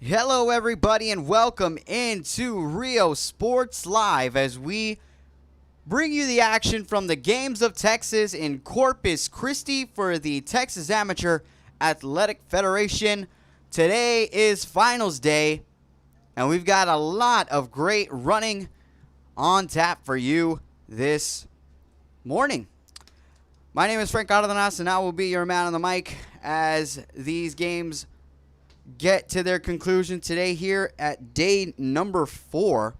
Hello everybody and welcome into Rio Sports Live as we bring you the action from the Games of Texas in Corpus Christi for the Texas Amateur Athletic Federation. Today is finals day and we've got a lot of great running on tap for you this morning. My name is Frank Cardenas and I will be your man on the mic as these games get to their conclusion today here at day number 4.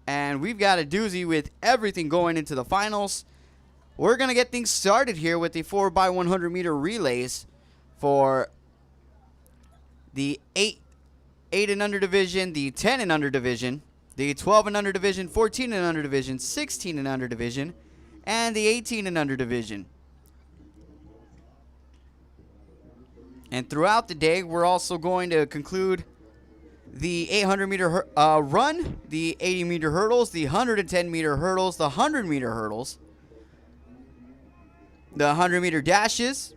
And we've got a doozy with everything going into the finals. We're going to get things started here with the 4x100 meter relays for the 8 and under division, the 10 and under division, the 12 and under division, 14 and under division, 16 and under division, and the 18 and under division. And throughout the day, we're also going to conclude the 800-meter run, the 80-meter hurdles, the 110-meter hurdles, the 100-meter hurdles, the 100-meter dashes,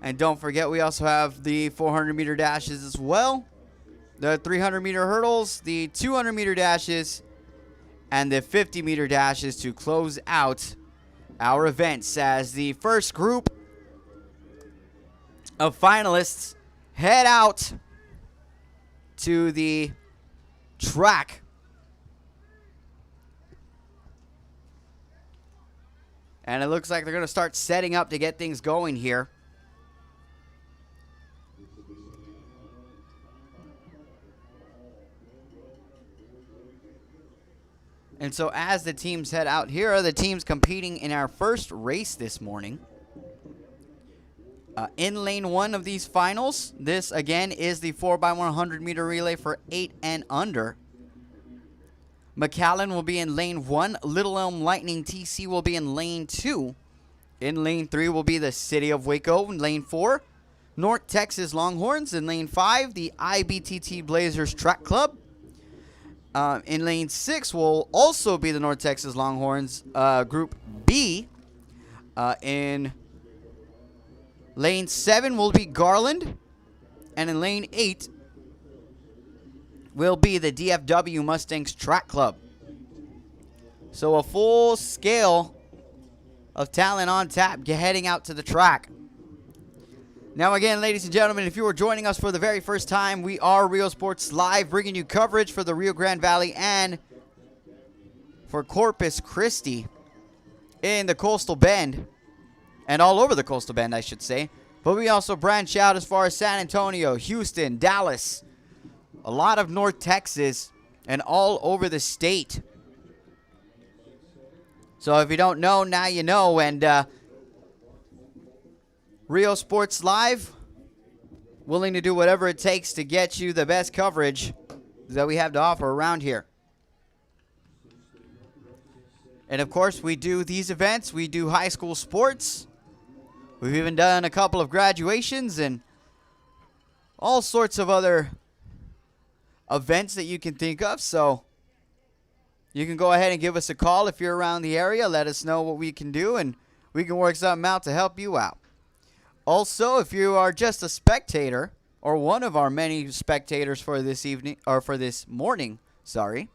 and don't forget we also have the 400-meter dashes as well, the 300-meter hurdles, the 200-meter dashes, and the 50-meter dashes to close out our events as the first group of finalists head out to the track. And it looks like they're going to start setting up to get things going here. And so as the teams head out, here are the teams competing in our first race this morning. In lane 1 of these finals, this again is the 4x100 meter relay for 8 and under. McAllen will be in lane 1. Little Elm Lightning TC will be in lane 2. In lane 3 will be the City of Waco. In lane 4, North Texas Longhorns. In lane 5, the IBTT Blazers Track Club. In lane 6 will also be the North Texas Longhorns Group B. In lane 7 will be Garland. And in lane 8 will be the DFW Mustangs Track Club. So a full scale of talent on tap heading out to the track. Now again, ladies and gentlemen, if you are joining us for the very first time, we are Rio Sports Live, bringing you coverage for the Rio Grande Valley and for Corpus Christi in the Coastal Bend, and all over the Coastal Bend, I should say. But we also branch out as far as San Antonio, Houston, Dallas, a lot of North Texas, and all over the state. So if you don't know, now you know, and Rio Sports Live, willing to do whatever it takes to get you the best coverage that we have to offer around here. And of course, we do these events. We do high school sports. We've even done a couple of graduations and all sorts of other events that you can think of. So you can go ahead and give us a call if you're around the area. Let us know what we can do, and we can work something out to help you out. Also, if you are just a spectator, or one of our many spectators for this evening, or for this morning, sorry,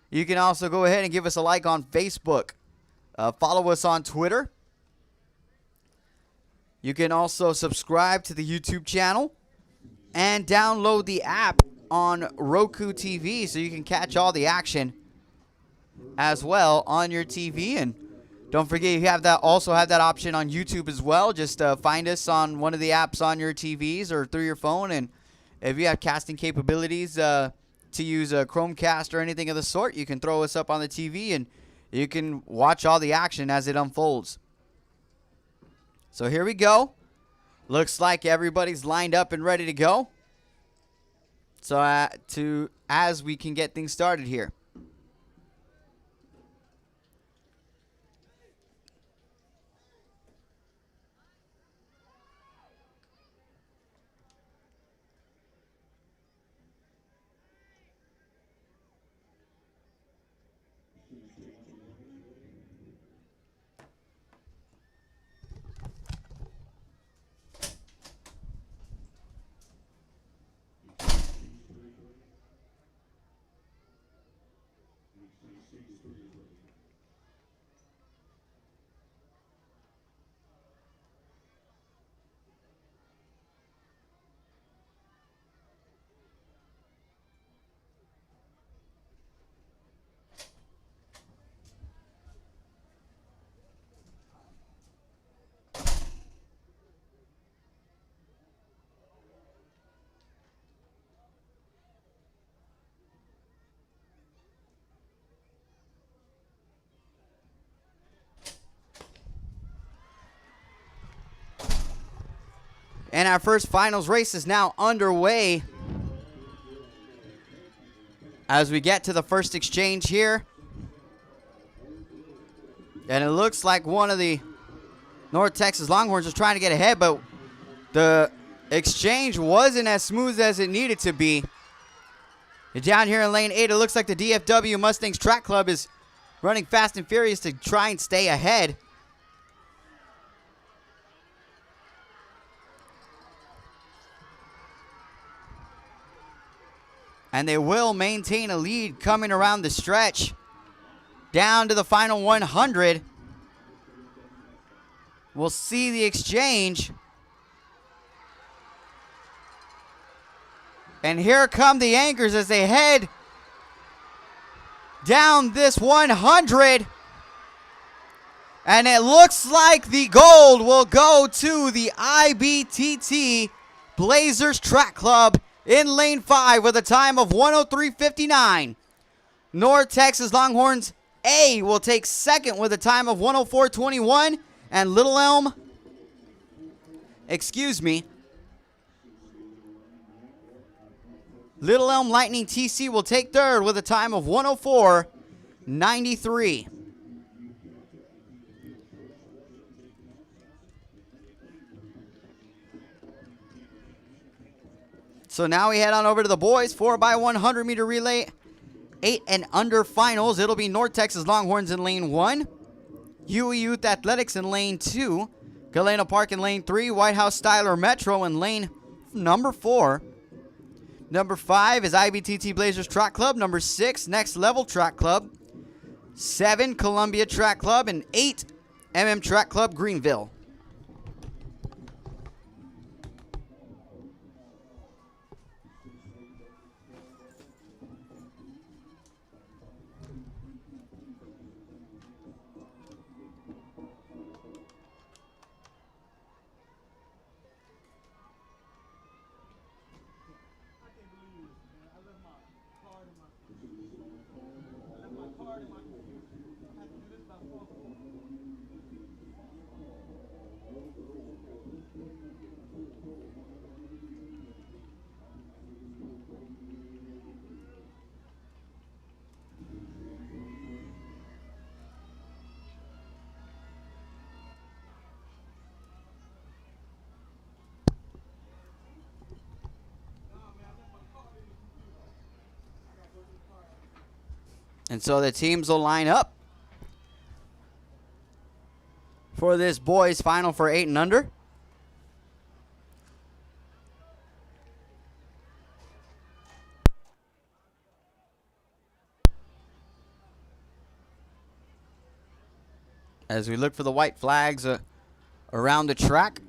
you can also go ahead and give us a like on Facebook. Follow us on Twitter. You can also subscribe to the YouTube channel and download the app on Roku TV so you can catch all the action as well on your TV. And don't forget, you have that option on YouTube as well. Just find us on one of the apps on your TVs or through your phone. And if you have casting capabilities to use a Chromecast or anything of the sort, you can throw us up on the TV and you can watch all the action as it unfolds. So here we go. Looks like everybody's lined up and ready to go. So as we can get things started here. And our first finals race is now underway as we get to the first exchange here. And it looks like one of the North Texas Longhorns was trying to get ahead, but the exchange wasn't as smooth as it needed to be. Down here in lane 8, it looks like the DFW Mustangs Track Club is running fast and furious to try and stay ahead. And they will maintain a lead coming around the stretch. Down to the final 100. We'll see the exchange. And here come the anchors as they head down this 100. And it looks like the gold will go to the IBTT Blazers Track Club in lane 5 with a time of 1:03.59. North Texas Longhorns A will take second with a time of 1:04.21. And Little Elm Lightning TC will take third with a time of 1:04.93. So now we head on over to the boys 4x100 meter relay 8 and under finals. It'll be North Texas Longhorns in lane 1, Huey Youth Athletics in lane 2, Galena Park in lane 3, White House Styler Metro in lane number 4. Number 5 is IBTT Blazers Track Club. Number 6, Next Level Track Club. 7, Columbia Track Club. And 8, Track Club Greenville. And so the teams will line up for this boys final for 8 and under. As we look for the white flags around the track.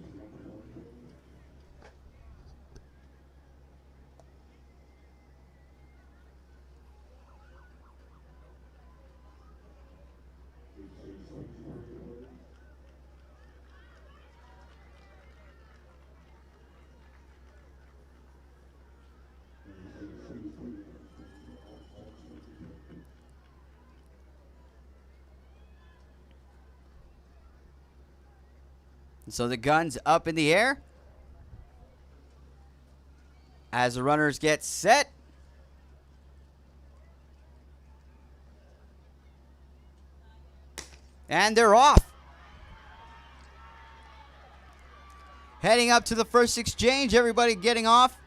So the gun's up in the air as the runners get set. And they're off. Heading up to the first exchange, everybody getting off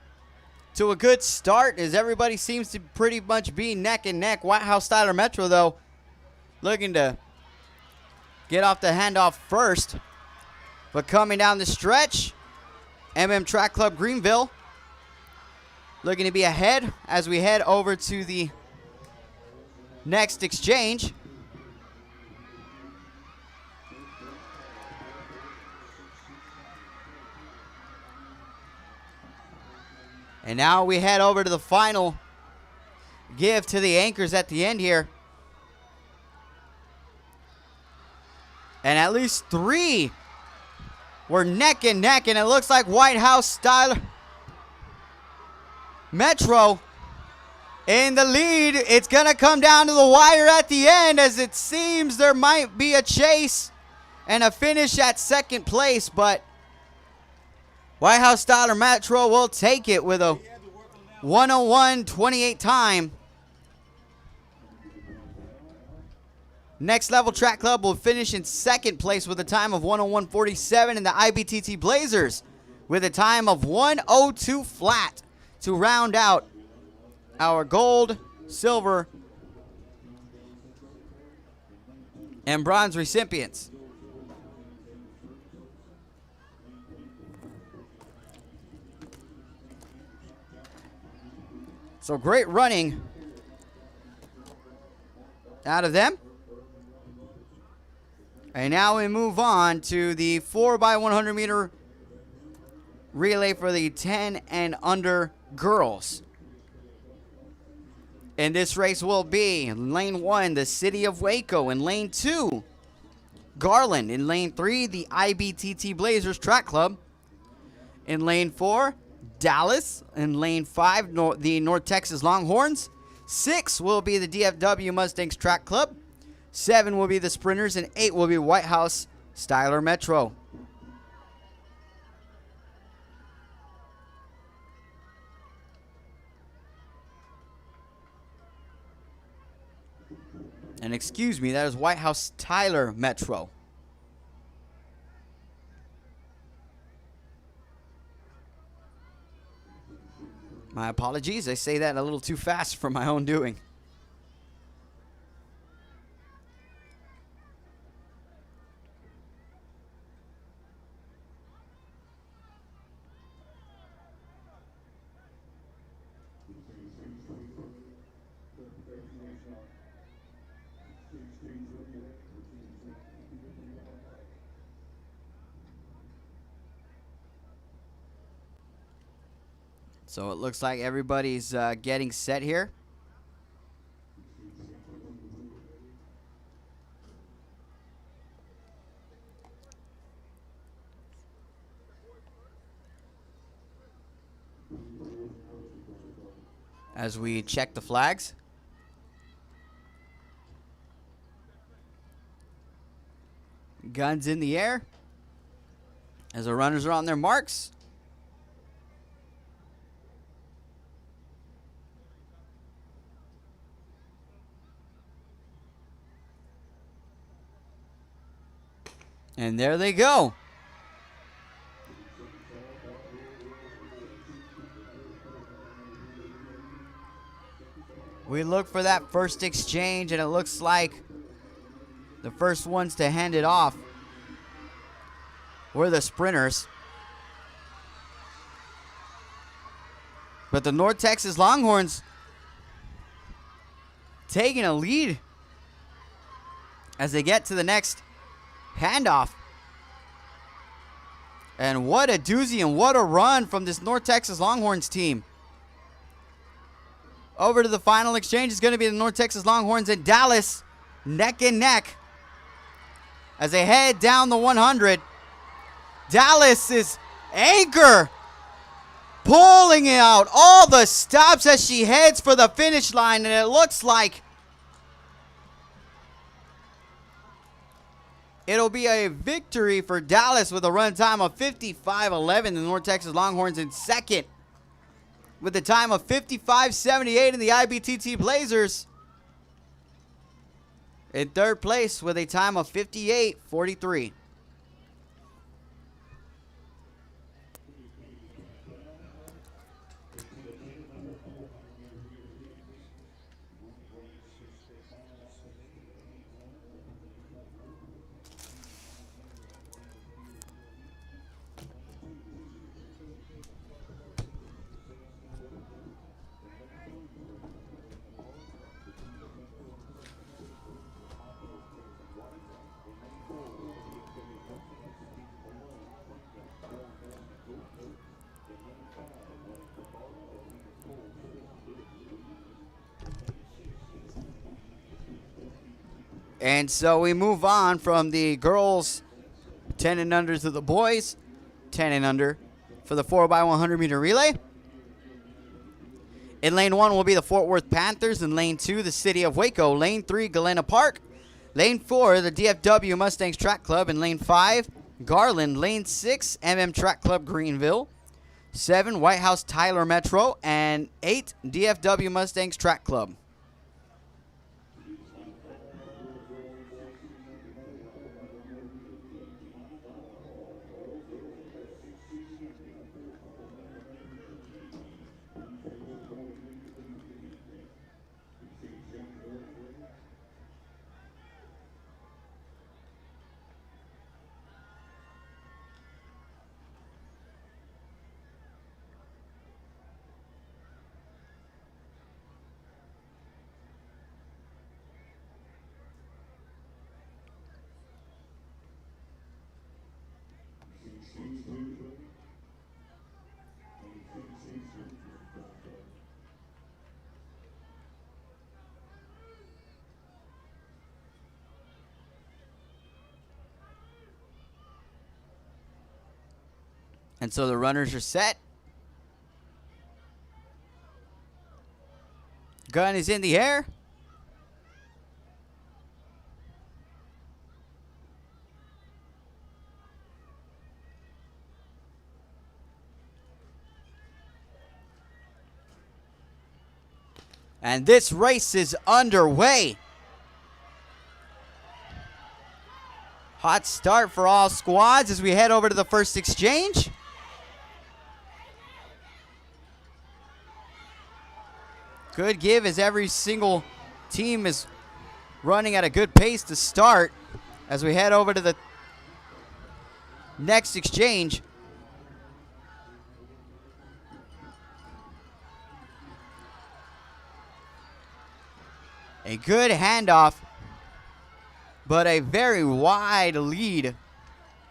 to a good start as everybody seems to pretty much be neck and neck. White House Styler Metro, though, looking to get off the handoff first. But coming down the stretch, Track Club Greenville looking to be ahead as we head over to the next exchange. And now we head over to the final give to the anchors at the end here. And at least 3 were neck and neck, and it looks like White House Styler Metro in the lead. It's going to come down to the wire at the end, as it seems there might be a chase and a finish at second place, but White House Styler Metro will take it with a 101.28 time. Next Level Track Club will finish in second place with a time of 101.47, and the IBTT Blazers with a time of 102 flat to round out our gold, silver, and bronze recipients. So great running out of them. And now we move on to the 4x100 meter relay for the 10 and under girls. And this race will be in lane 1, the City of Waco. In lane 2, Garland. In lane 3, the IBTT Blazers Track Club. In lane 4, Dallas. In lane 5, the North Texas Longhorns. 6 will be the DFW Mustangs Track Club. 7 will be the Sprinters, and 8 will be White House Styler Metro. And excuse me, that is White House Tyler Metro. My apologies, I say that a little too fast for my own doing. So it looks like everybody's getting set here. As we check the flags. Guns in the air. As the runners are on their marks. And there they go. We look for that first exchange, and it looks like the first ones to hand it off were the Sprinters. But the North Texas Longhorns taking a lead as they get to the next handoff. And what a doozy and what a run from this North Texas Longhorns team. Over to the final exchange is going to be the North Texas Longhorns and Dallas neck and neck as they head down the 100. Dallas is Anchor pulling out all the stops as she heads for the finish line, and it looks like it'll be a victory for Dallas with a run time of 55.11. The North Texas Longhorns in second with a time of 55.78, and the IBTT Blazers in third place with a time of 58.43. And so we move on from the girls 10 and under to the boys 10 and under for the 4x100 meter relay. In lane 1 will be the Fort Worth Panthers. In lane 2, the City of Waco. Lane 3, Galena Park. Lane 4, the DFW Mustangs Track Club. In lane 5, Garland, lane 6, Track Club Greenville. 7, White House Tyler Metro. And 8, DFW Mustangs Track Club. And so the runners are set. Gun is in the air. And this race is underway. Hot start for all squads as we head over to the first exchange. Good give as every single team is running at a good pace to start as we head over to the next exchange. A good handoff, but a very wide lead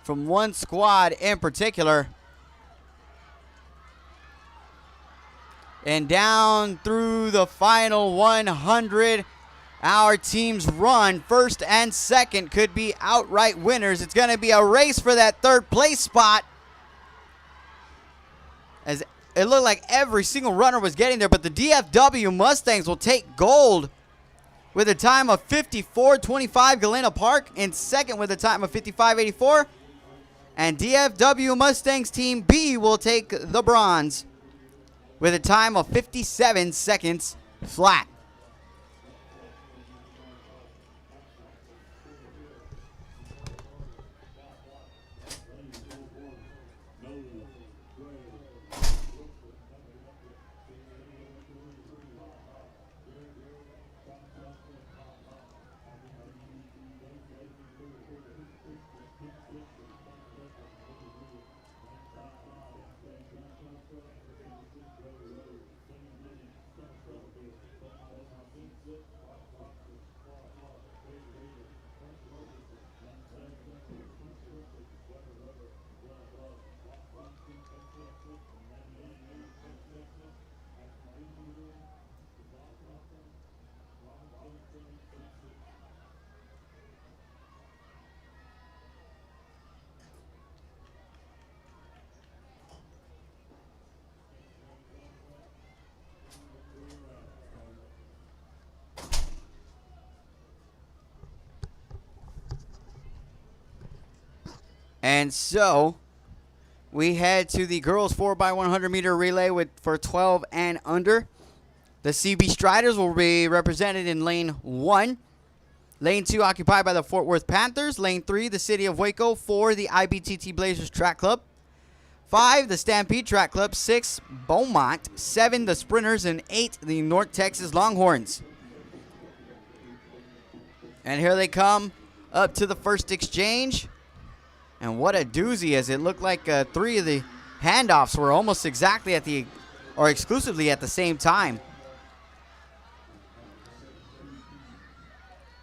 from one squad in particular. And down through the final 100, our team's run, first and second, could be outright winners. It's going to be a race for that third place spot, as it looked like every single runner was getting there, but the DFW Mustangs will take gold with a time of 54.25. Galena Park in second with a time of 55.84. And DFW Mustangs Team B will take the bronze with a time of 57 seconds flat. And so we head to the girls 4x100 meter relay for 12 and under. The CB Striders will be represented in lane 1. Lane 2 occupied by the Fort Worth Panthers. Lane 3, the City of Waco. 4, the IBTT Blazers Track Club. 5, the Stampede Track Club. 6, Beaumont. 7, the Sprinters. And 8, the North Texas Longhorns. And here they come up to the first exchange. And what a doozy, as it looked like 3 of the handoffs were almost exactly at the, or exclusively at the same time.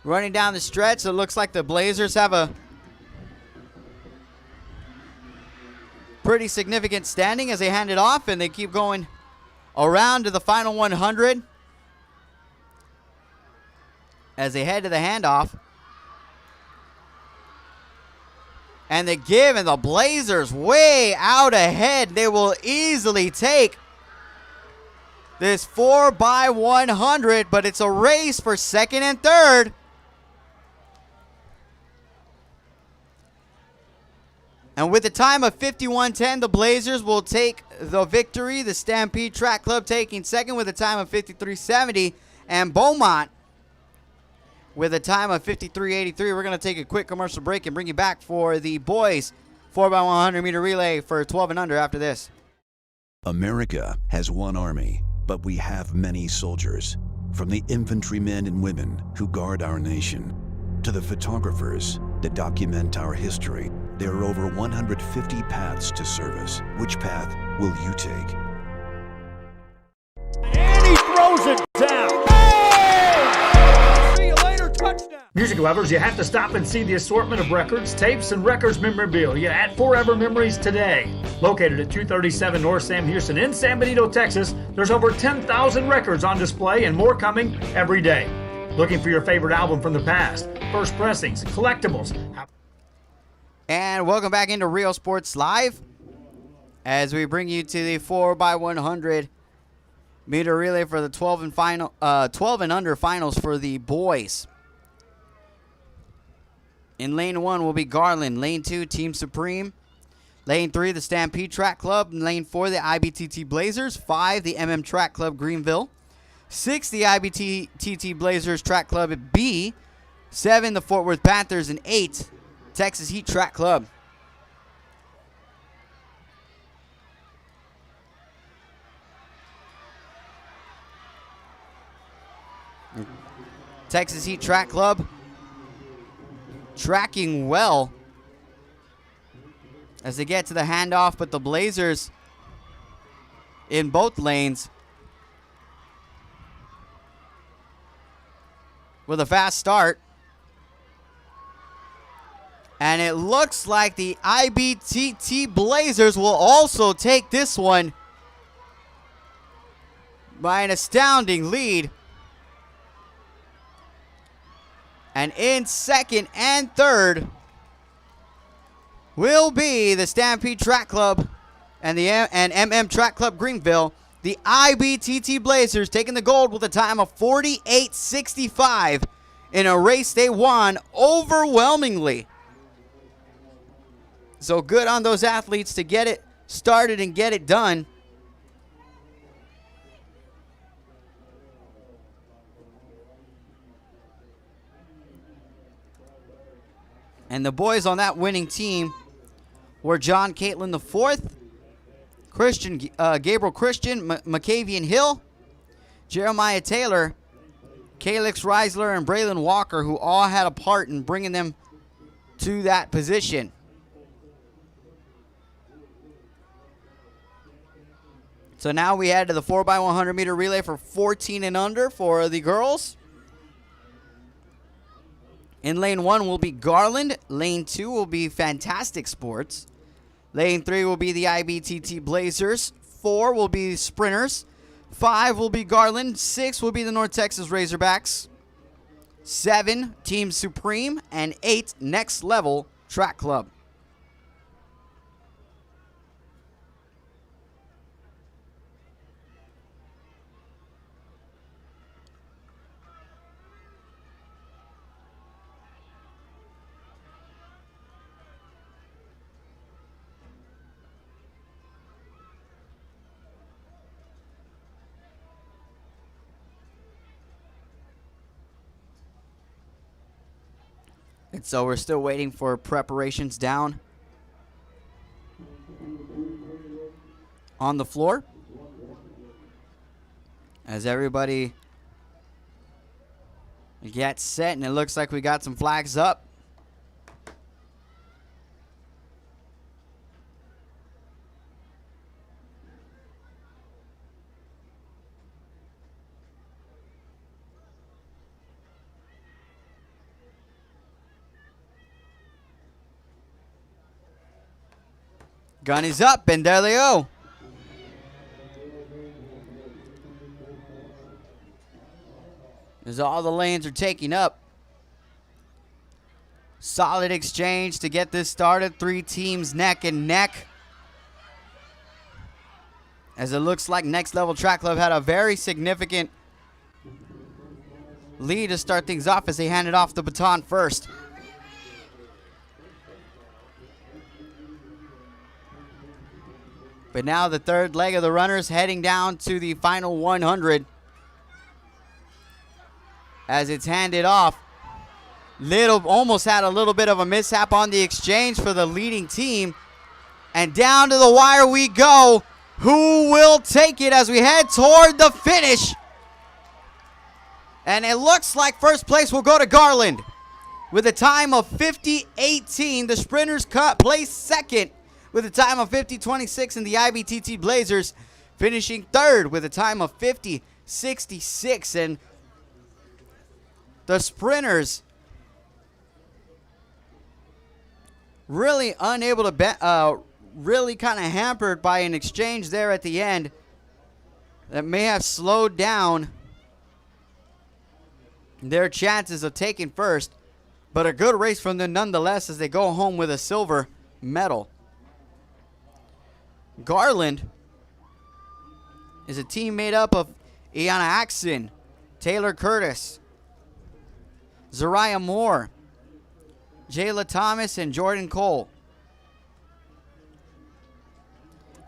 Running down the stretch, it looks like the Blazers have a pretty significant standing as they hand it off, and they keep going around to the final 100 as they head to the handoff. And the give, and the Blazers way out ahead. They will easily take this 4x100, but it's a race for second and third. And with a time of 51:10, the Blazers will take the victory. The Stampede Track Club taking second with a time of 53:70. And Beaumont with a time of 53:83. We're going to take a quick commercial break and bring you back for the boys 4x100 meter relay for 12 and under after this. America has one army, but we have many soldiers. From the infantrymen and women who guard our nation, to the photographers that document our history, there are over 150 paths to service. Which path will you take? And he throws it down. See you later, touchdown. Music lovers, you have to stop and see the assortment of records, tapes, and records memorabilia at Forever Memories today. Located at 237 North Sam Houston in San Benito, Texas, there's over 10,000 records on display and more coming every day. Looking for your favorite album from the past, first pressings, collectibles. And welcome back into Real Sports Live as we bring you to the 4x100 meter relay for the 12 and under finals for the boys. In lane 1 will be Garland. Lane 2, Team Supreme. Lane 3, the Stampede Track Club. Lane 4, the IBTT Blazers. 5, the MM Track Club Greenville. 6, the IBTT Blazers Track Club at B. 7, the Fort Worth Panthers. And 8, Texas Heat Track Club. Texas Heat Track Club tracking well as they get to the handoff, but the Blazers in both lanes with a fast start. And it looks like the IBTT Blazers will also take this one by an astounding lead. And in second and third will be the Stampede Track Club and the MM Track Club Greenville. The IBTT Blazers taking the gold with a time of 48:65 in a race they won overwhelmingly. So good on those athletes to get it started and get it done. And the boys on that winning team were John Caitlin IV, Gabriel Christian, McCavian Hill, Jeremiah Taylor, Calix Reisler, and Braylon Walker, who all had a part in bringing them to that position. So now we head to the 4x100 meter relay for 14 and under for the girls. In lane 1 will be Garland. Lane 2 will be Fantastic Sports. Lane 3 will be the IBTT Blazers. 4 will be Sprinters. 5 will be Garland. 6 will be the North Texas Razorbacks. 7, Team Supreme. And 8, Next Level Track Club. And so we're still waiting for preparations down on the floor as everybody gets set, and it looks like we got some flags up. Gun is up, and there they go. As all the lanes are taking up. Solid exchange to get this started. 3 teams neck and neck. As it looks like Next Level Track Club had a very significant lead to start things off as they handed off the baton first. But now the third leg of the runners heading down to the final 100. As it's handed off. Almost had a little bit of a mishap on the exchange for the leading team. And down to the wire we go. Who will take it as we head toward the finish? And it looks like first place will go to Garland with a time of 50:18. The sprinters placed second with a time of 50:26, and the IBTT Blazers finishing third with a time of 50:66. And the sprinters really unable to really kind of hampered by an exchange there at the end that may have slowed down their chances of taking first, but a good race from them nonetheless as they go home with a silver medal. Garland is a team made up of Iana Axon, Taylor Curtis, Zariah Moore, Jayla Thomas, and Jordan Cole.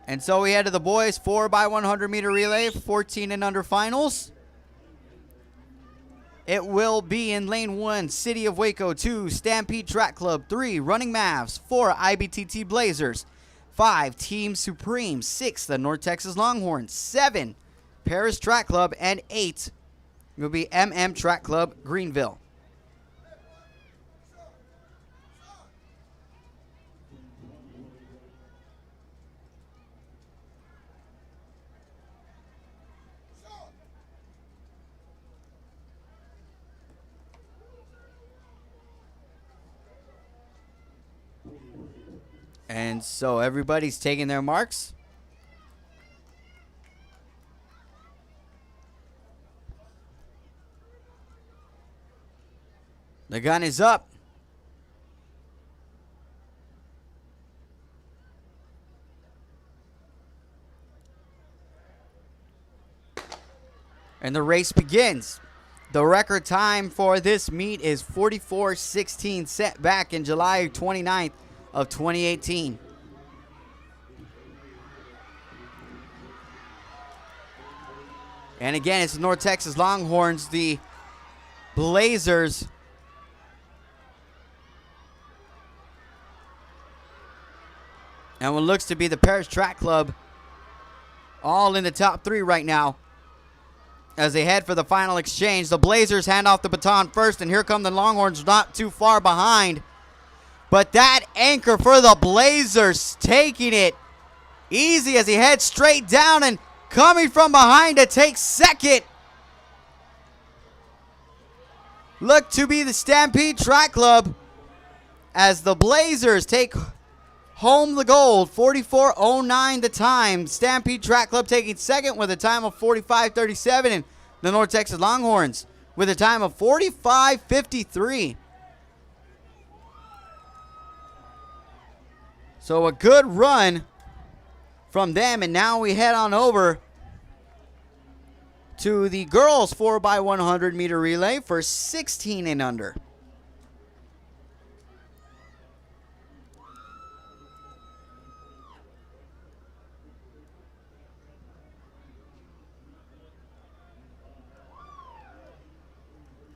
And so we head to the boys 4x100 meter relay, 14 and under finals. It will be in lane 1, City of Waco. 2, Stampede Track Club. 3, Running Mavs. 4, IBTT Blazers. 5, Team Supreme. 6, the North Texas Longhorns. 7, Paris Track Club. And 8 will be MM Track Club Greenville. And so everybody's taking their marks. The gun is up. And the race begins. The record time for this meet is 44:16, set back in July 29th of 2018. And again, it's the North Texas Longhorns, the Blazers. And what looks to be the Paris Track Club, all in the top 3 right now. As they head for the final exchange, the Blazers hand off the baton first, and here come the Longhorns not too far behind. But that anchor for the Blazers taking it easy as he heads straight down, and coming from behind to take second look to be the Stampede Track Club as the Blazers take home the gold. 44:09 the time. Stampede Track Club taking second with a time of 45:37, and the North Texas Longhorns with a time of 45:53. So a good run from them, and now we head on over to the girls 4x100 meter relay for 16 and under.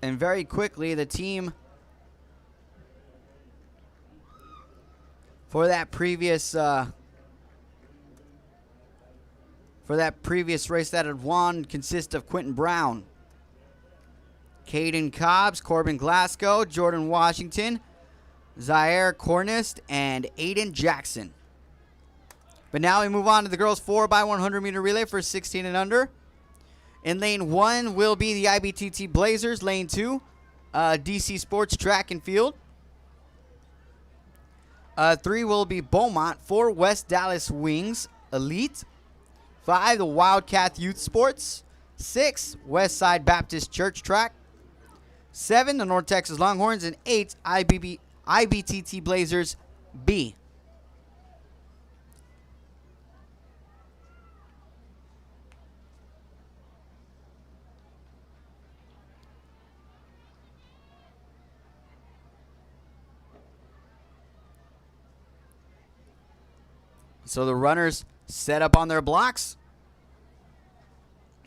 And very quickly, the team for that previous race that had won consists of Quentin Brown, Caden Cobbs, Corbin Glasgow, Jordan Washington, Zaire Cornist, and Aiden Jackson. But now we move on to the girls 4x100 meter relay for 16 and under. In lane 1 will be the IBTT Blazers. Lane 2, DC Sports Track and Field. 3 will be Beaumont. 4, West Dallas Wings Elite. 5, the Wildcat Youth Sports. 6, Westside Baptist Church Track. 7, the North Texas Longhorns. And 8, IBTT Blazers B. So the runners set up on their blocks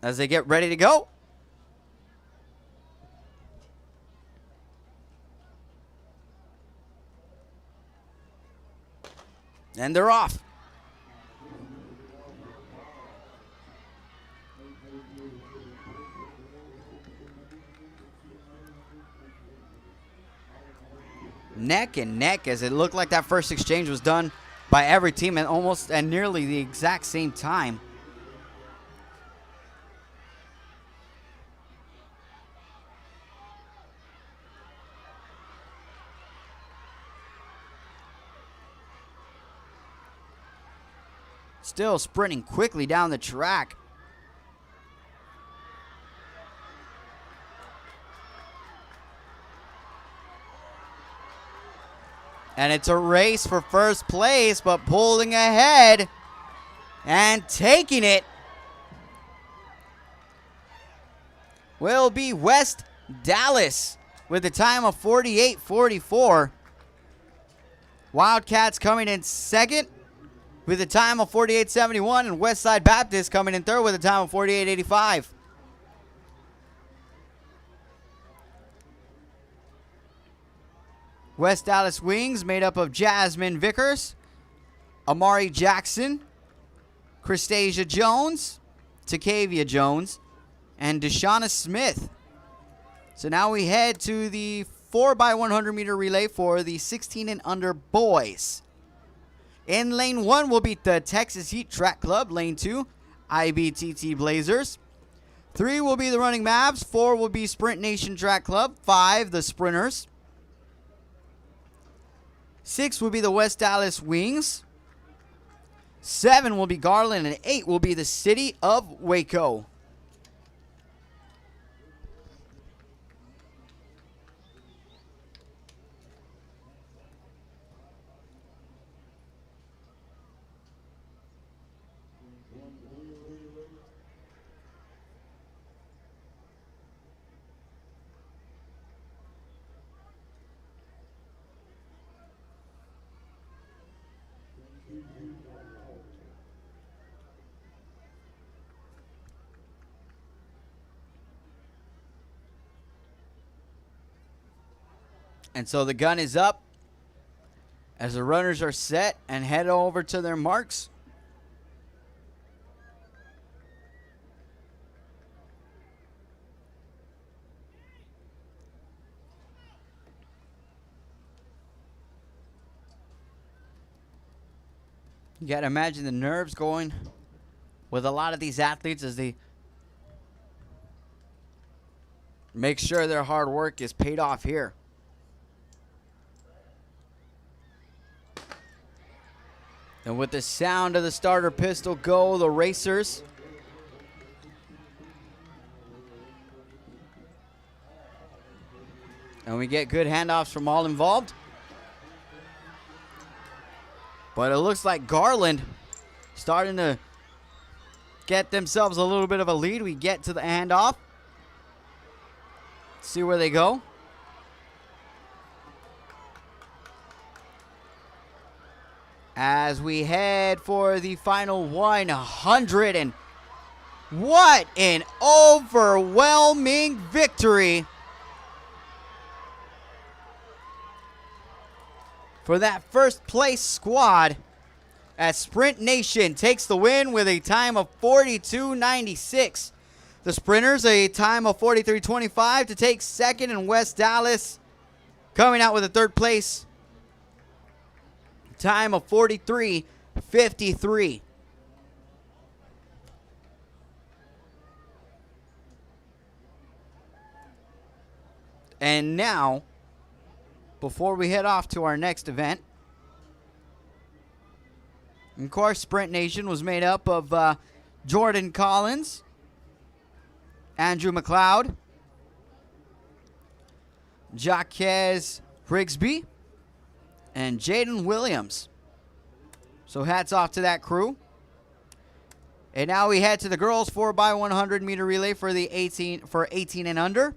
as they get ready to go. And they're off. Neck and neck, as it looked like that first exchange was done by every team at almost and nearly the exact same time. Still sprinting quickly down the track. And it's a race for first place, but pulling ahead and taking it will be West Dallas with a time of 48:44. Wildcats coming in second with a time of 48:71, and Westside Baptist coming in third with a time of 48:85. West Dallas Wings made up of Jasmine Vickers, Amari Jackson, Christasia Jones, Takavia Jones, and Deshauna Smith. So now we head to the 4x100 meter relay for the 16 and under boys. In lane 1 will be the Texas Heat Track Club. Lane 2, IBTT Blazers. 3 will be the Running Mavs. 4 will be Sprint Nation Track Club. 5, the Sprinters. 6 will be the West Dallas Wings. 7 will be Garland, and 8 will be the City of Waco. And so the gun is up as the runners are set and head over to their marks. You got to imagine the nerves going with a lot of these athletes as they make sure their hard work is paid off here. And with the sound of the starter pistol go the racers. And we get good handoffs from all involved. But it looks like Garland starting to get themselves a little bit of a lead. We get to the handoff. See where they go. As we head for the final 100, and what an overwhelming victory for that first place squad as Sprint Nation takes the win with a time of 42:96. The Sprinters a time of 43:25 to take second, and West Dallas coming out with a third place time of 43:53. And now, before we head off to our next event, of course, Sprint Nation was made up of Jordan Collins, Andrew McLeod, Jaquez Rigsby, and Jaden Williams. So hats off to that crew. And now we head to the girls 4x100 meter relay for the 18 and under.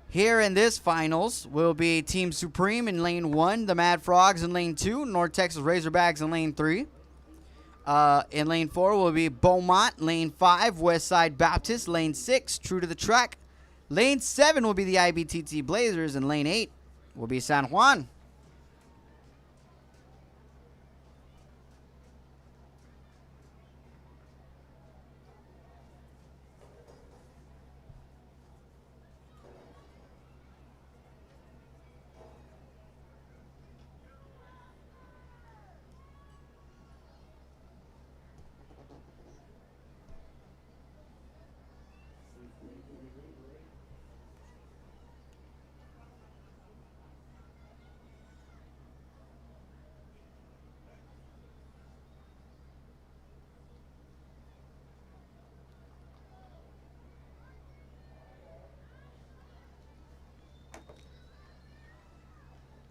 Here in this finals will be Team Supreme in lane 1, the Mad Frogs in lane 2, North Texas Razorbacks in lane 3. In lane 4 will be Beaumont. Lane 5, Westside Baptist. Lane 6, True to the Track. Lane 7 will be the IBTT Blazers. And lane 8 will be San Juan.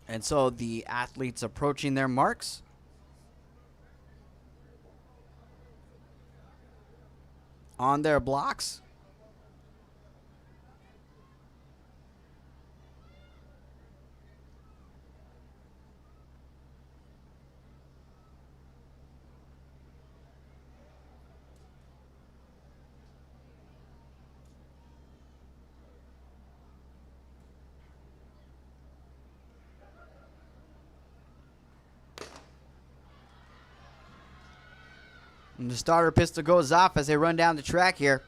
And so the athletes approaching their marks. On their blocks. And the starter pistol goes off as they run down the track here.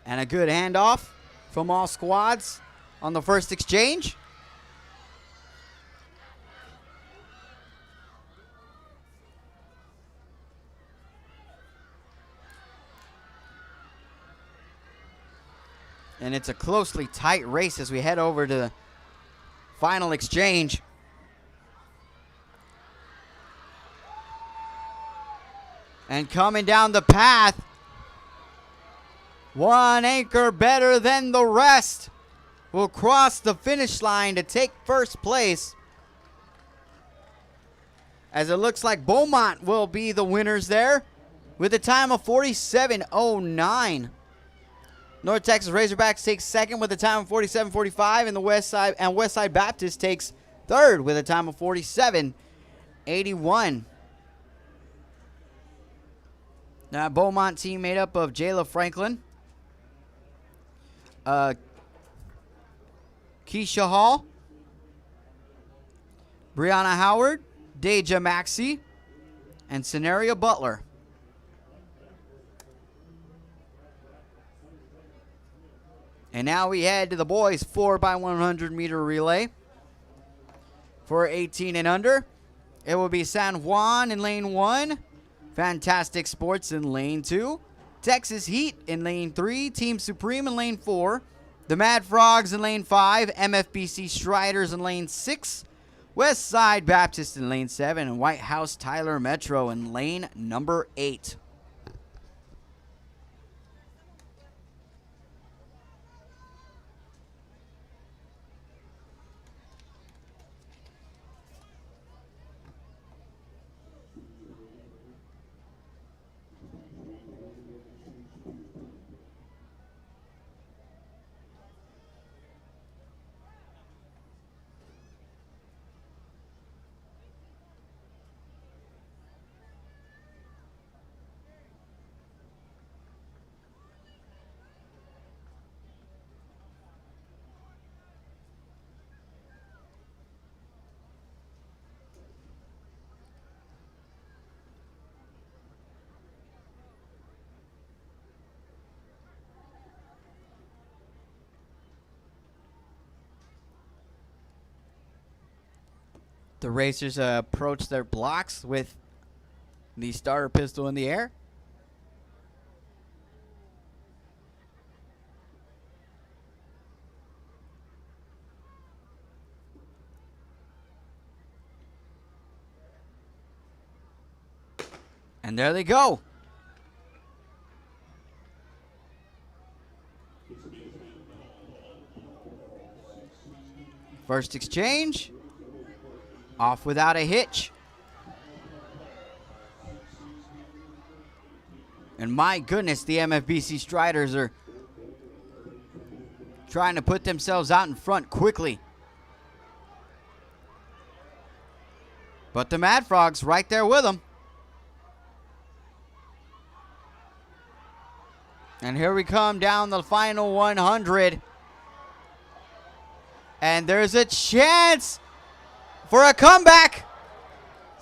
And a good handoff from all squads on the first exchange. And it's a closely tight race as we head over to the final exchange. And coming down the path, one anchor better than the rest will cross the finish line to take first place. As it looks like Beaumont will be the winners there with a time of 47:09. North Texas Razorbacks takes second with a time of 47:45, and Westside Baptist takes third with a time of 47:81. Now, Beaumont team made up of Jayla Franklin, Keisha Hall, Brianna Howard, Deja Maxey, and Scenario Butler. And now we head to the boys 4x100 meter relay. For 18 and under, it will be San Juan in lane 1, Fantastic Sports in lane 2, Texas Heat in lane 3, Team Supreme in lane 4, the Mad Frogs in lane 5, MFBC Striders in lane 6, Westside Baptist in lane 7, and White House Tyler Metro in lane number 8. The racers approach their blocks with the starter pistol in the air. And there they go. First exchange. Off without a hitch. And my goodness, the MFBC Striders are trying to put themselves out in front quickly. But the Mad Frogs right there with them. And here we come down the final 100. And there's a chance for a comeback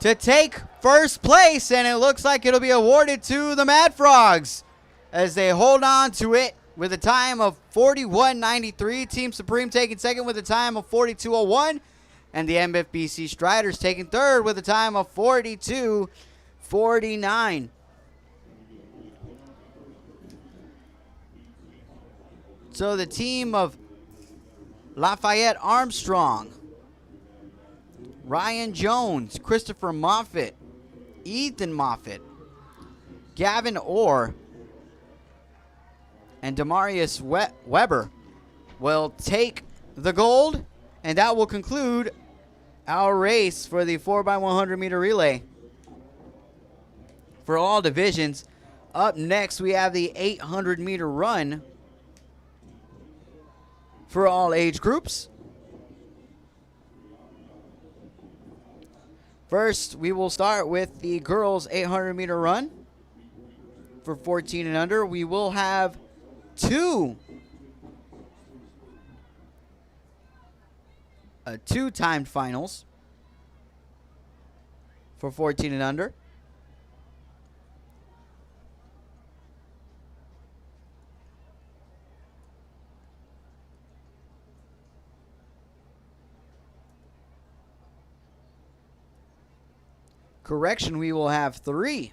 to take first place. And it looks like it'll be awarded to the Mad Frogs as they hold on to it with a time of 41.93. Team Supreme taking second with a time of 42.01. And the MFBC Striders taking third with a time of 42.49. So the team of Lafayette Armstrong, Ryan Jones, Christopher Moffitt, Ethan Moffitt, Gavin Orr, and Demarius Weber will take the gold, and that will conclude our race for the 4x100 meter relay for all divisions. Up next, we have the 800 meter run for all age groups. First, we will start with the girls 800 meter run for 14 and under. We will have two timed finals for 14 and under. Correction, we will have three.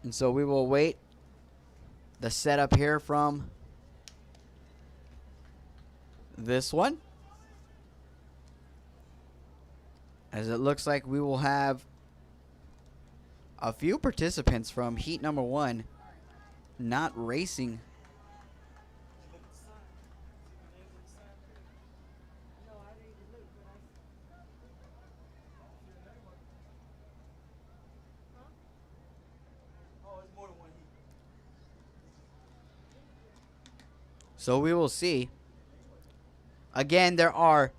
And so we will wait the setup here from this one, as it looks like we will have a few participants from heat number 1 not racing. So we will see. Again, there are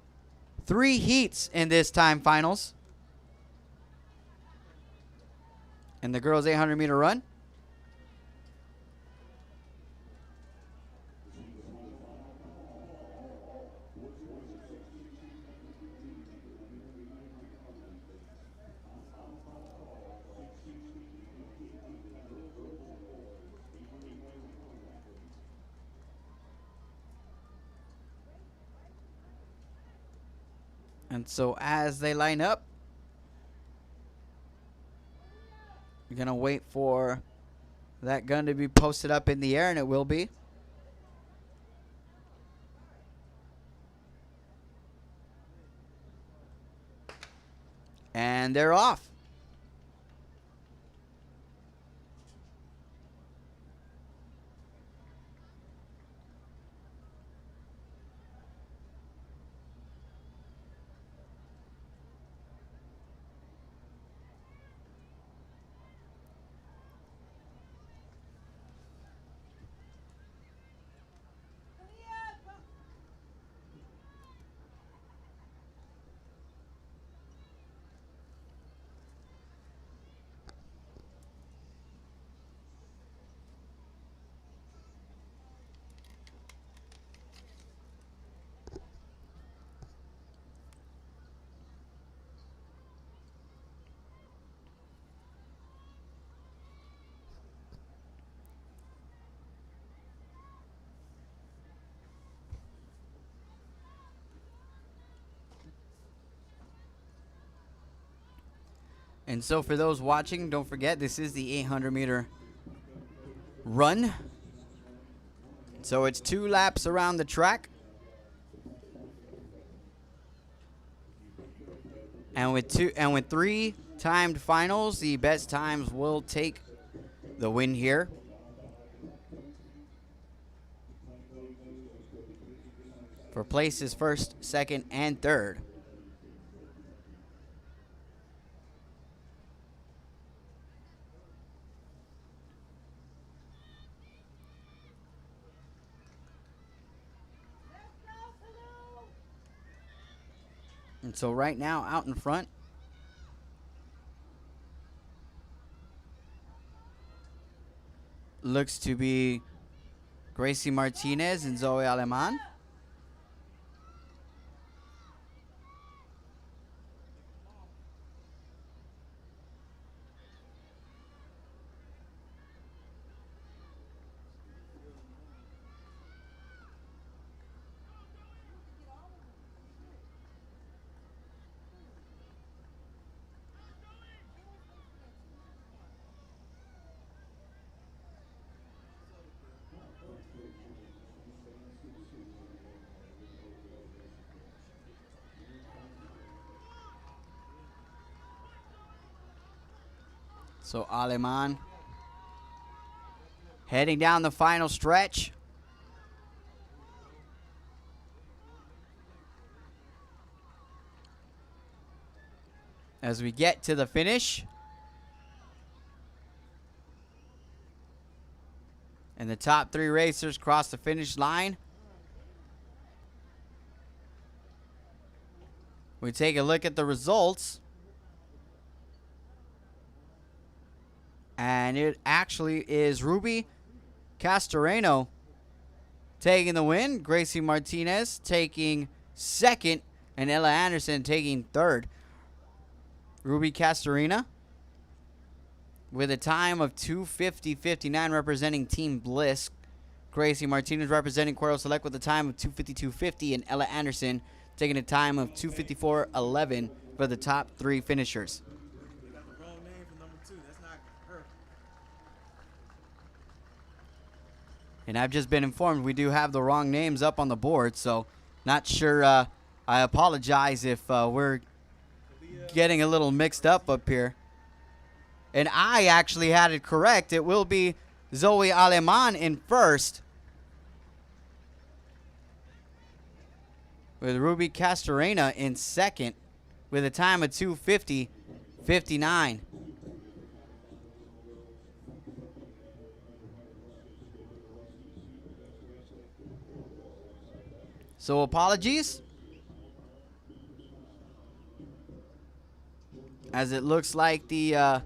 3 heats in this time finals. In the girls 800 meter run. And so as they line up, we're going to wait for that gun to be posted up in the air, and it will be. And they're off. And so for those watching, don't forget, this is the 800 meter run. So it's 2 laps around the track. And with 3 timed finals, the best times will take the win here. For places first, second, and third. And so right now, out in front, looks to be Gracie Martinez and Zoe Aleman. So Aleman heading down the final stretch. As we get to the finish. And the top 3 racers cross the finish line. We take a look at the results. And it actually is Ruby Castoreno taking the win. Gracie Martinez taking second. And Ella Anderson taking third. Ruby Castorena with a time of 2:50.59 representing Team Bliss. Gracie Martinez representing Cuero Select with a time of 2:52.50. And Ella Anderson taking a time of 2:54.11 for the top 3 finishers. And I've just been informed we do have the wrong names up on the board, so not sure. I apologize if we're getting a little mixed up here. And I actually had it correct. It will be Zoe Aleman in first, with Ruby Castorena in second with a time of 2:50.59. So apologies, as it looks like the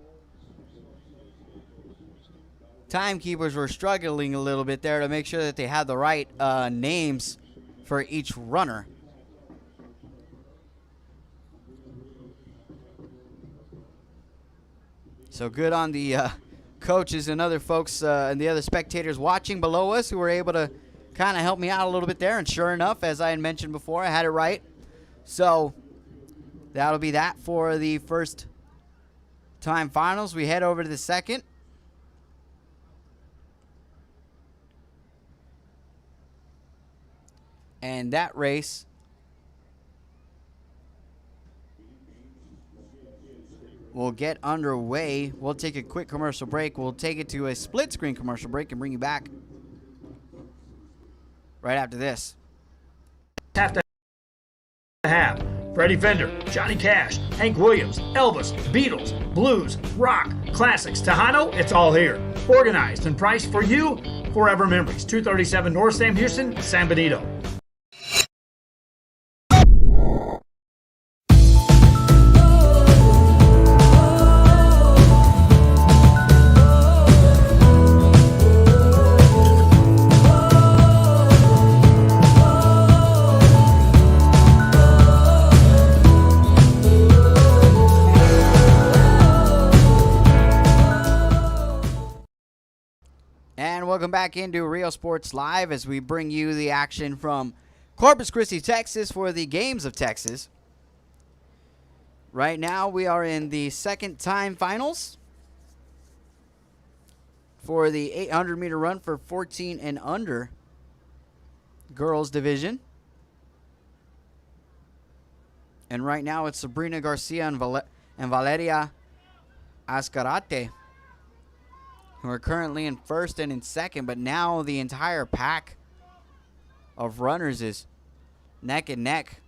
timekeepers were struggling a little bit there to make sure that they had the right names for each runner. So good on the coaches and other folks and the other spectators watching below us who were able to kind of help me out a little bit there. And sure enough, as I had mentioned before, I had it right. So that'll be that for the first time finals. We head over to the second. And that race will get underway. We'll take a quick commercial break. We'll take it to a split screen commercial break and bring you back right after this. Have to have Freddie Fender, Johnny Cash, Hank Williams, Elvis, Beatles, blues, rock, classics, Tejano, it's all here. Organized and priced for you. Forever Memories, 237 North Sam Houston, San Benito. Welcome back into Rio Sports Live as we bring you the action from Corpus Christi, Texas for the Games of Texas. Right now we are in the second time finals for the 800-meter run for 14 and under girls division. And right now it's Sabrina Garcia and Valeria Ascarate, who are currently in first and in second, but now the entire pack of runners is neck and neck.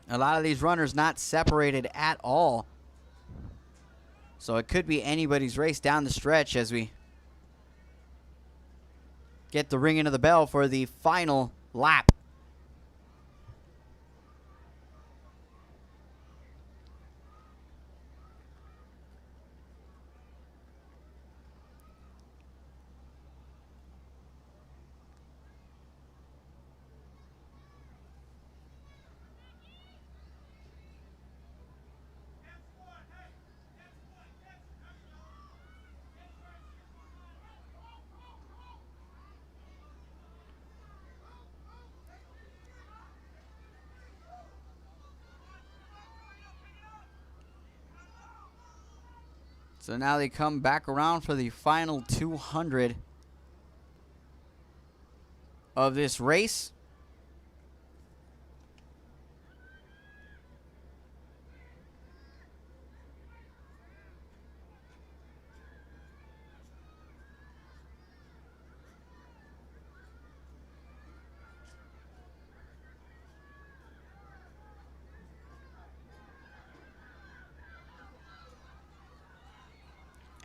A lot of these runners not separated at all. So it could be anybody's race down the stretch as we get the ringing of the bell for the final lap. So now they come back around for the final 200 of this race.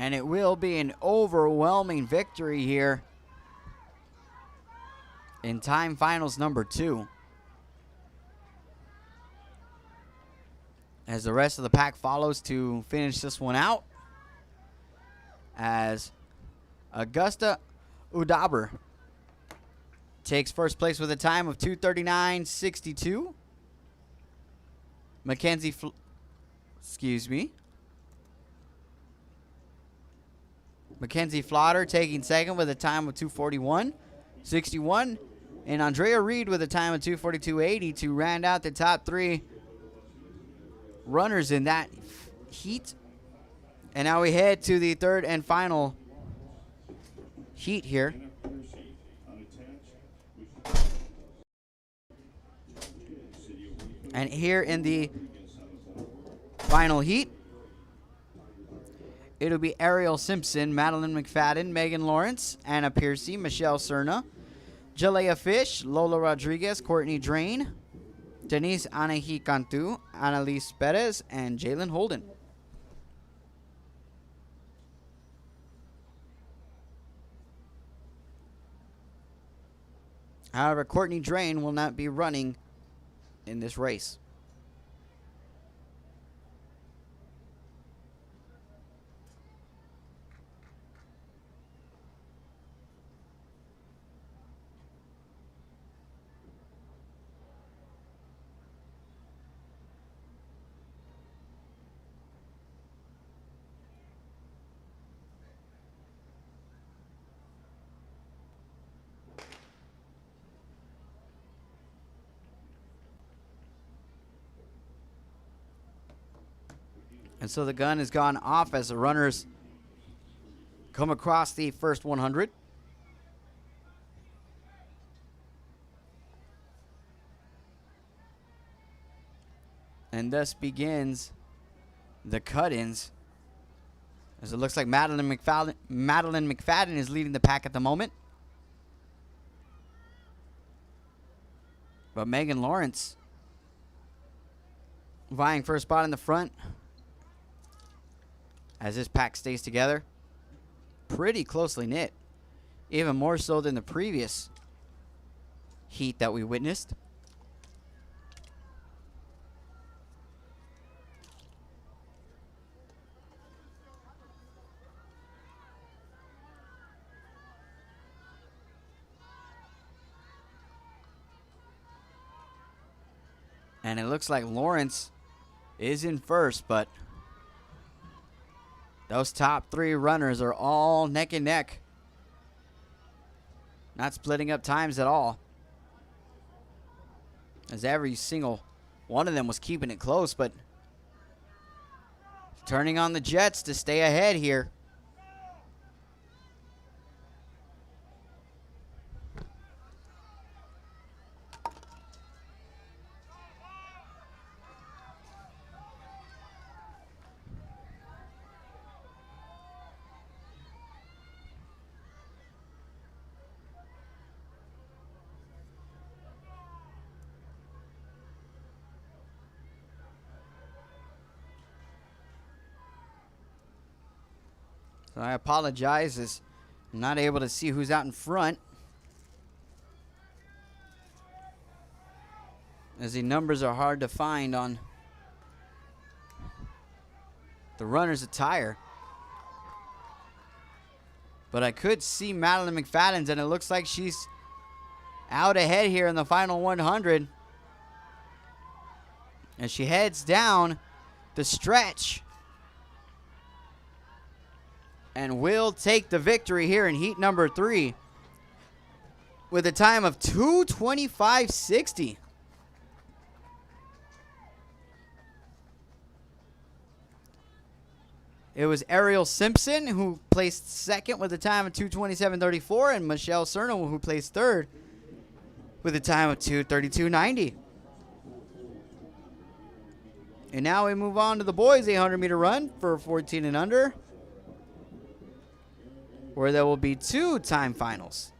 And it will be an overwhelming victory here in time finals number 2. As the rest of the pack follows to finish this one out. As Augusta Udaber takes first place with a time of 2:39.62. Mackenzie Flotter taking second with a time of 2:41.61. And Andrea Reed with a time of 2:42.80 to round out the top 3 runners in that heat. And now we head to the third and final heat here. And here in the final heat, it'll be Ariel Simpson, Madeline McFadden, Megan Lawrence, Anna Piercy, Michelle Cerna, Jalea Fish, Lola Rodriguez, Courtney Drain, Denise Anahi Cantu, Annalise Perez, and Jalen Holden. However, Courtney Drain will not be running in this race. And so the gun has gone off as the runners come across the first 100. And thus begins the cut-ins, as it looks like Madeline McFadden is leading the pack at the moment. But Megan Lawrence vying for a spot in the front, as this pack stays together. Pretty closely knit, even more so than the previous heat that we witnessed. And it looks like Lawrence is in first, but those top 3 runners are all neck and neck. Not splitting up times at all, as every single one of them was keeping it close, but turning on the jets to stay ahead here. So I apologize, as I'm not able to see who's out in front, as the numbers are hard to find on the runner's attire. But I could see Madeline McFadden's, and it looks like she's out ahead here in the final 100. As she heads down the stretch and will take the victory here in heat number 3 with a time of 2:25.60. It was Ariel Simpson who placed second with a time of 2:27.34, and Michelle Cerno who placed third with a time of 2:32.90. And now we move on to the boys' 800-meter run for 14 and under, where there will be 2 time finals.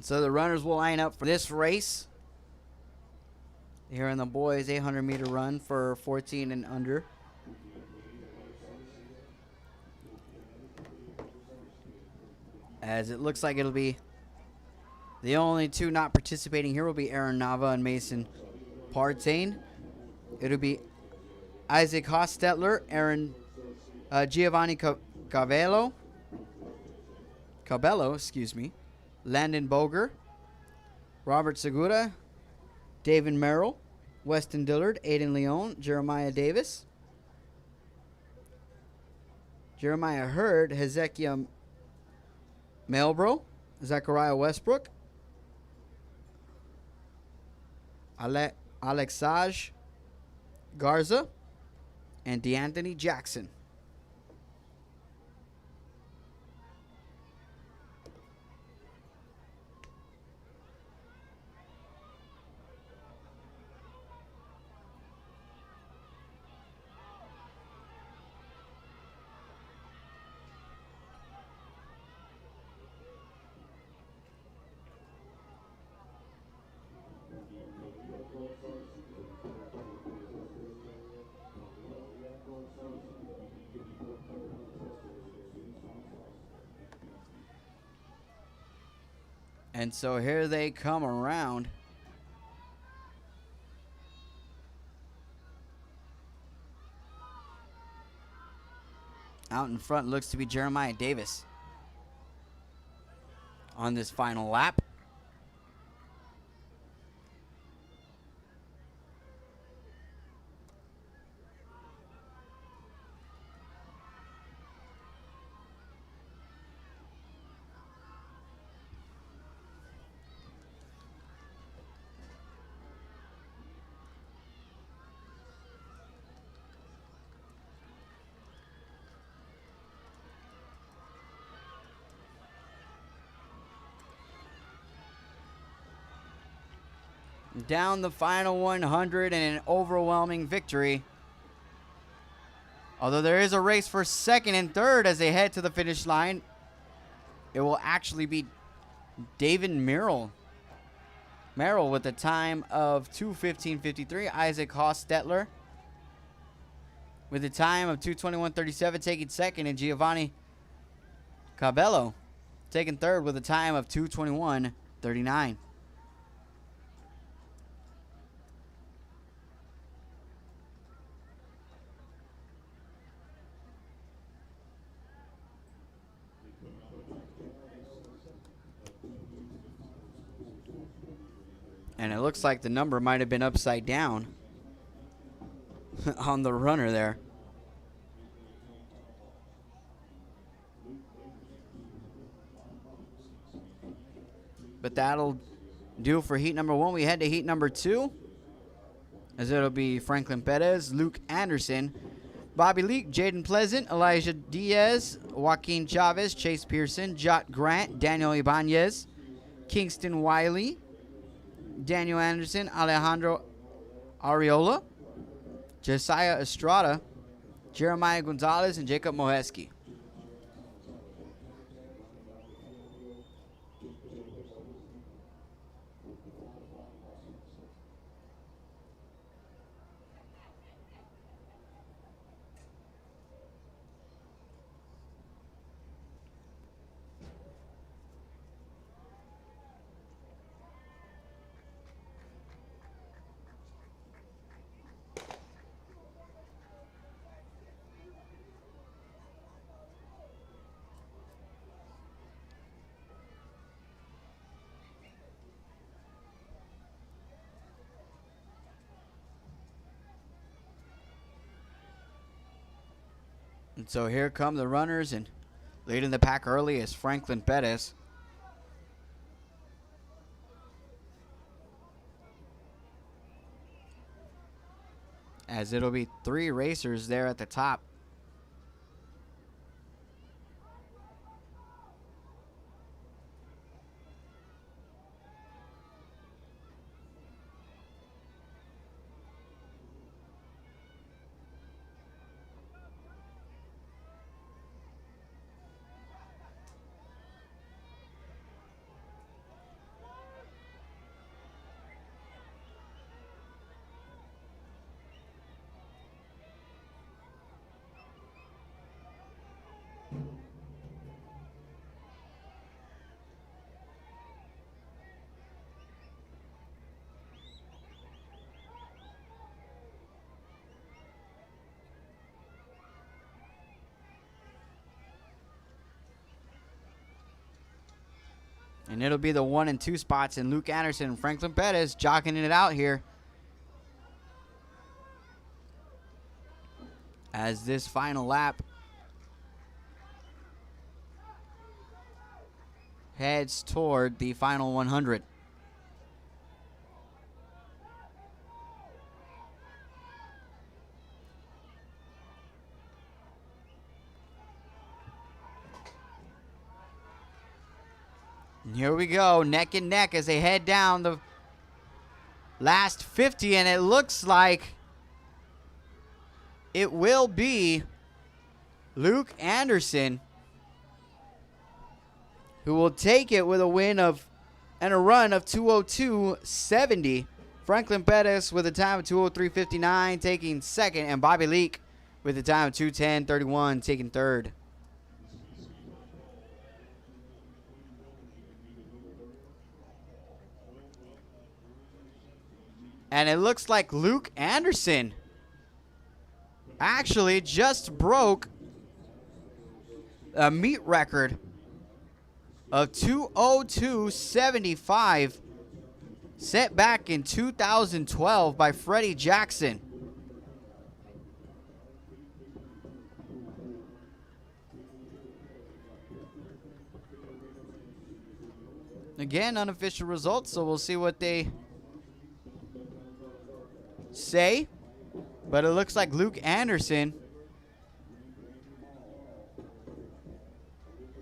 So the runners will line up for this race here in the boys' 800-meter run for 14 and under. As it looks like it'll be the only 2 not participating here will be Aaron Nava and Mason Partain. It'll be Isaac Hostetler, Giovanni Cabello, excuse me, Landon Boger, Robert Segura, David Merrill, Weston Dillard, Aiden Leone, Jeremiah Davis, Jeremiah Hurd, Hezekiah Melbro, Zachariah Westbrook, Alexaj Garza, and DeAnthony Jackson. And so here they come around. Out in front looks to be Jeremiah Davis on this final lap. Down the final 100 and an overwhelming victory. Although there is a race for second and third as they head to the finish line, it will actually be David Merrill with a time of 2:15.53. Isaac Hostetler with a time of 2:21.37 taking second, and Giovanni Cabello taking third with a time of 2:21.39. And it looks like the number might have been upside down on the runner there. But that'll do for heat number 1. We head to heat number 2, as it'll be Franklin Perez, Luke Anderson, Bobby Leake, Jaden Pleasant, Elijah Diaz, Joaquin Chavez, Chase Pearson, Jot Grant, Daniel Ibanez, Kingston Wiley, Daniel Anderson, Alejandro Ariola, Josiah Estrada, Jeremiah Gonzalez, and Jacob Moheski. And so here come the runners, and leading the pack early is Franklin Perez. As it'll be 3 racers there at the top. And it'll be the 1 and 2 spots, and Luke Anderson and Franklin Perez jockeying it out here. As this final lap heads toward the final 100. And here we go, neck and neck as they head down the last 50, and it looks like it will be Luke Anderson who will take it with a win of and a run of 2:02.70. Franklin Perez with a time of 2:03.59 taking second, and Bobby Leake with a time of 2:10.31 taking third. And it looks like Luke Anderson actually just broke a meet record of 2:02.75 set back in 2012 by Freddie Jackson. Again, unofficial results, so we'll see what they say, but it looks like Luke Anderson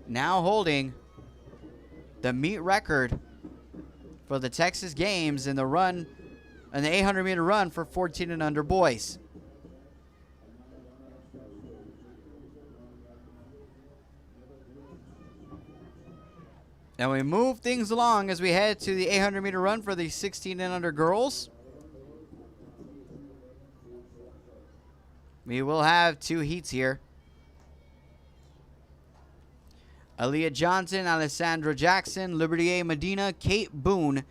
now holding the meet record for the Texas Games in the run, in the 800-meter run for 14 and under boys. And we move things along as we head to the 800-meter run for the 16 and under girls. We will have 2 heats here. Aaliyah Johnson, Alessandra Jackson, Liberty A. Medina, Kate Boone,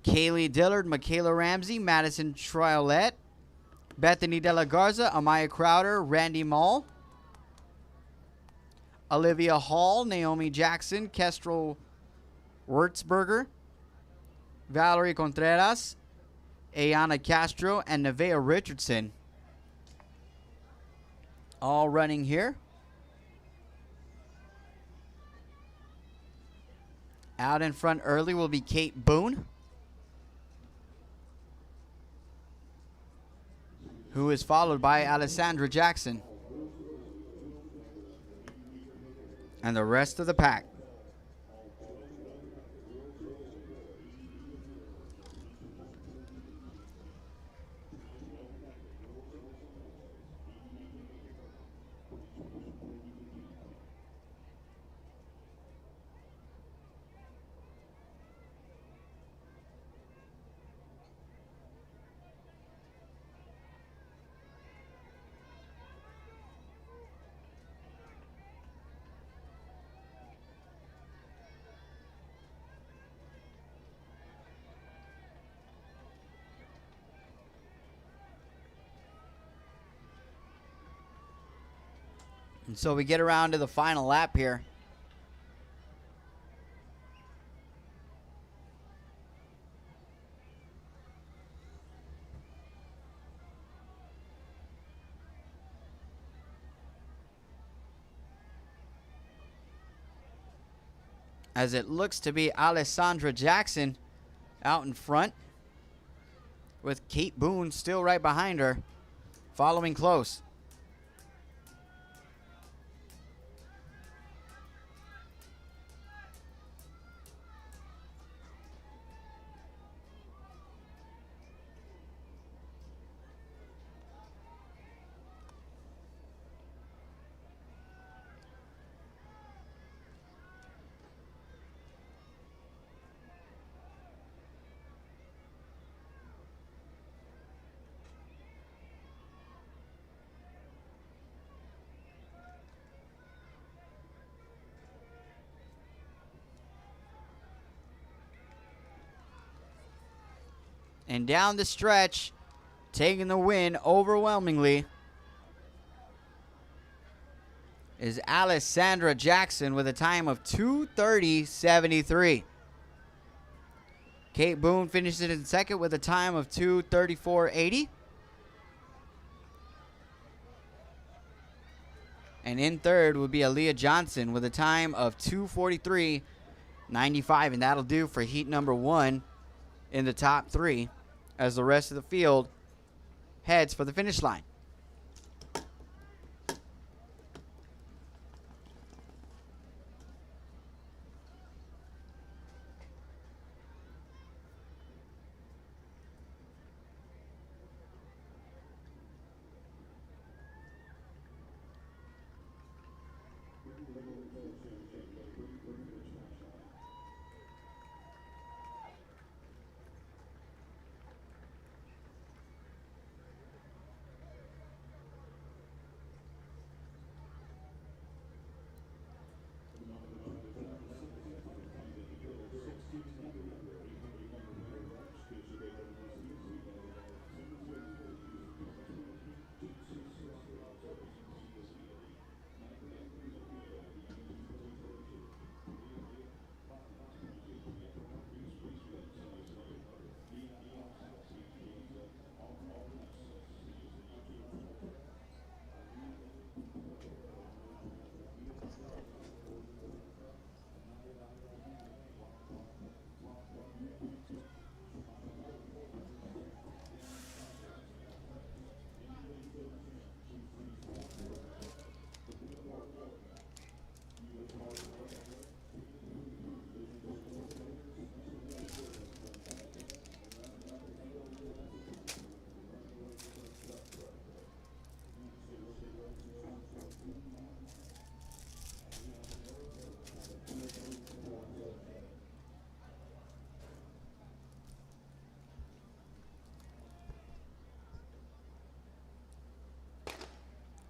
Kaylee Dillard, Michaela Ramsey, Madison Triolet, Bethany De La Garza, Amaya Crowder, Randy Mall, Olivia Hall, Naomi Jackson, Kestrel Wurtzberger, Valerie Contreras, Ayana Castro, and Nevaeh Richardson. All running here. Out in front early will be Kate Boone, who is followed by Alessandra Jackson. And the rest of the pack. And so we get around to the final lap here. As it looks to be Alessandra Jackson out in front, with Kate Boone still right behind her, following close. And down the stretch, taking the win overwhelmingly, is Alessandra Jackson with a time of 2:30.73. Kate Boone finishes in second with a time of 2:34.80. And in third would be Aaliyah Johnson with a time of 2:43.95. And that'll do for heat number 1 in the top 3, as the rest of the field heads for the finish line.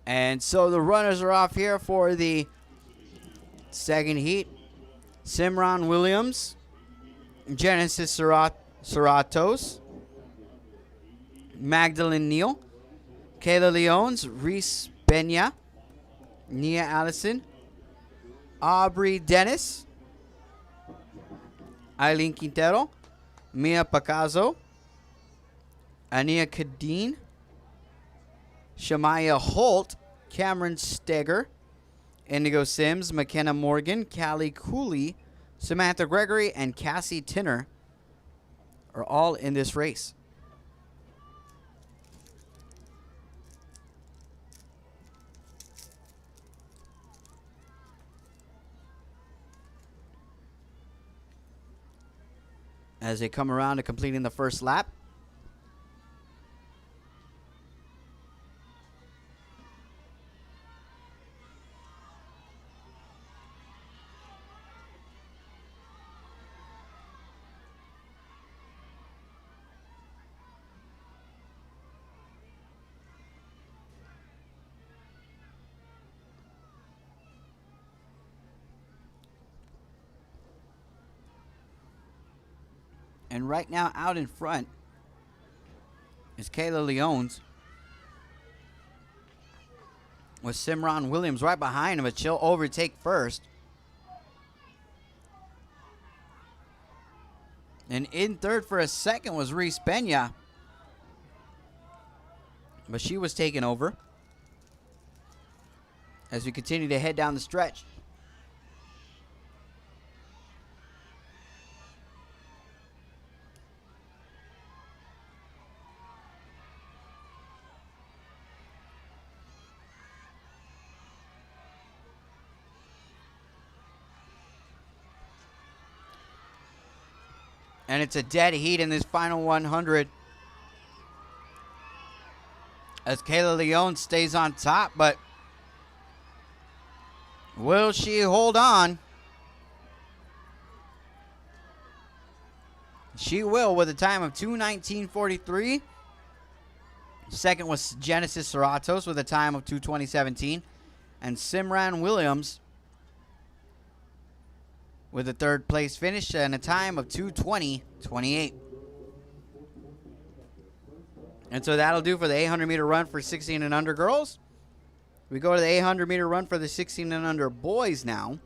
And so the runners are off here for the second heat. Simran Williams, Genesis Serratos, Magdalene Neal, Kayla Leones, Reese Benya, Nia Allison, Aubrey Dennis, Eileen Quintero, Mia Pacazzo, Ania Kadeen, Shamaya Holt, Cameron Steger, Indigo Sims, McKenna Morgan, Callie Cooley, Samantha Gregory, and Cassie Tinner are all in this race. as they come around to completing the first lap. And right now, out in front is Kayla Leones, with Simran Williams right behind him, but she'll overtake first. And in third for a second was Reese Pena, but she was taken over as we continue to head down the stretch. And it's a dead heat in this final 100 as Kayla Leone stays on top, but will she hold on? She will, with a time of 2:19.43. Second was Genesis Serratos with a time of 2:20.17. And Simran Williams with a third place finish and a time of 2:20.28. And so that'll do for the 800-meter run for 16 and under girls. We go to the 800-meter run for the 16 and under boys now.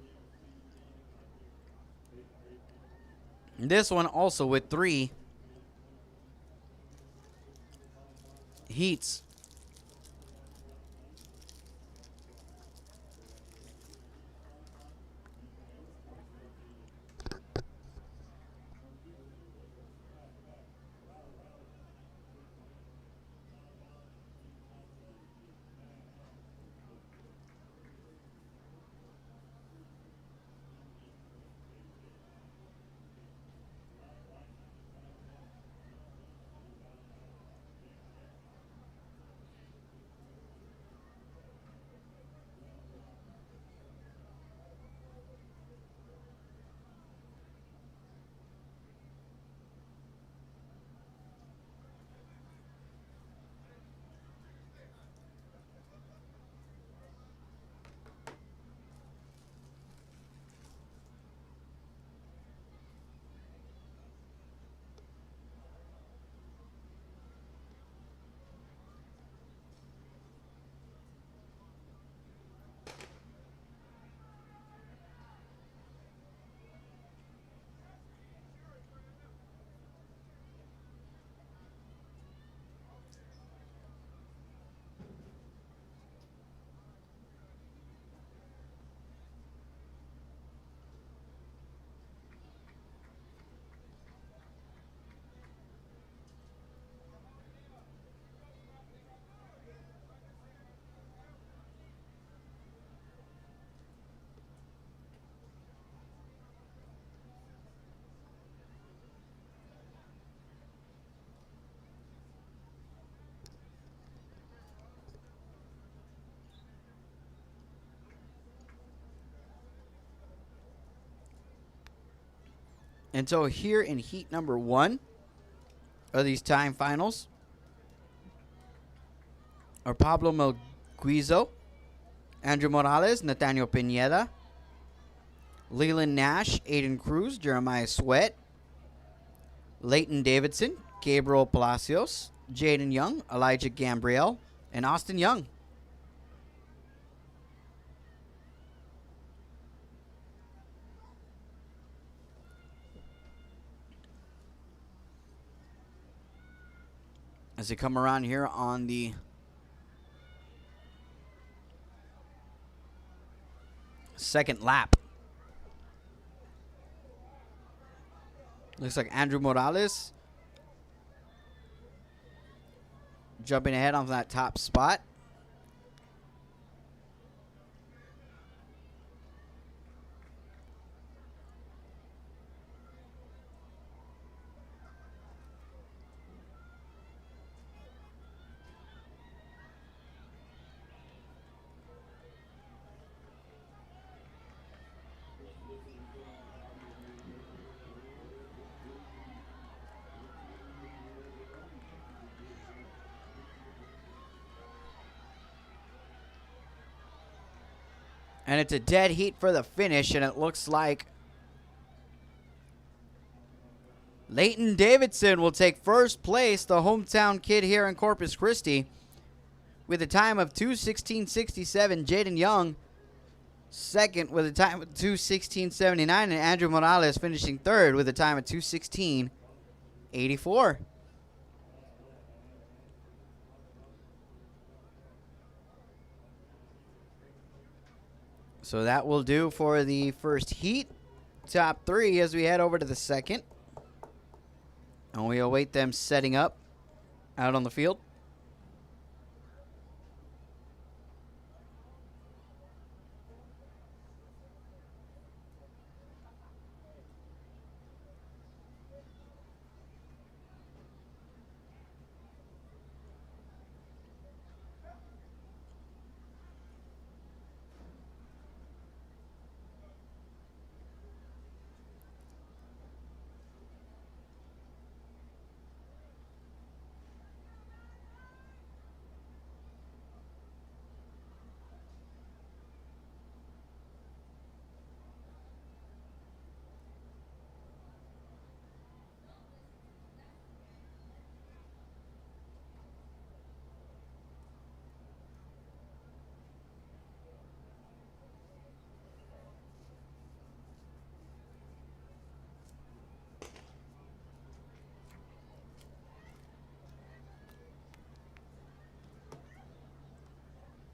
This one also with 3 heats. And so here in heat number 1 of these time finals are Pablo Melguizo, Andrew Morales, Nathaniel Pineda, Leland Nash, Aiden Cruz, Jeremiah Sweat, Leighton Davidson, Gabriel Palacios, Jaden Young, Elijah Gambriel, and Austin Young. As they come around here on the second lap. Looks like Andrew Morales jumping ahead on that top spot. And it's a dead heat for the finish, and it looks like Leighton Davidson will take first place, the hometown kid here in Corpus Christi, with a time of 2:16.67. Jaden Young second with a time of 2:16.79, and Andrew Morales finishing third with a time of 2:16.84. So that will do for the first heat. Top three as we head over to the second. And we await them setting up out on the field.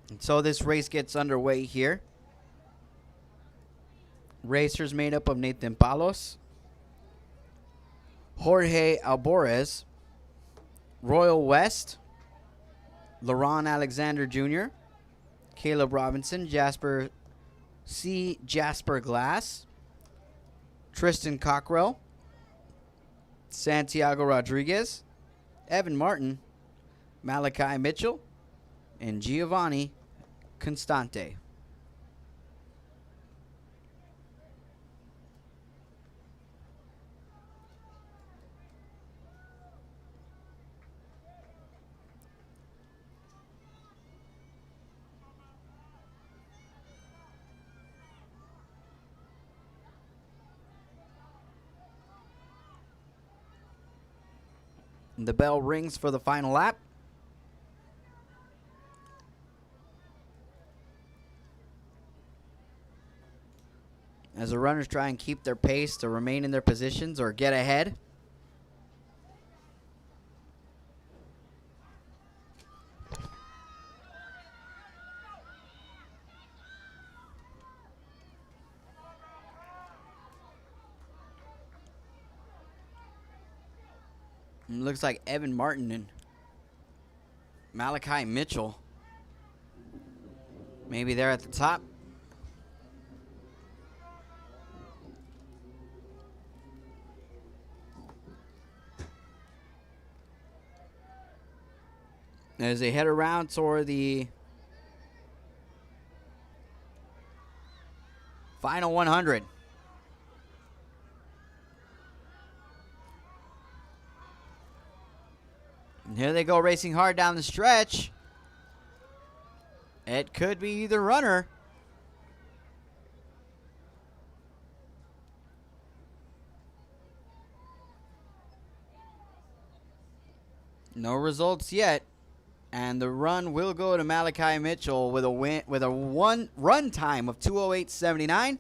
And so this race gets underway here. Racers made up of Nathan Palos, Jorge Alborez, Royal West, Laron Alexander Jr., Caleb Robinson, Jasper Glass, Tristan Cockrell, Santiago Rodriguez, Evan Martin, Malachi Mitchell, and Giovanni Constante. And the bell rings for the final lap. As the runners try and keep their pace to remain in their positions or get ahead. It looks like Evan Martin and Malachi Mitchell, maybe they're at the top. As they head around toward the final 100. And here they go, racing hard down the stretch. It could be either runner. No results yet. And the run will go to Malachi Mitchell with a one run time of 2:08.79.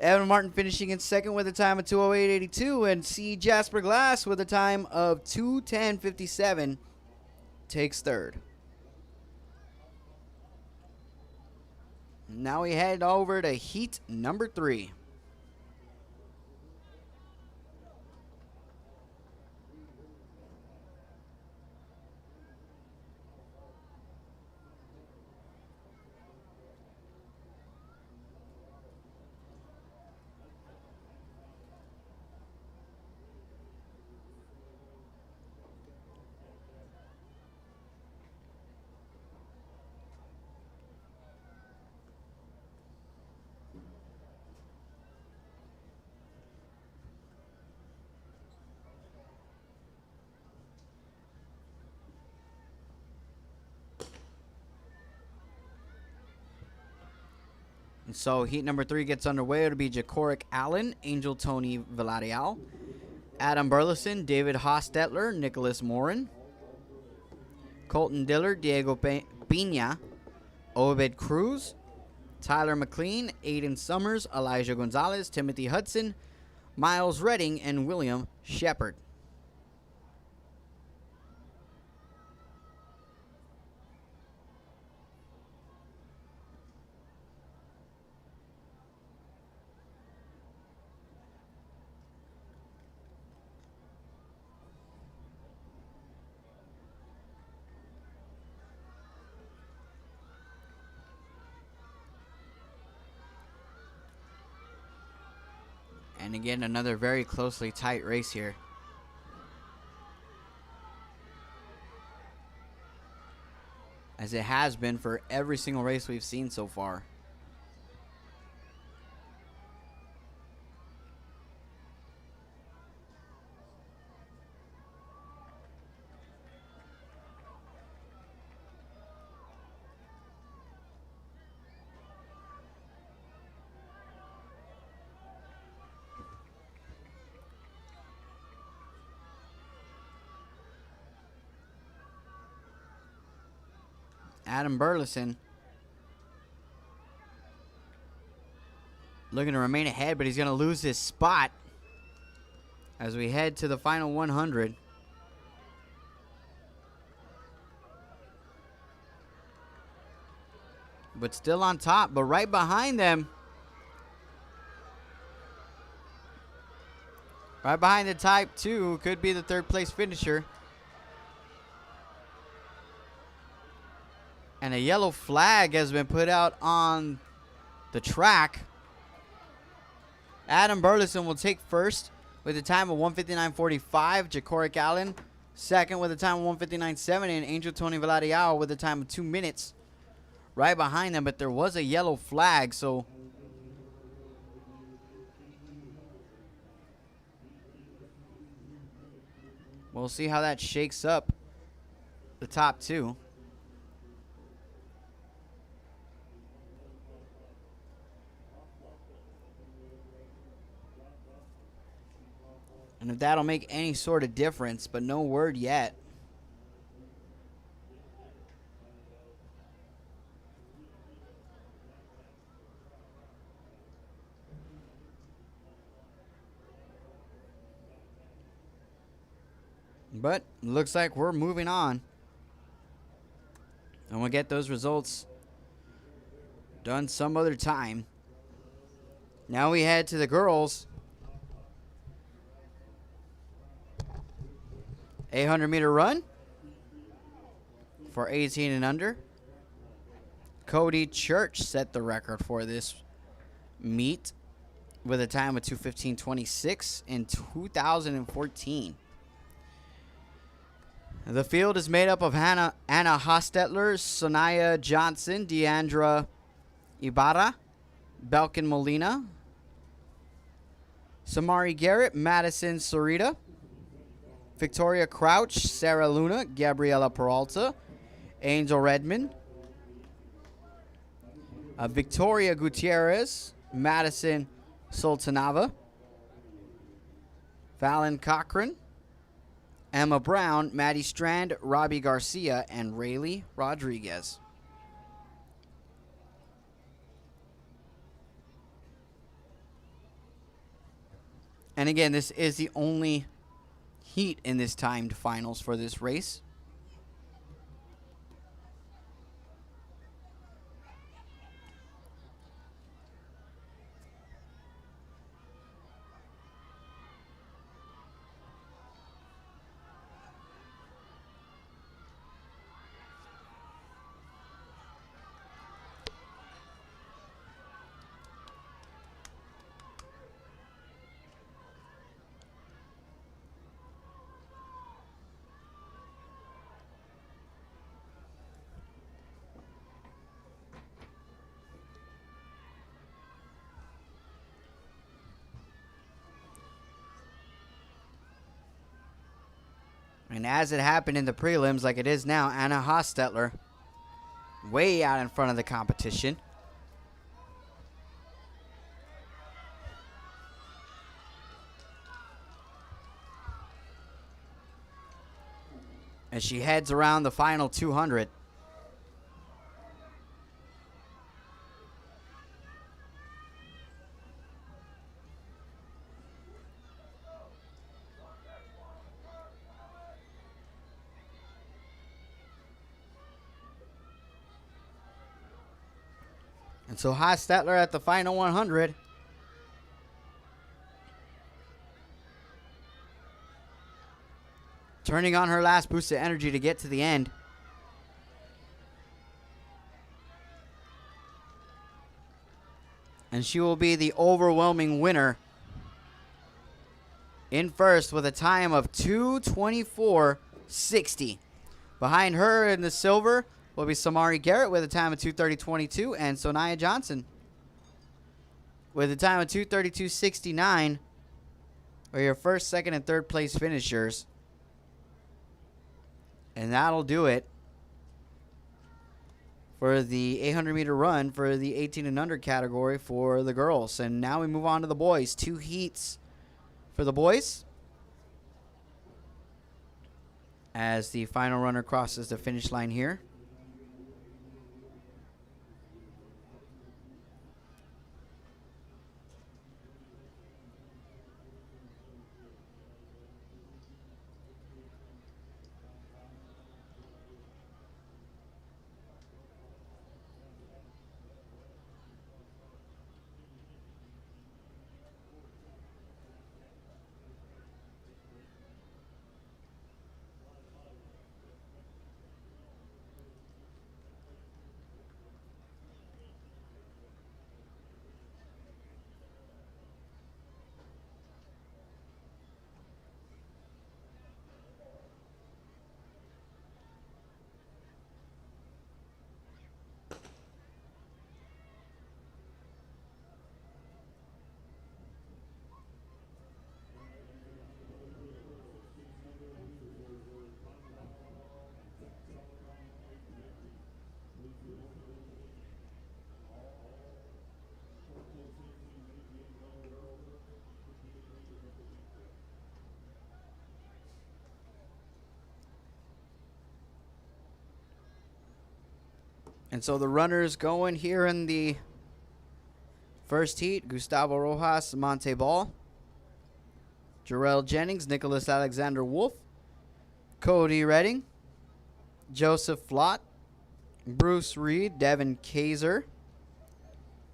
Evan Martin finishing in second with a time of 2:08.82, and C. Jasper Glass with a time of 2:10.57 takes third. Now we head over to heat number 3. So heat number 3 gets underway. It'll be Jacoric Allen, Angel Tony Villarreal, Adam Burleson, David Hostetler, Nicholas Morin, Colton Diller, Diego Pina, Obed Cruz, Tyler McLean, Aiden Summers, Elijah Gonzalez, Timothy Hudson, Miles Redding, and William Shepard. And again, another very closely tight race here. As it has been for every single race we've seen so far. Adam Burleson looking to remain ahead, but he's going to lose his spot as we head to the final 100. But still on top, but right behind them, right behind the Type 2, could be the third place finisher. And a yellow flag has been put out on the track. Adam Burleson will take first with a time of 1:59.45. Jacoric Allen second with a time of 1:59.70. And Angel Tony Villarreal with a time of 2 minutes right behind them. But there was a yellow flag, so we'll see how that shakes up the top 2. And if that'll make any sort of difference, but no word yet. But looks like we're moving on. And we'll get those results done some other time. Now we head to the girls. 800-meter run for 18 and under. Cody Church set the record for this meet with a time of 2:15.26 in 2014. The field is made up of Anna Hostetler, Sonia Johnson, Deandra Ibarra, Belkin Molina, Samari Garrett, Madison Sarita, Victoria Crouch, Sarah Luna, Gabriela Peralta, Angel Redmond, Victoria Gutierrez, Madison Sultanava, Fallon Cochran, Emma Brown, Maddie Strand, Robbie Garcia, and Rayleigh Rodriguez. And again, this is the only heat in this timed finals for this race. And as it happened in the prelims, like it is now, Anna Hostetler way out in front of the competition. as she heads around the final 200. And so Haas Stetler at the final 100. Turning on her last boost of energy to get to the end. And she will be the overwhelming winner in first with a time of 2:24.60. Behind her in the silver will be Samari Garrett with a time of 2:30.22, and Sonia Johnson with a time of 2:32.69 are your first, second, and third place finishers. And that'll do it for the 800-meter run for the 18 and under category for the girls. And now we move on to the boys. 2 heats for the boys as the final runner crosses the finish line here. And so the runners going here in the first heat: Gustavo Rojas, Monte Ball, Jarrell Jennings, Nicholas Alexander Wolf, Cody Redding, Joseph Flott, Bruce Reed, Devin Kaiser,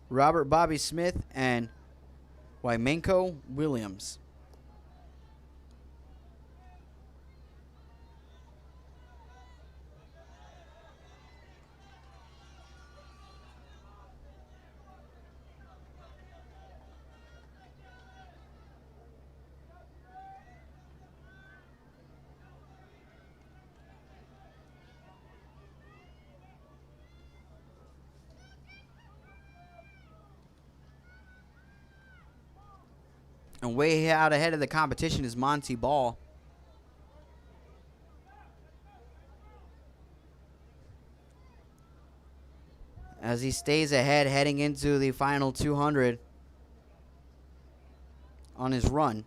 Robert Bobby Smith, and Wymenko Williams. And way out ahead of the competition is Monty Ball. As he stays ahead heading into the final 200 on his run.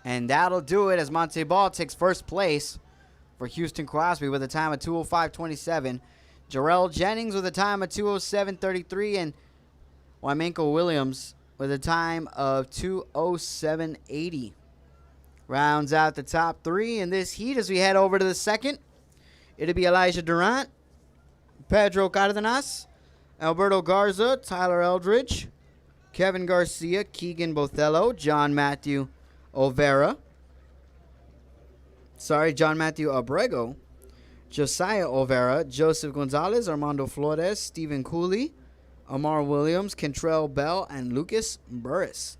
And that'll do it as Monte Ball takes first place for Houston Crosby with a time of 2:05.27. Jarrell Jennings with a time of 2:07.33. And Wymenko Williams with a time of 2:07.80. Rounds out the top 3 in this heat as we head over to the second. It'll be Elijah Durant, Pedro Cardenas, Alberto Garza, Tyler Eldridge, Kevin Garcia, Keegan Bothello, John Matthew Abrego, Josiah Overa, Joseph Gonzalez, Armando Flores, Stephen Cooley, Amar Williams, Kentrell Bell, and Lucas Burris.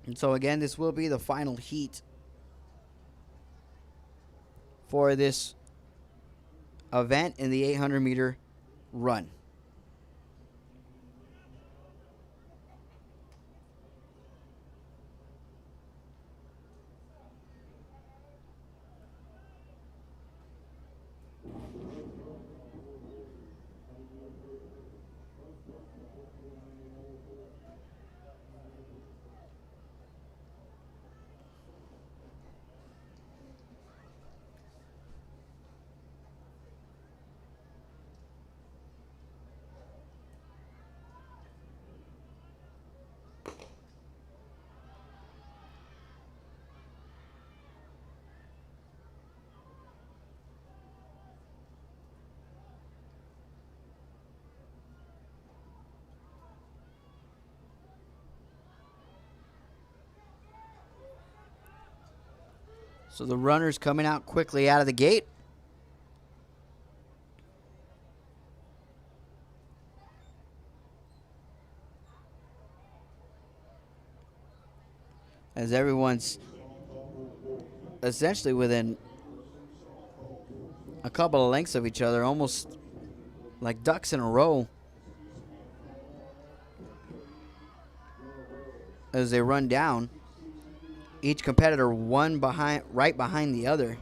And so again, this will be the final heat for this event in the 800-meter run. So the runners coming out quickly out of the gate. As everyone's essentially within a couple of lengths of each other, almost like ducks in a row as they run down. Each competitor right behind the other.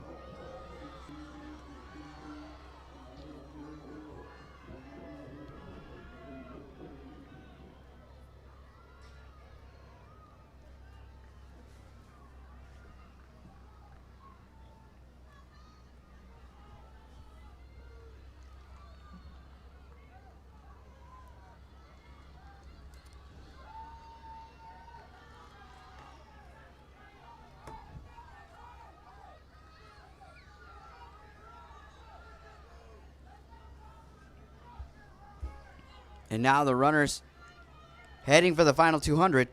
And now the runners heading for the final 200.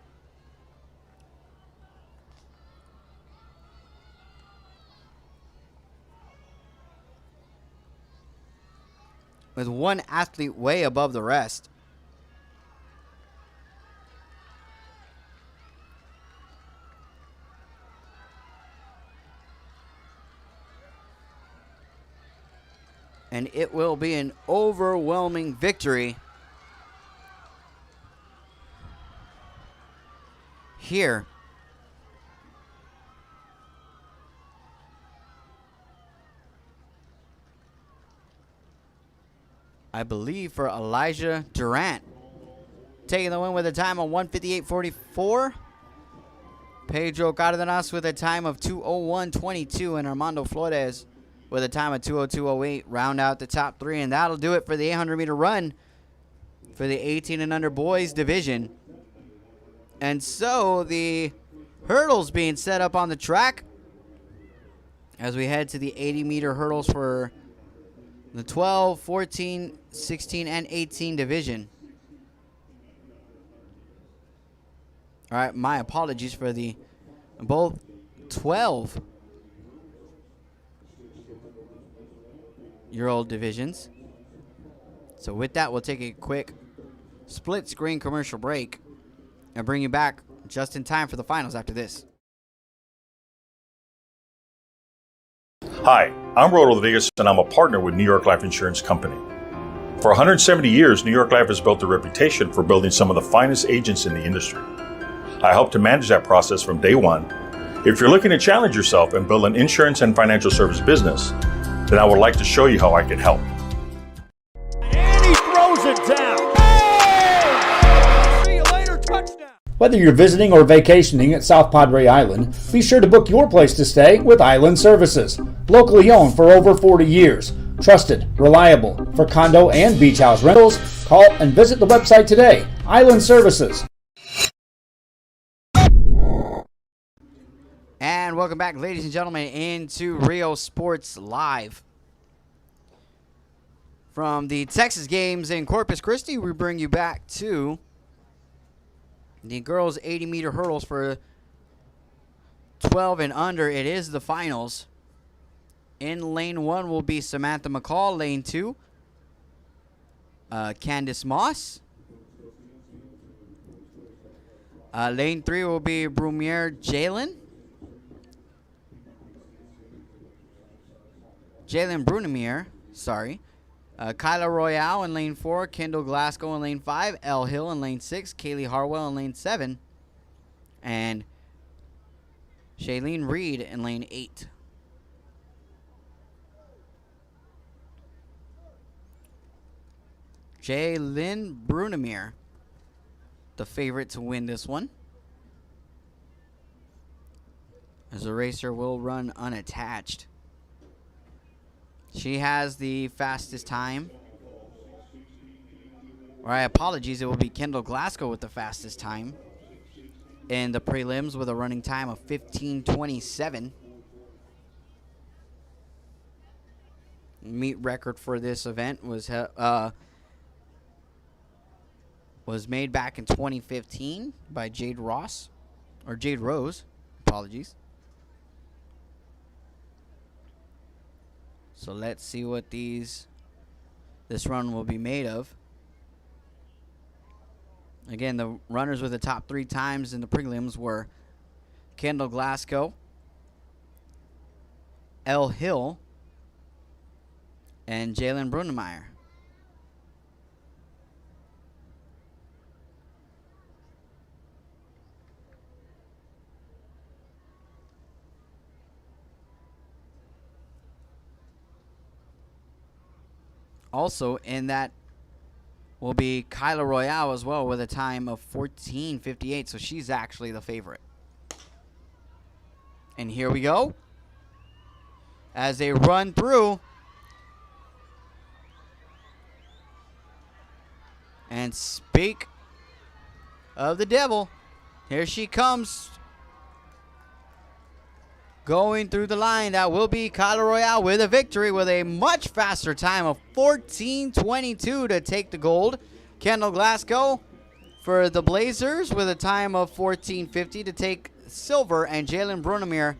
With one athlete way above the rest. And it will be an overwhelming victory here. I believe for Elijah Durant. Taking the win with a time of 1:58.44. Pedro Cardenas with a time of 2:01.22. And Armando Flores with a time of 2:02.08. Round out the top three. And that'll do it for the 800-meter run for the 18 and under boys division. And so the hurdles being set up on the track as we head to the 80-meter hurdles for the 12, 14, 16, and 18 division. All right, my apologies for the both 12-year-old divisions. So with that, we'll take a quick split-screen commercial break and bring you back just in time for the finals after this. Hi, I'm Rodo Rodriguez, and I'm a partner with New York Life Insurance Company. For 170 years, New York Life has built a reputation for building some of the finest agents in the industry. I help to manage that process from day one. If you're looking to challenge yourself and build an insurance and financial service business, then I would like to show you how I can help. And he throws it down. See you later, touchdown. Whether you're visiting or vacationing at South Padre Island, be sure to book your place to stay with Island Services. Locally owned for over 40 years. Trusted, reliable for condo and beach house rentals. Call and visit the website today. Island Services. And welcome back, ladies and gentlemen, into Rio Sports Live. From the Texas games in Corpus Christi, we bring you back to the girls' 80-meter hurdles for 12 and under. It is the finals. In lane 1 will be Samantha McCall. Lane 2, Candace Moss. Lane 3 will be Brumier Jalen Brunemier, sorry. Kyla Royale in lane 4, Kendall Glasgow in lane 5, Elle Hill in lane 6, Kaylee Harwell in lane 7, and Shailene Reed in lane 8. Jaylyn Brunemier, the favorite to win this one, as the racer will run unattached. She has the fastest time. Apologies, it will be Kendall Glasgow with the fastest time in the prelims with a running time of 15:27. Meet record for this event was made back in 2015 by Jade Rose. Apologies. So let's see what this run will be made of. Again, the runners with the top 3 times in the prelims were Kendall Glasgow, Elle Hill, and Jaylyn Brunemier. Also, in that will be Kyla Royale as well with a time of 14:58, so she's actually the favorite. And here we go. As they run through. And speak of the devil, here she comes. Going through the line, that will be Kyla Royale with a victory with a much faster time of 14:22 to take the gold. Kendall Glasgow for the Blazers with a time of 14:50 to take silver, and Jaylyn Brunemier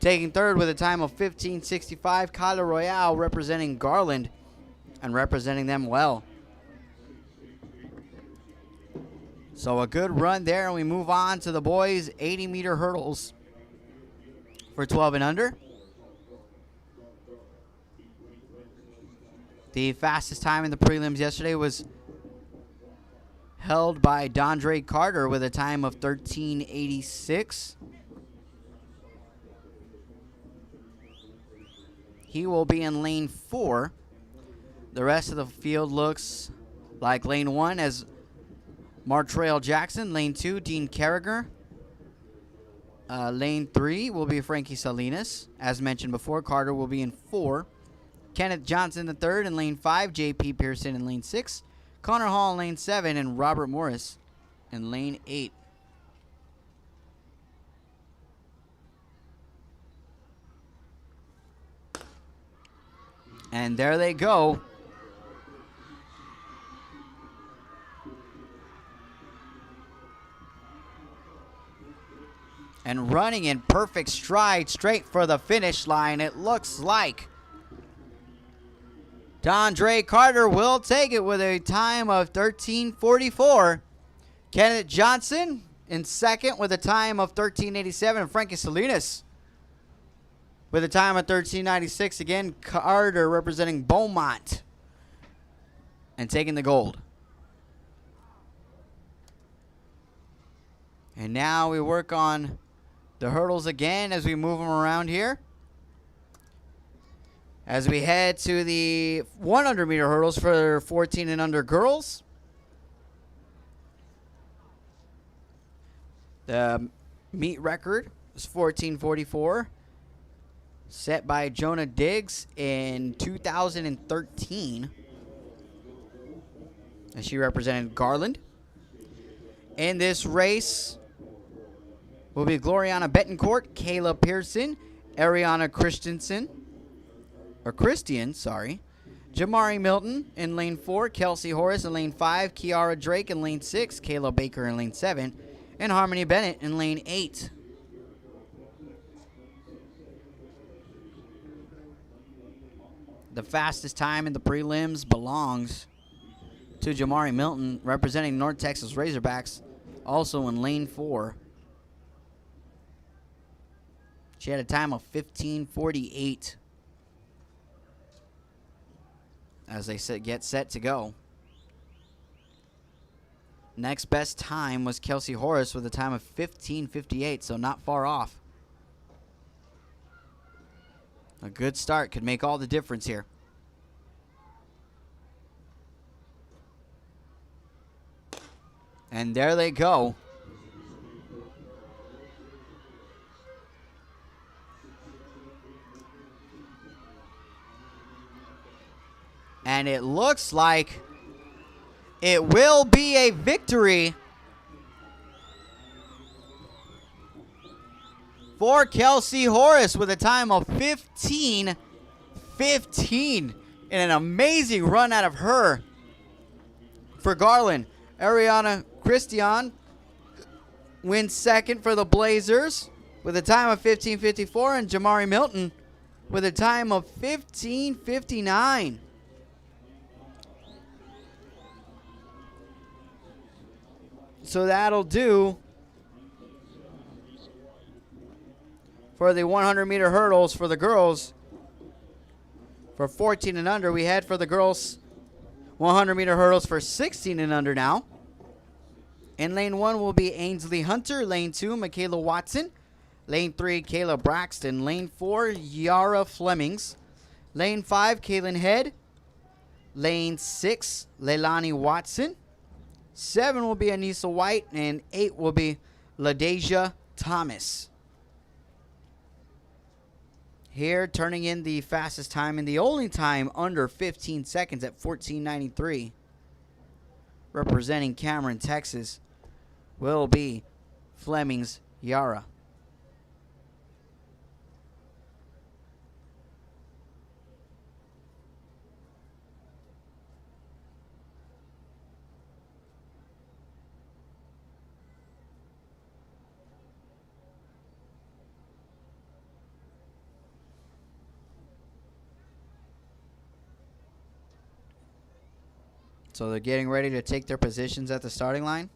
taking third with a time of 15:65. Kyla Royale representing Garland and representing them well. So a good run there, and we move on to the boys' 80-meter hurdles for 12 and under. The fastest time in the prelims yesterday was held by Dondre Carter with a time of 13:86. He will be in lane 4. The rest of the field looks like lane 1 as Martrail Jackson, lane 2 Dean Carragher. Lane 3 will be Frankie Salinas. As mentioned before, Carter will be in 4. Kenneth Johnson the third in lane 5. J.P. Pearson in lane 6. Connor Hall in lane 7. And Robert Morris in lane 8. And there they go. And running in perfect stride straight for the finish line, it looks like Dondre Carter will take it with a time of 13:44. Kenneth Johnson in second with a time of 13:87. And Frankie Salinas with a time of 13:96. Again, Carter representing Beaumont and taking the gold. And now we work on the hurdles again as we move them around here. As we head to the 100-meter hurdles for 14 and under girls. The meet record is 14:44, set by Jonah Diggs in 2013. And she represented Garland. In this race will be Gloriana Betancourt, Kayla Pearson, Ariana Christian, Jamari Milton in lane 4, Kelsey Horace in lane 5, Kiara Drake in lane 6, Kayla Baker in lane 7, and Harmony Bennett in lane 8. The fastest time in the prelims belongs to Jamari Milton, representing North Texas Razorbacks, also in lane 4. She had a time of 15:48 as they get set to go. Next best time was Kelsey Horace with a time of 15:58, so not far off. A good start could make all the difference here. And there they go. And it looks like it will be a victory for Kelsey Horace with a time of 15:15 and an amazing run out of her. For Garland, Ariana Christian wins second for the Blazers with a time of 15:54, and Jamari Milton with a time of 15:59. So that'll do for the 100-meter hurdles for the girls. For 14 and under, we head for the girls 100-meter hurdles for 16 and under now. In lane 1 will be Ainsley Hunter. Lane 2, Michaela Watson. Lane 3, Kayla Braxton. Lane 4, Yara Flemings. Lane 5, Kaylin Head. Lane 6, Leilani Watson. 7 will be Anissa White, and 8 will be LaDeja Thomas. Here, turning in the fastest time and the only time under 15 seconds at 14:93. Representing Cameron, Texas, will be Fleming's Yara. So they're getting ready to take their positions at the starting line.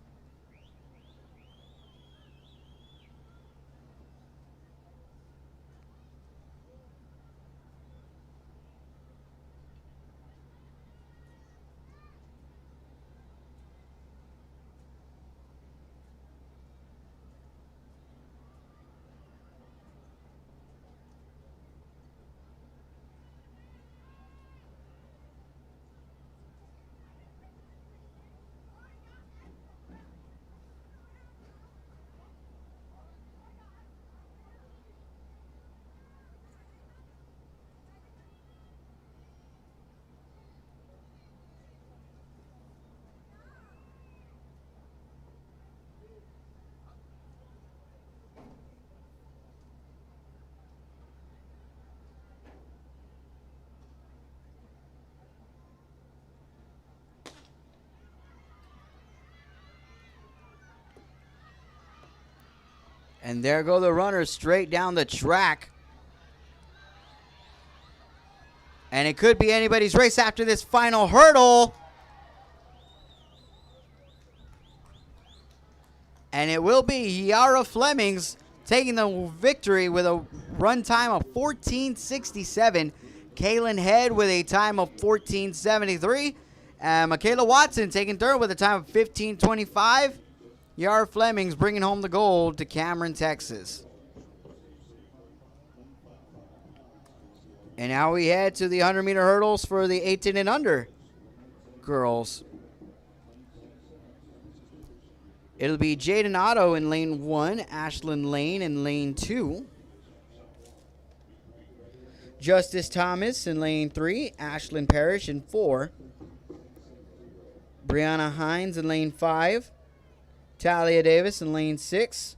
And there go the runners straight down the track. And it could be anybody's race after this final hurdle. And it will be Yara Flemings taking the victory with a run time of 14:67. Kaylin Head with a time of 14:73. And Michaela Watson taking third with a time of 15:25. Yara Flemings bringing home the gold to Cameron, Texas. And now we head to the 100-meter hurdles for the 18 and under girls. It'll be Jaden Otto in lane 1, Ashlyn Lane in lane 2. Justice Thomas in lane 3, Ashlyn Parrish in 4. Brianna Hines in lane 5. Talia Davis in lane 6,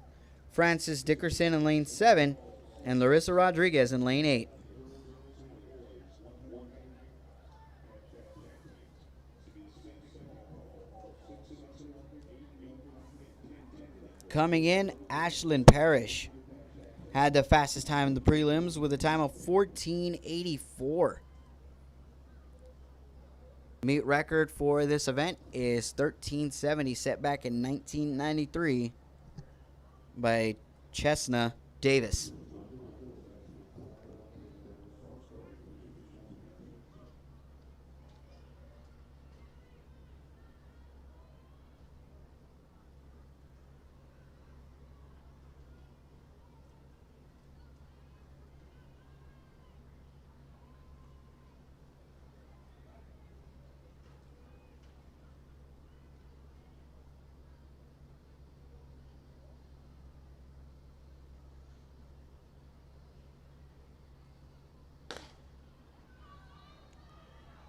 Frances Dickerson in lane 7, and Larissa Rodriguez in lane 8. Coming in, Ashlyn Parrish had the fastest time in the prelims with a time of 14:84. Meet record for this event is 1370, set back in 1993 by Chesna Davis.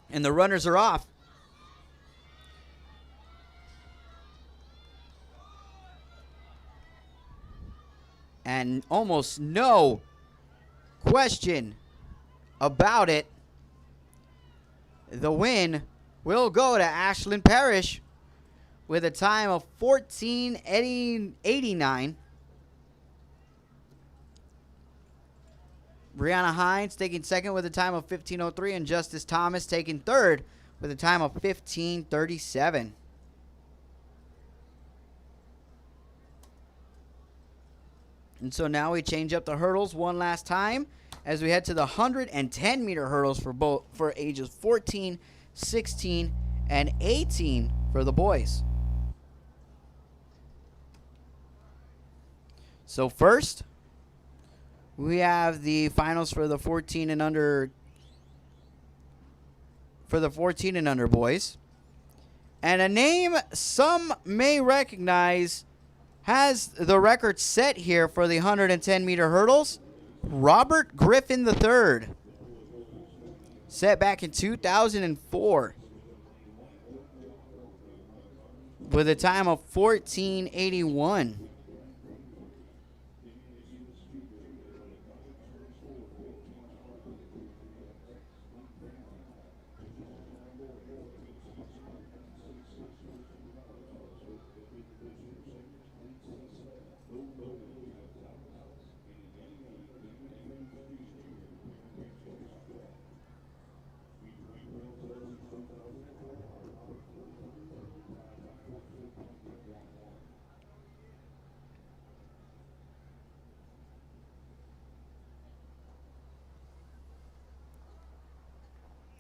And the runners are off. And almost no question about it, the win will go to Ashlyn Parrish with a time of 14:89. Brianna Hines taking second with a time of 15:03, and Justice Thomas taking third with a time of 15:37. And so now we change up the hurdles one last time as we head to the 110-meter hurdles for ages 14, 16, and 18 for the boys. So first, we have the finals for the 14 and under boys. And a name some may recognize has the record set here for the 110-meter hurdles. Robert Griffin III. Set back in 2004. With a time of 14:81.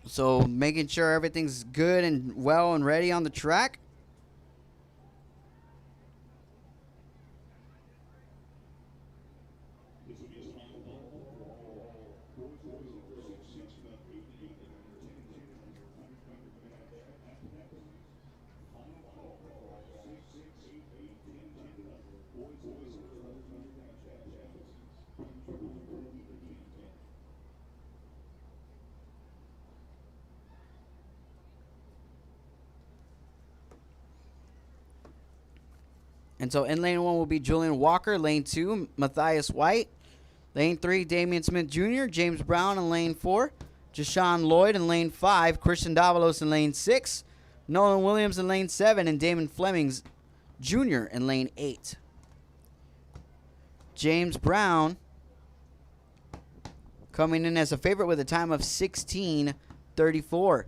So making sure everything's good and well and ready on the track. And so in lane 1 will be Julian Walker. Lane 2, Matthias White. Lane 3, Damian Smith Jr., James Brown in lane 4. Jashawn Lloyd in lane 5. Christian Davalos in lane 6. Nolan Williams in lane 7. And Damon Flemings Jr. in lane 8. James Brown coming in as a favorite with a time of 16:34.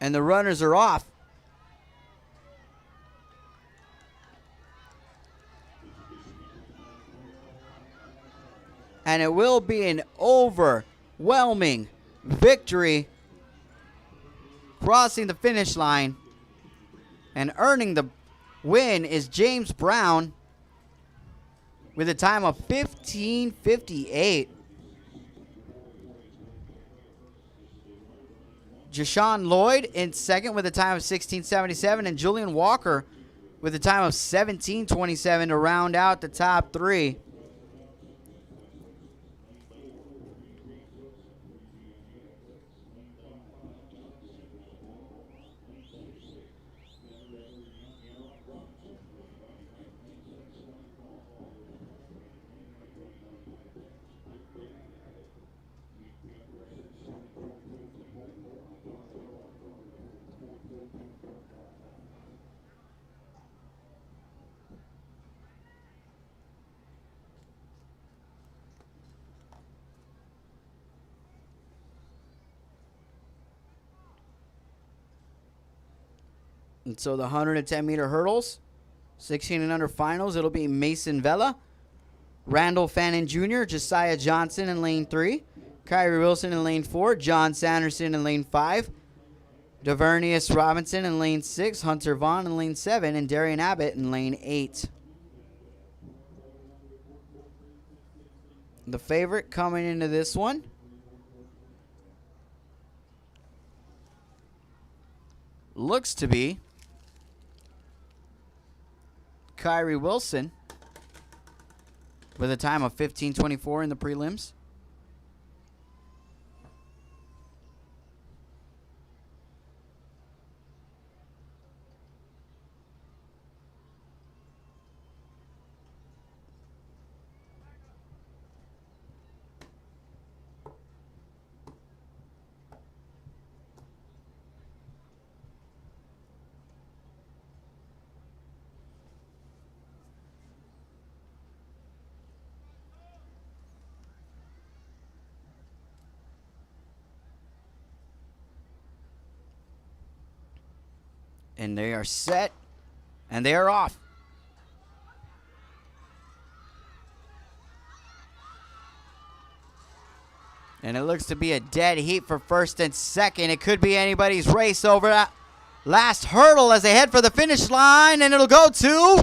And the runners are off. And it will be an overwhelming victory. Crossing the finish line and earning the win is James Brown with a time of 15:58. Jashawn Lloyd in second with a time of 16:77, and Julian Walker with a time of 17:27 to round out the top three. And so the 110-meter hurdles, 16 and under finals, it'll be Mason Vela, Randall Fannin Jr., Josiah Johnson in lane 3, Kyrie Wilson in lane 4, John Sanderson in lane 5, Divernius Robinson in lane 6, Hunter Vaughn in lane 7, and Darian Abbott in lane 8. The favorite coming into this one looks to be Kyrie Wilson with a time of 15:24 in the prelims. And they are set, and they are off. And it looks to be a dead heat for first and second. It could be anybody's race over that last hurdle as they head for the finish line, and it'll go to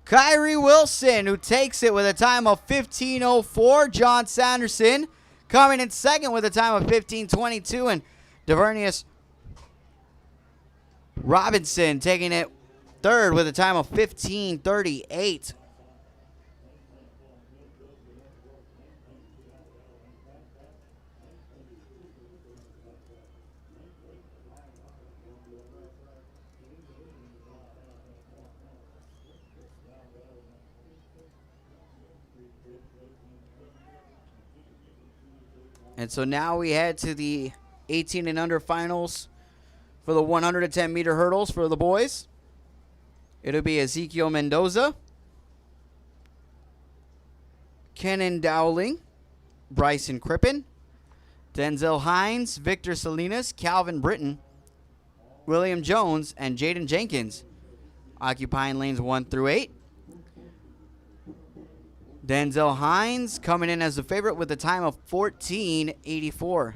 Kyrie Wilson, who takes it with a time of 15:04. John Sanderson coming in second with a time of 15:22, and Divernius Robinson taking it third with a time of 15:38. And so now we head to the 18 and under finals for the 110-meter hurdles for the boys. It'll be Ezekiel Mendoza, Kenan Dowling, Bryson Crippen, Denzel Hines, Victor Salinas, Calvin Britton, William Jones, and Jaden Jenkins, occupying lanes 1 through 8. Denzel Hines coming in as the favorite with a time of 14:84.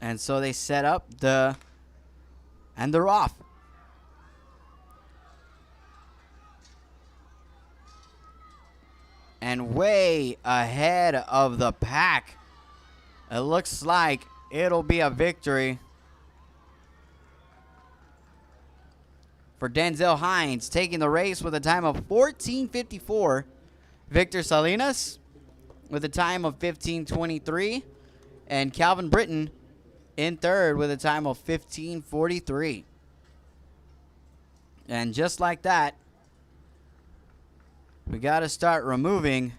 And so they set up and they're off. And way ahead of the pack, it looks like it'll be a victory for Denzel Hines, taking the race with a time of 14:54. Victor Salinas with a time of 15:23. And Calvin Britton in third with a time of 15:43. And just like that, we got to start removing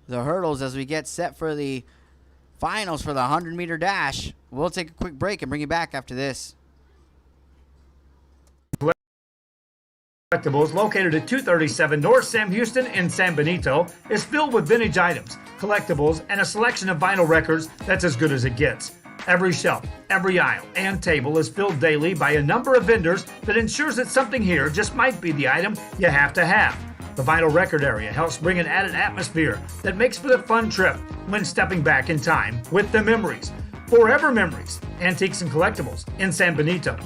the hurdles as we get set for the finals for the 100-meter dash. We'll take a quick break and bring you back after this. Collectibles, located at 237 North Sam Houston in San Benito, is filled with vintage items, collectibles, and a selection of vinyl records that's as good as it gets. Every shelf, every aisle, and table is filled daily by a number of vendors that ensures that something here just might be the item you have to have. The vinyl record area helps bring an added atmosphere that makes for the fun trip when stepping back in time with the memories. Forever Memories, Antiques and Collectibles in San Benito.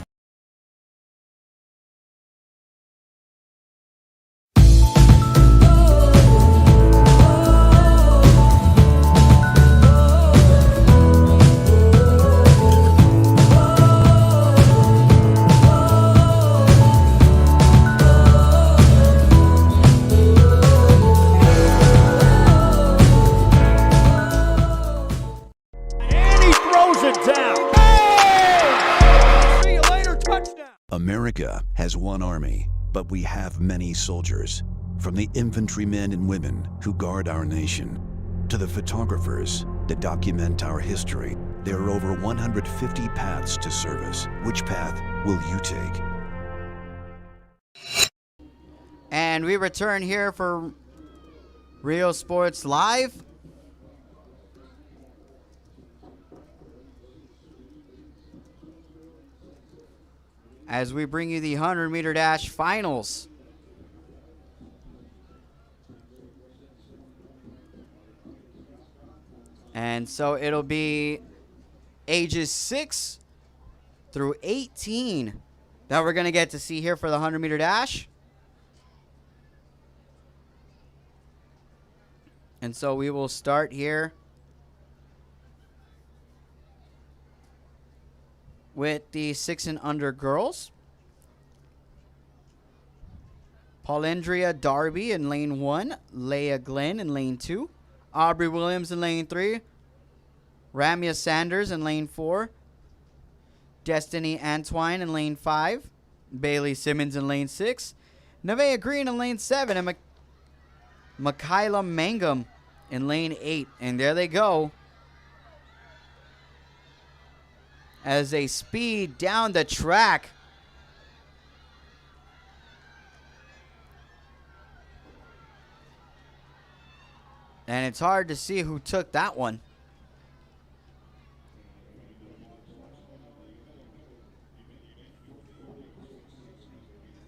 America has one army, but we have many soldiers. From the infantrymen and women who guard our nation, to the photographers that document our history, there are over 150 paths to service. Which path will you take? And we return here for Rio Sports Live. As we bring you the 100-meter dash finals. And so it'll be ages 6 through 18 that we're going to get to see here for the 100-meter dash. And so we will start here with the 6 and under girls. Paulindria Darby in lane 1. Leah Glenn in lane 2. Aubrey Williams in lane 3. Ramya Sanders in lane 4. Destiny Antwine in lane 5. Bailey Simmons in lane 6. Nevaeh Green in lane 7. And Michaela Mangum in lane 8. And there they go, as they speed down the track. And it's hard to see who took that one.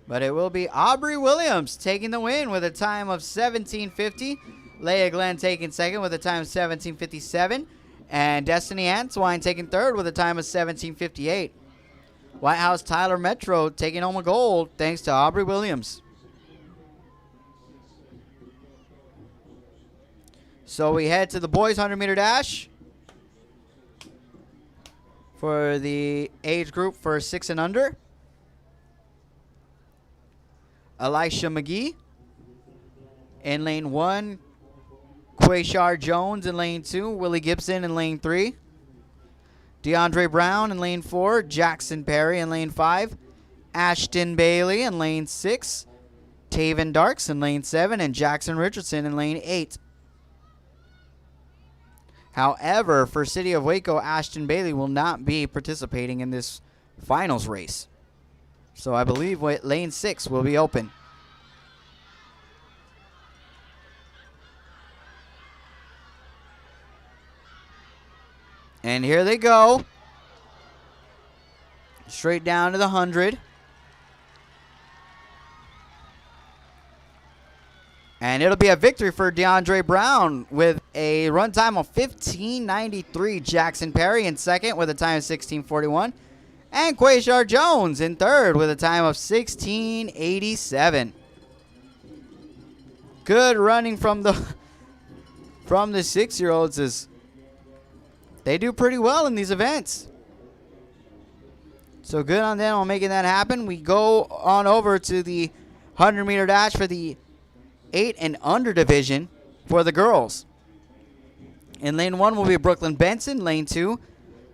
But it will be Aubrey Williams taking the win with a time of 17:50. Leah Glenn taking second with a time of 17:57. And Destiny Antwine taking third with a time of 17:58. White House Tyler Metro taking home a gold thanks to Aubrey Williams. So we head to the boys 100-meter dash for the age group for 6 and under. Elisha McGee in lane 1. Quashar Jones in lane 2. Willie Gibson in lane 3. DeAndre Brown in lane 4. Jackson Perry in lane 5. Ashton Bailey in lane 6. Taven Darks in lane 7. And Jackson Richardson in lane 8. However, for City of Waco, Ashton Bailey will not be participating in this finals race. So I believe lane 6 will be open. And here they go. Straight down to the 100. And it'll be a victory for DeAndre Brown with a run time of 15:93. Jackson Perry in second with a time of 16:41. And Quashar Jones in third with a time of 16:87. Good running from the 6-year-olds, as they do pretty well in these events. So good on them on making that happen. We go on over to the 100-meter dash for the 8 and under division for the girls. In lane 1 will be Brooklyn Benson. Lane 2,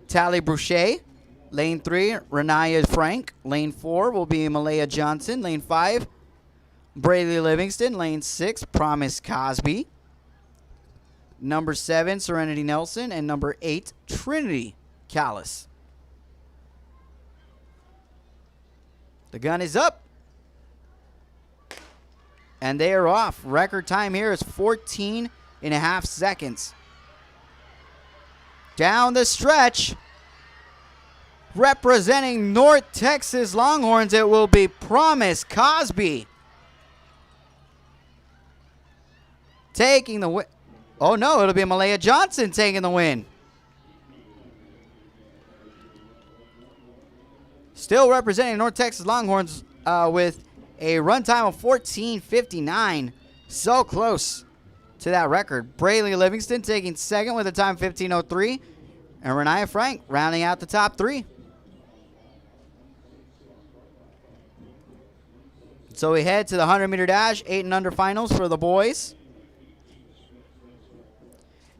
Tally Boucher. Lane 3, Renaya Frank. Lane 4 will be Malaya Johnson. Lane 5, Braylee Livingston. Lane 6, Promise Cosby. Number 7, Serenity Nelson. And number 8, Trinity Callis. The gun is up. And they are off. Record time here is 14.5 seconds. Down the stretch, representing North Texas Longhorns, it will be Promise Cosby. Taking the win. Oh no, it'll be Malaya Johnson taking the win. Still representing North Texas Longhorns with a run time of 14:59. So close to that record. Braylee Livingston taking second with a time 15:03. And Renaya Frank rounding out the top 3. So we head to the 100-meter dash, 8 and under finals for the boys.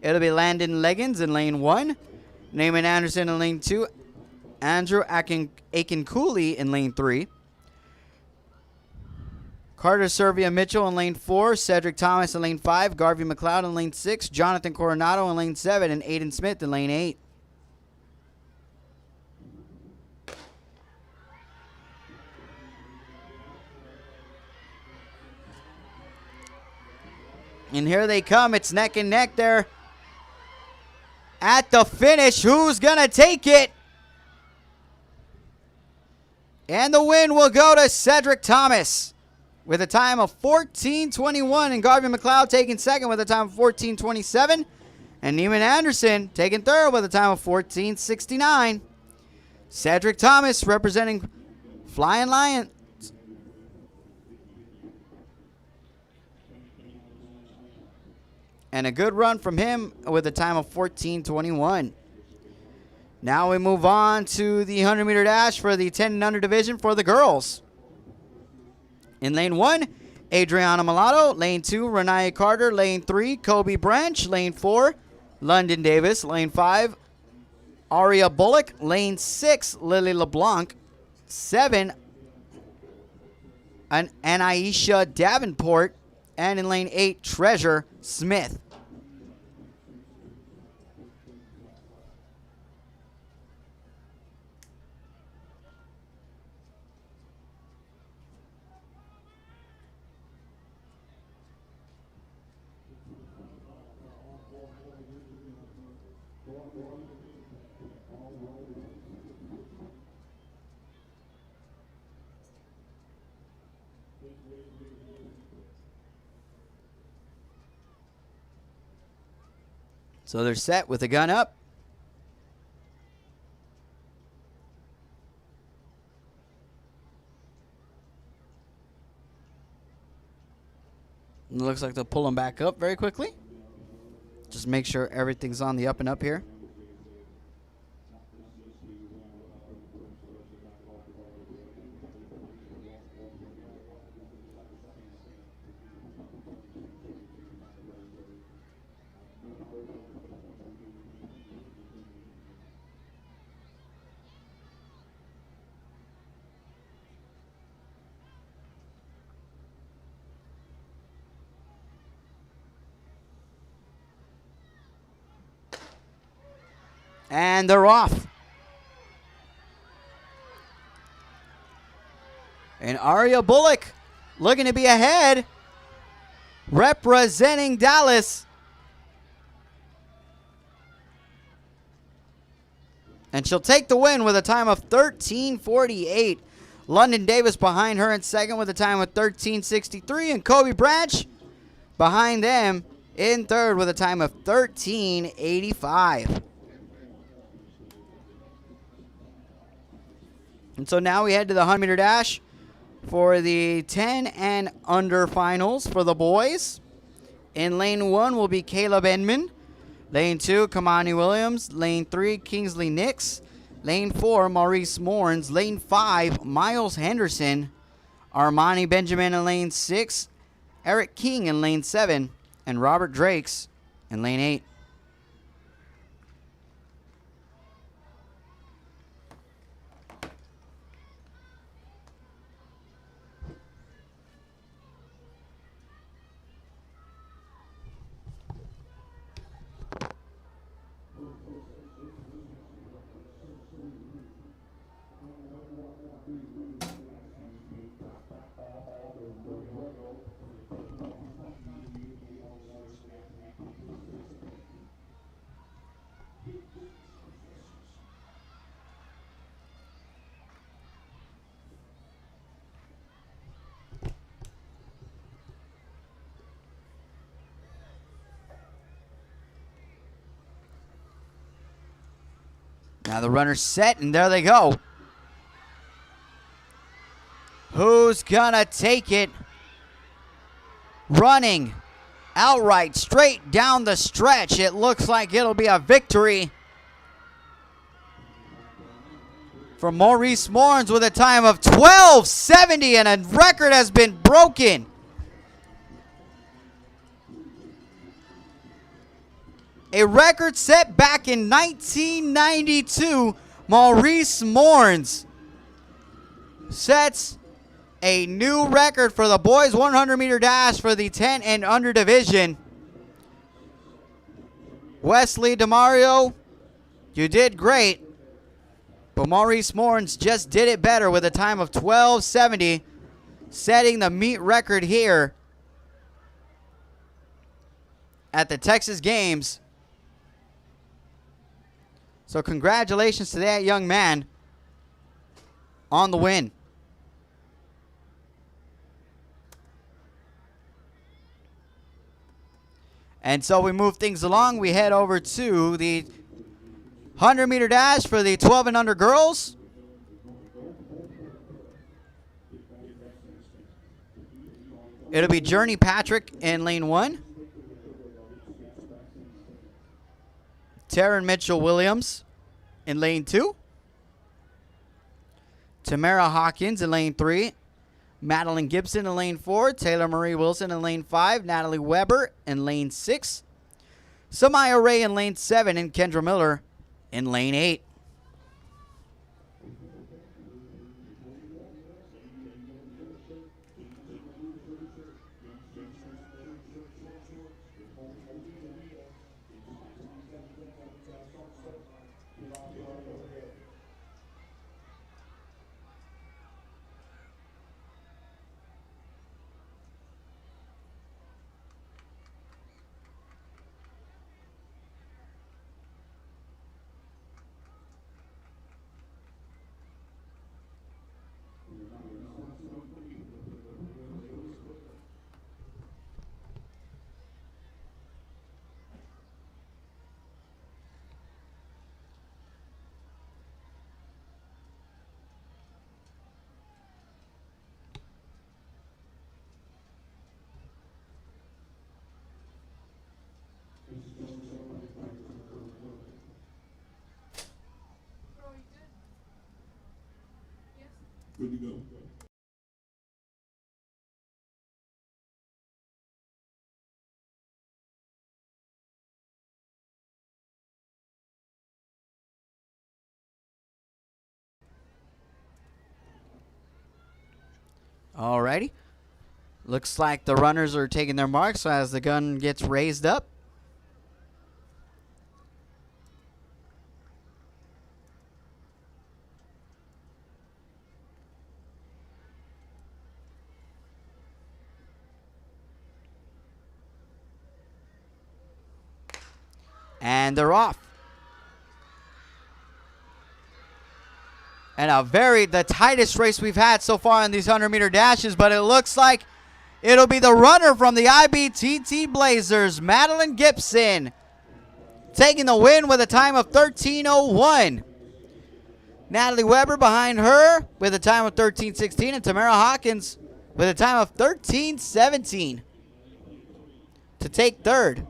It'll be Landon Leggins in lane 1. Naaman Anderson in lane 2. Andrew Akincooley in lane 3. Carter Servia Mitchell in lane 4. Cedric Thomas in lane 5. Garvey McLeod in lane 6. Jonathan Coronado in lane 7. And Aiden Smith in lane 8. And here they come. It's neck and neck there at the finish. Who's going to take it? And the win will go to Cedric Thomas with a time of 14:21. And Garvey McLeod taking second with a time of 14:27. And Neiman Anderson taking third with a time of 14:69. Cedric Thomas representing Flying Lions. And a good run from him with a time of 14:21. Now we move on to the 100-meter dash for the 10 and under division for the girls. In lane 1, Adriana Mulatto. Lane 2, Renaya Carter. Lane 3, Kobe Branch. Lane 4, London Davis. Lane 5, Aria Bullock. Lane 6, Lily LeBlanc. 7, Anaisha Davenport. And in lane 8, Treasure Smith. So they're set with the gun up. It looks like they'll pull them back up very quickly. Just make sure everything's on the up and up here. And they're off. And Aria Bullock looking to be ahead, representing Dallas. And she'll take the win with a time of 13:48. London Davis behind her in second with a time of 13:63. And Kobe Branch behind them in third with a time of 13:85. And so now we head to the 100-meter dash for the 10 and under finals for the boys. In lane 1 will be Caleb Edmond. Lane 2, Kamani Williams. Lane 3, Kingsley Nix. Lane 4, Maurice Morns. Lane 5, Miles Henderson. Armani Benjamin in lane 6. Eric King in lane 7. And Robert Drakes in lane 8. Now the runner's set, and there they go. Who's gonna take it? Running outright straight down the stretch. It looks like it'll be a victory for Maurice Morns with a time of 12:70, and a record has been broken. A record set back in 1992, Maurice Morns sets a new record for the boys 100-meter dash for the 10 and under division. Wesley DeMario, you did great, but Maurice Morns just did it better with a time of 12:70, setting the meet record here at the Texas Games. So congratulations to that young man on the win. And so we move things along. We head over to the 100-meter dash for the 12 and under girls. It'll be Journey Patrick in lane 1. Taryn Mitchell-Williams in lane 2. Tamara Hawkins in lane 3. Madeline Gibson in lane 4. Taylor Marie Wilson in lane 5. Natalie Weber in lane 6. Samaya Ray in lane 7. And Kendra Miller in lane 8. Good to go. Alrighty. Looks like the runners are taking their marks, so as the gun gets raised up. And they're off. And the tightest race we've had so far in these 100-meter dashes, but it looks like it'll be the runner from the IBTT Blazers, Madeline Gibson, taking the win with a time of 13:01. Natalie Weber behind her with a time of 13:16, and Tamara Hawkins with a time of 13:17 to take third.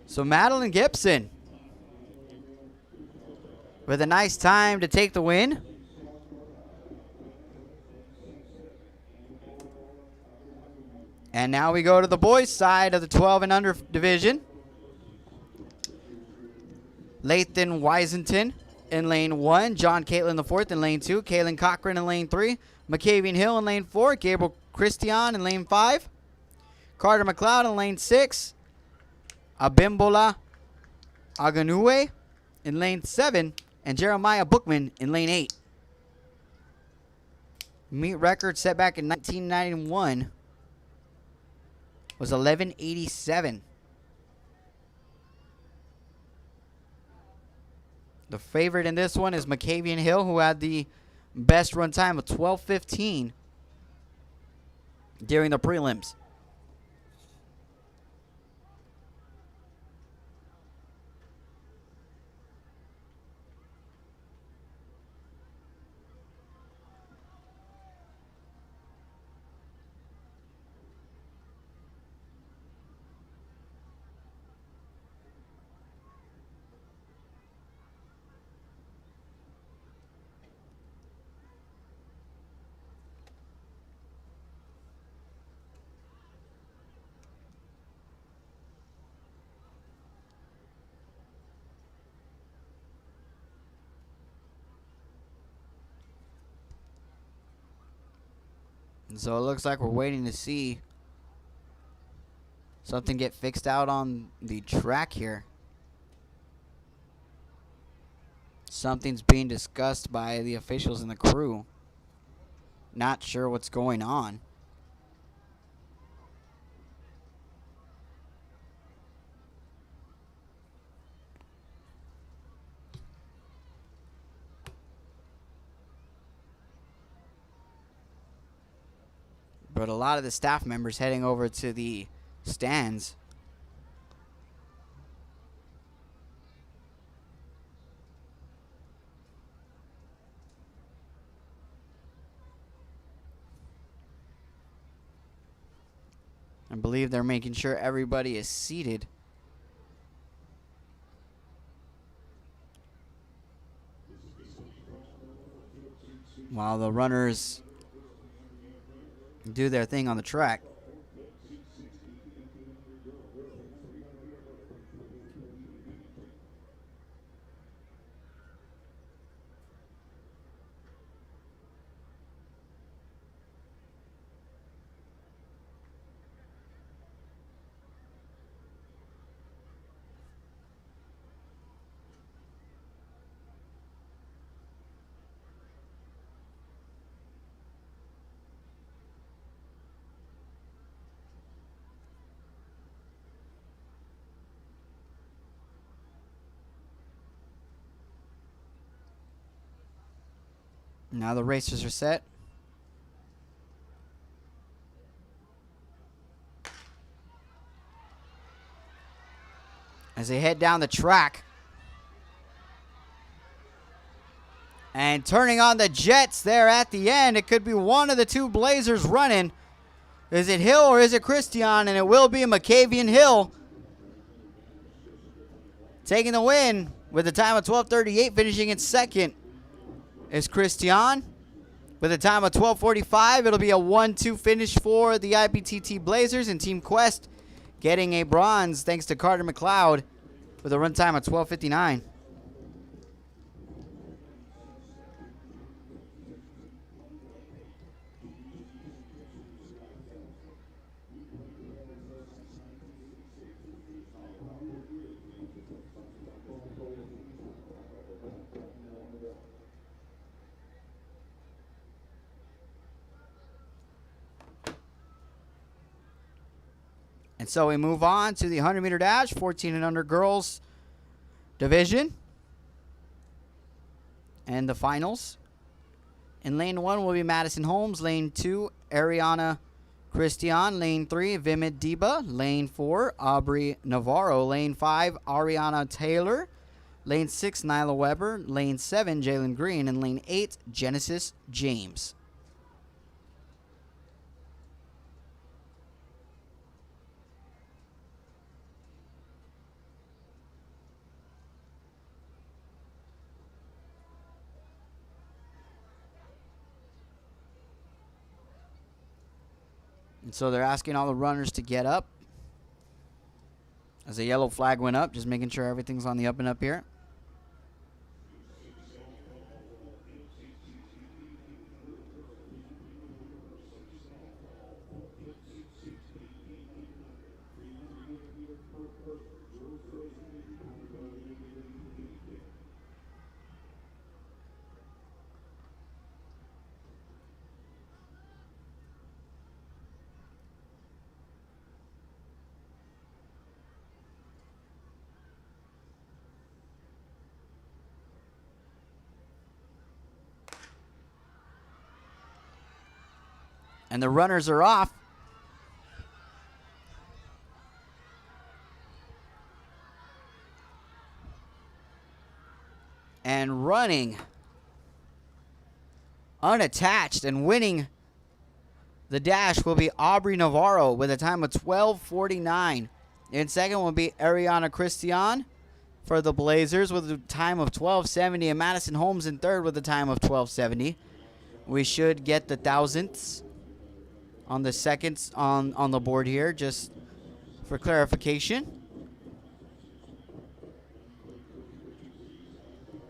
So Madeline Gibson with a nice time to take the win. And now we go to the boys' side of the 12 and under division. Lathan Wisington in lane 1. John Caitlin IV in lane 2. Kaylin Cochran in lane 3. McCavian Hill in lane 4. Gabriel Christian in lane 5. Carter McLeod in lane 6. Abimbola Aganue in lane 7. And Jeremiah Bookman in lane 8. Meet record set back in 1991 was 1187. The favorite in this one is McCavian Hill, who had the best run time of 12:15 during the prelims. And so it looks like we're waiting to see something get fixed out on the track here. Something's being discussed by the officials and the crew. Not sure what's going on. But a lot of the staff members heading over to the stands. I believe they're making sure everybody is seated. While the runners do their thing on the track. Now the racers are set. As they head down the track. And turning on the jets there at the end. It could be one of the two Blazers running. Is it Hill or is it Christian? And it will be McCavian Hill taking the win with a time of 12:38, finishing in second is Christian. With a time of 12:45, it'll be a 1-2 finish for the IPTT Blazers, and Team Quest getting a bronze thanks to Carter McLeod with a run time of 12:59. And so we move on to the 100-meter dash, 14 and under girls division. And the finals. In lane 1 will be Madison Holmes. Lane 2, Ariana Christian. Lane 3, Vimit Deba. Lane 4, Aubrey Navarro. Lane 5, Ariana Taylor. Lane 6, Nyla Weber. Lane 7, Jalen Green. And lane 8, Genesis James. And so they're asking all the runners to get up. As a yellow flag went up, just making sure everything's on the up and up here. And the runners are off. And running unattached and winning the dash will be Aubrey Navarro with a time of 12:49. In second will be Ariana Christian for the Blazers with a time of 12:70. And Madison Holmes in third with a time of 12:70. We should get the thousandths on the seconds on the board here, just for clarification.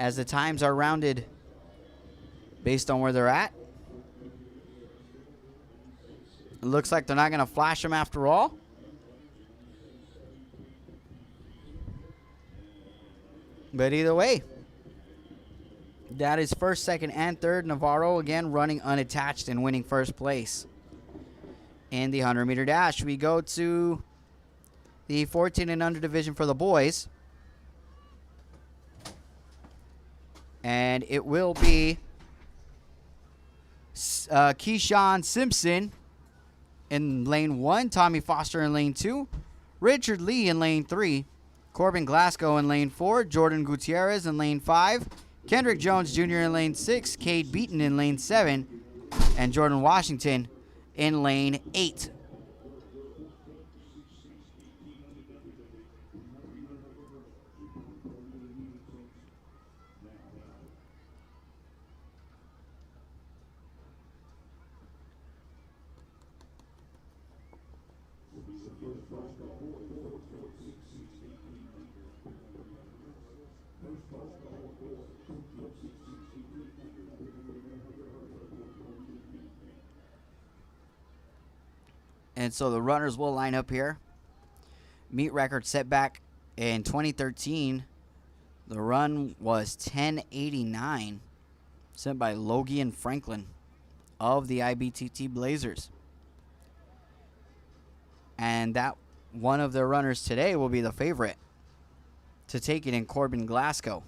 As the times are rounded based on where they're at. It looks like they're not going to flash them after all. But either way, that is first, second, and third. Navarro again running unattached and winning first place in the 100-meter dash. We go to the 14 and under division for the boys. And it will be Keyshawn Simpson in lane 1, Tommy Foster in lane 2, Richard Lee in lane 3, Corbin Glasgow in lane 4, Jordan Gutierrez in lane 5, Kendrick Jones Jr. in lane 6, Cade Beaton in lane 7, and Jordan Washington in lane 8. And so the runners will line up here. Meet record set back in 2013. The run was 10:89, set by Logan Franklin of the IBTT Blazers. And that one of their runners today will be the favorite to take it in Corbin Glasgow.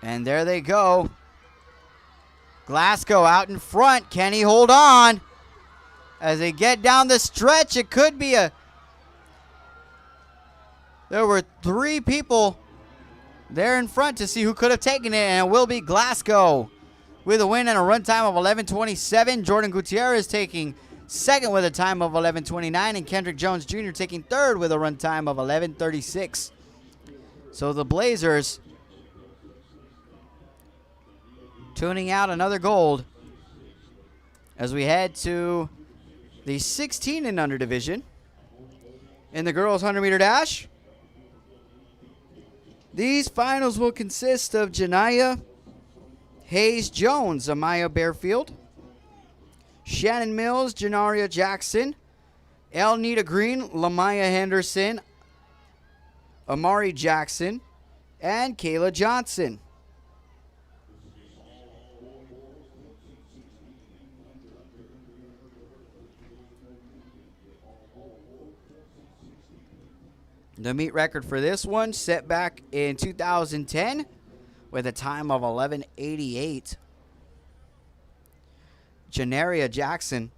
And there they go. Glasgow out in front. Can he hold on? As they get down the stretch, it could be a... There were 3 people there in front to see who could have taken it, and it will be Glasgow with a win and a run time of 11:27. Jordan Gutierrez taking second with a time of 11:29, and Kendrick Jones Jr. taking third with a run time of 11:36. So the Blazers tuning out another gold as we head to the 16 and under division in the girls 100-meter dash. These finals will consist of Janiyah Hayes Jones, Amaya Bearfield, Shannon Mills, Janaria Jackson, Elnita Green, Lamaya Henderson, Amari Jackson, and Kayla Johnson. The meet record for this one set back in 2010 with a time of 11:88. Janaria Jackson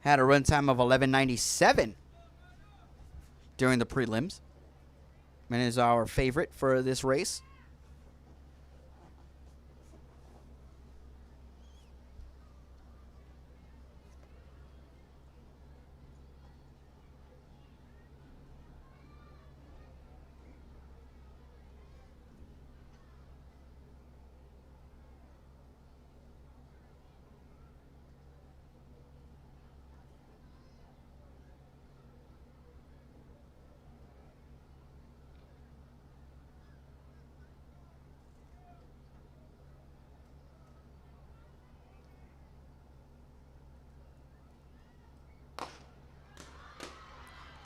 had a run time of 11:97 during the prelims and is our favorite for this race.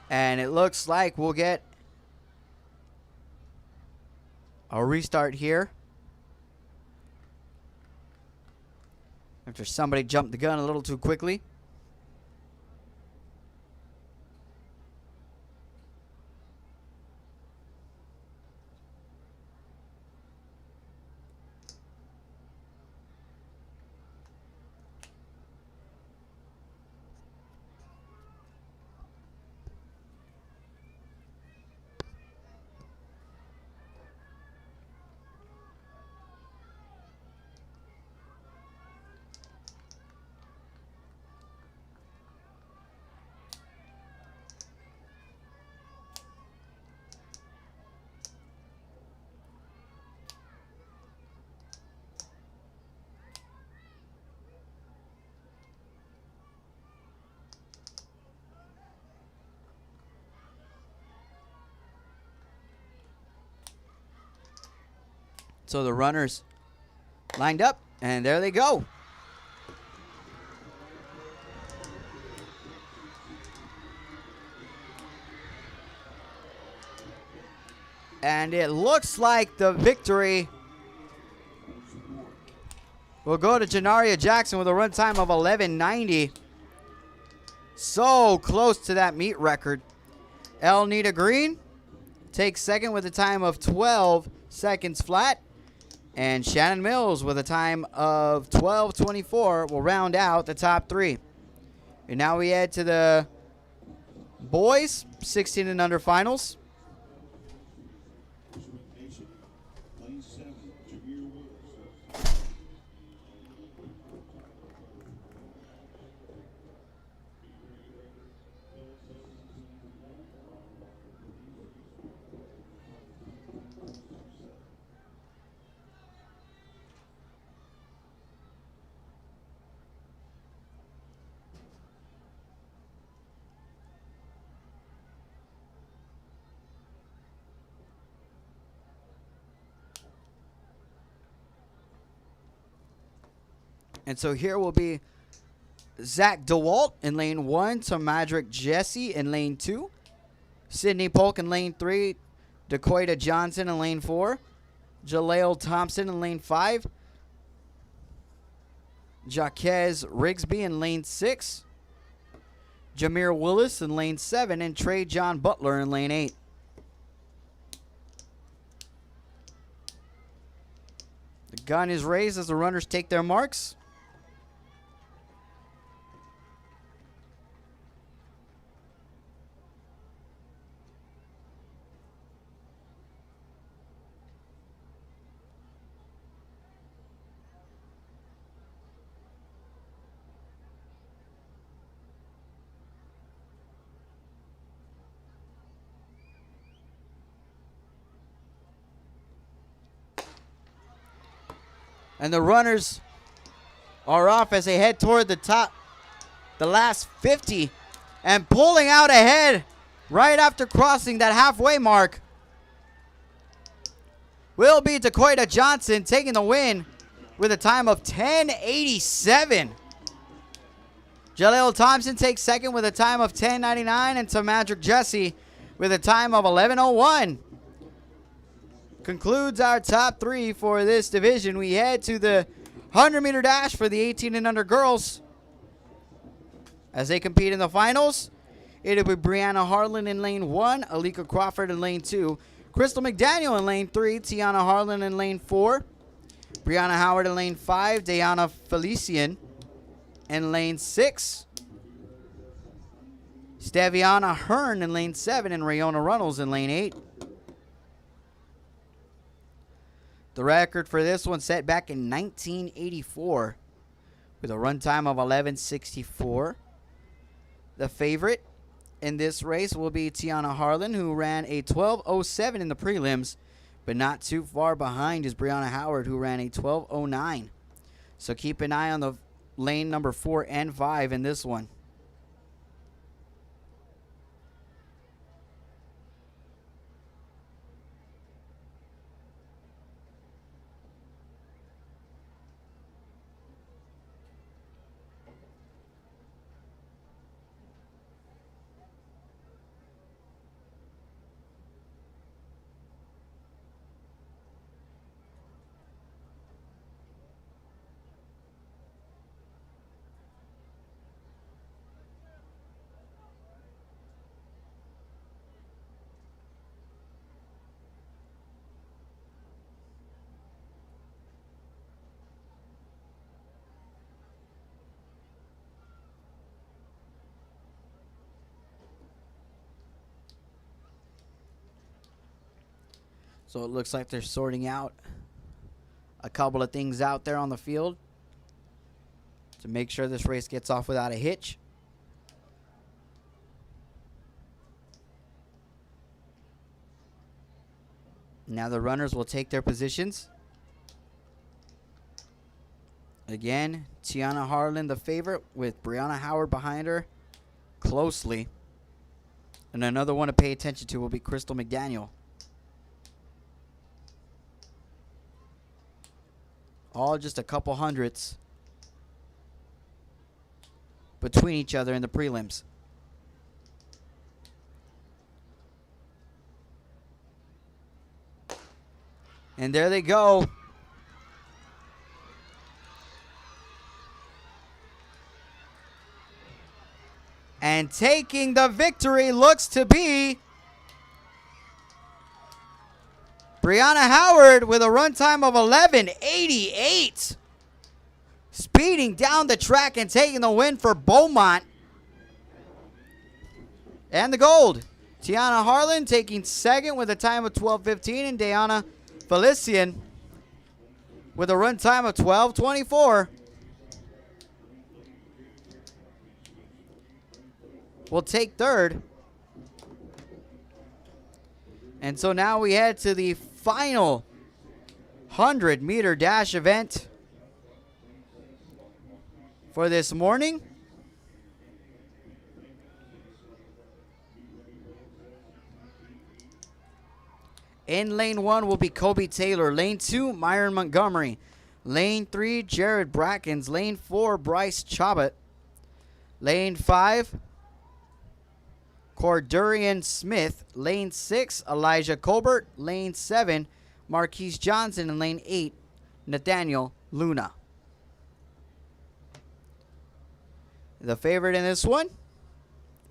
And it looks like we'll get a restart here. After somebody jumped the gun a little too quickly. So the runners lined up, and there they go. And it looks like the victory will go to Janaria Jackson with a run time of 11:90. So close to that meet record. Elnita Green takes second with a time of 12 seconds flat. And Shannon Mills with a time of 12:24 will round out the top three. And now we head to the boys 16 and under finals. Lane 7, Jameer Willis. And so here will be Zach DeWalt in lane 1, Tomadrick Jesse in lane 2, Sydney Polk in lane 3, Dakoita Johnson in lane 4, Jaleel Thompson in lane 5, Jaquez Rigsby in lane 6, Jameer Willis in lane 7, and Trey John Butler in lane 8. The gun is raised as the runners take their marks. And the runners are off as they head toward the top, the last 50. And pulling out ahead right after crossing that halfway mark will be Dakoita Johnson taking the win with a time of 10:87. Jaleel Thompson takes second with a time of 10:99. And Tomadrick Jesse with a time of 11:01. Concludes our top three for this division. We head to the 100-meter dash for the 18 and under girls. As they compete in the finals, it'll be Brianna Harlan in lane 1, Alika Crawford in lane 2, Crystal McDaniel in lane 3, Tiana Harlan in lane 4, Brianna Howard in lane 5, Dayana Felician in lane 6, Staviana Hearn in lane 7, and Rayona Runnels in lane 8. The record for this one set back in 1984 with a run time of 11:64. The favorite in this race will be Tiana Harlan, who ran a 12:07 in the prelims, but not too far behind is Brianna Howard, who ran a 12:09. So keep an eye on the lane number 4 and 5 in this one. So it looks like they're sorting out a couple of things out there on the field to make sure this race gets off without a hitch. Now the runners will take their positions. Again, Tiana Harlan the favorite with Brianna Howard behind her closely. And another one to pay attention to will be Crystal McDaniel. All just a couple hundredths between each other in the prelims. And there they go. And taking the victory looks to be Brianna Howard with a runtime of 11:88. Speeding down the track and taking the win for Beaumont. And the gold. Tiana Harlan taking second with a time of 12:15, and Diana Felician with a runtime of 12:24. Will take third. And so now we head to the final 100-meter dash event for this morning. In lane 1 will be Kobe Taylor. Lane 2, Myron Montgomery. Lane 3, Jared Brackens. Lane 4, Bryce Chabot. Lane 5, Cordurian Smith. Lane 6, Elijah Colbert. Lane 7, Marquise Johnson. And lane 8, Nathaniel Luna. The favorite in this one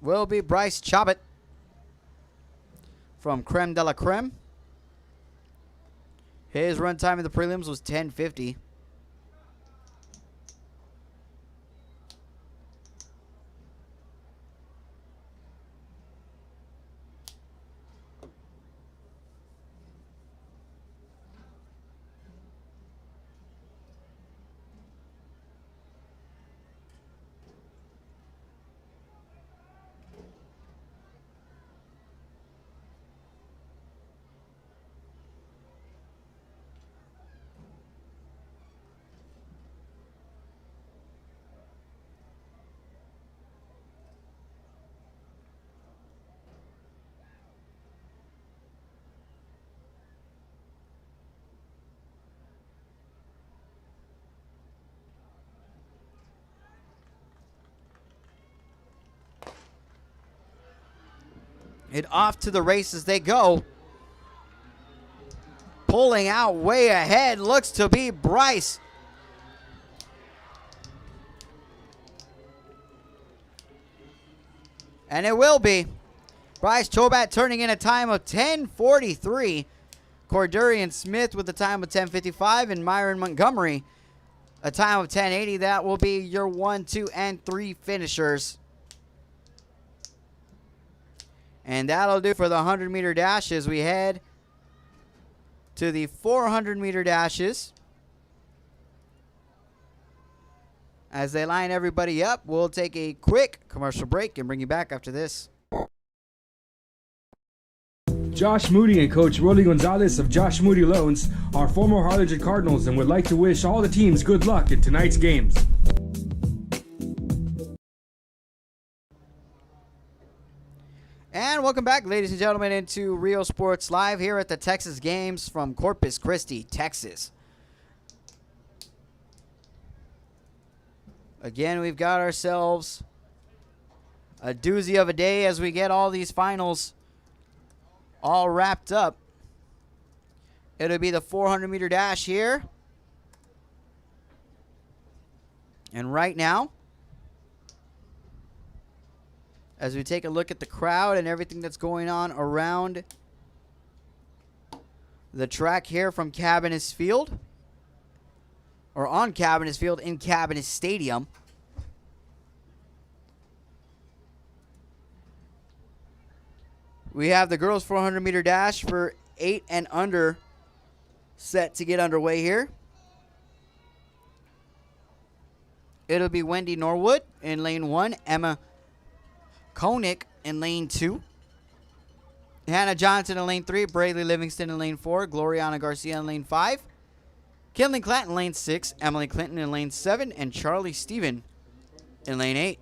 will be Bryce Chabot from Creme de la Creme. His run time in the prelims was 10:50. And off to the races they go. Pulling out way ahead looks to be Bryce. And it will be. Bryce Chobat turning in a time of 10:43. Cordurian Smith with a time of 10:55. And Myron Montgomery a time of 10:80. That will be your 1, 2, and 3 finishers. And that'll do for the 100-meter dash as we head to the 400-meter dashes. As they line everybody up, we'll take a quick commercial break and bring you back after this. Josh Moody and Coach Rolly Gonzalez of Josh Moody Loans are former Harlingen Cardinals and would like to wish all the teams good luck in tonight's games. And welcome back, ladies and gentlemen, into Rio Sports Live here at the Texas Games from Corpus Christi, Texas. Again, we've got ourselves a doozy of a day as we get all these finals all wrapped up. It'll be the 400-meter dash here. And right now, as we take a look at the crowd and everything that's going on around the track here from Cabinets Field, or on Cabinets Field in Cabinets Stadium. We have the girls 400-meter dash for 8 and under set to get underway here. It'll be Wendy Norwood in lane 1, Emma Koenig in lane 2, Hannah Johnson in lane 3, Braylee Livingston in lane 4, Gloriana Garcia in lane 5, Kinley Clanton in lane 6, Emily Clinton in lane 7, and Charlie Steven in lane 8.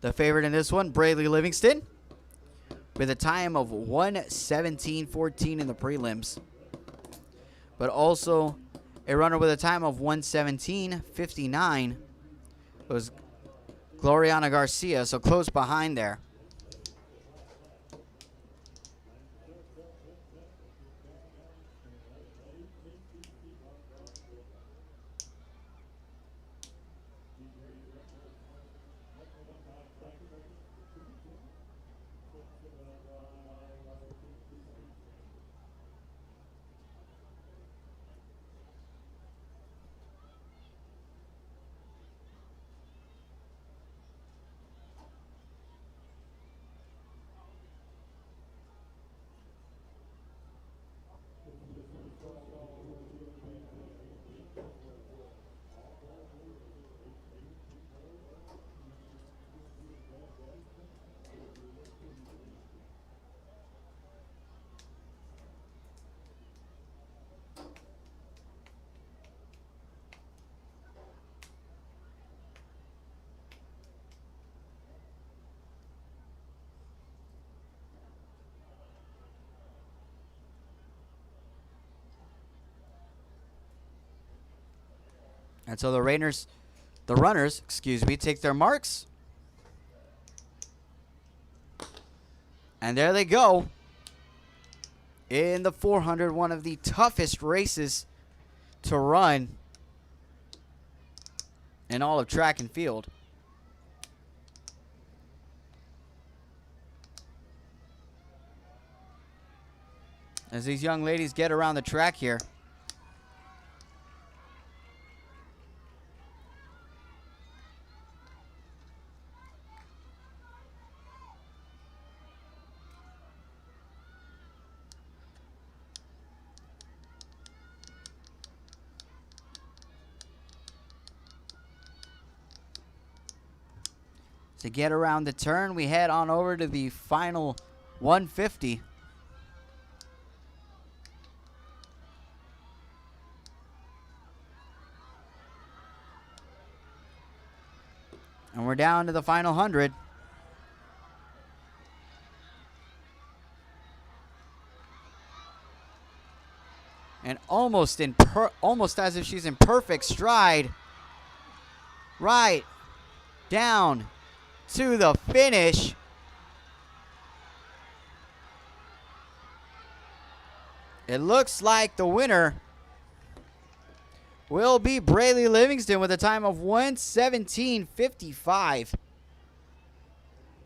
The favorite in this one, Braylee Livingston, with a time of 1:17.14 in the prelims, but also a runner with a time of 1:17.59 was Gloriana Garcia, so close behind there. And so the runners, take their marks. And there they go. In the 400, one of the toughest races to run in all of track and field. As these young ladies get around the track here. To get around the turn, we head on over to the final 150. And we're down to the final 100. And almost as if she's in perfect stride. Right down to the finish. It looks like the winner will be Braylee Livingston with a time of 1:17.55.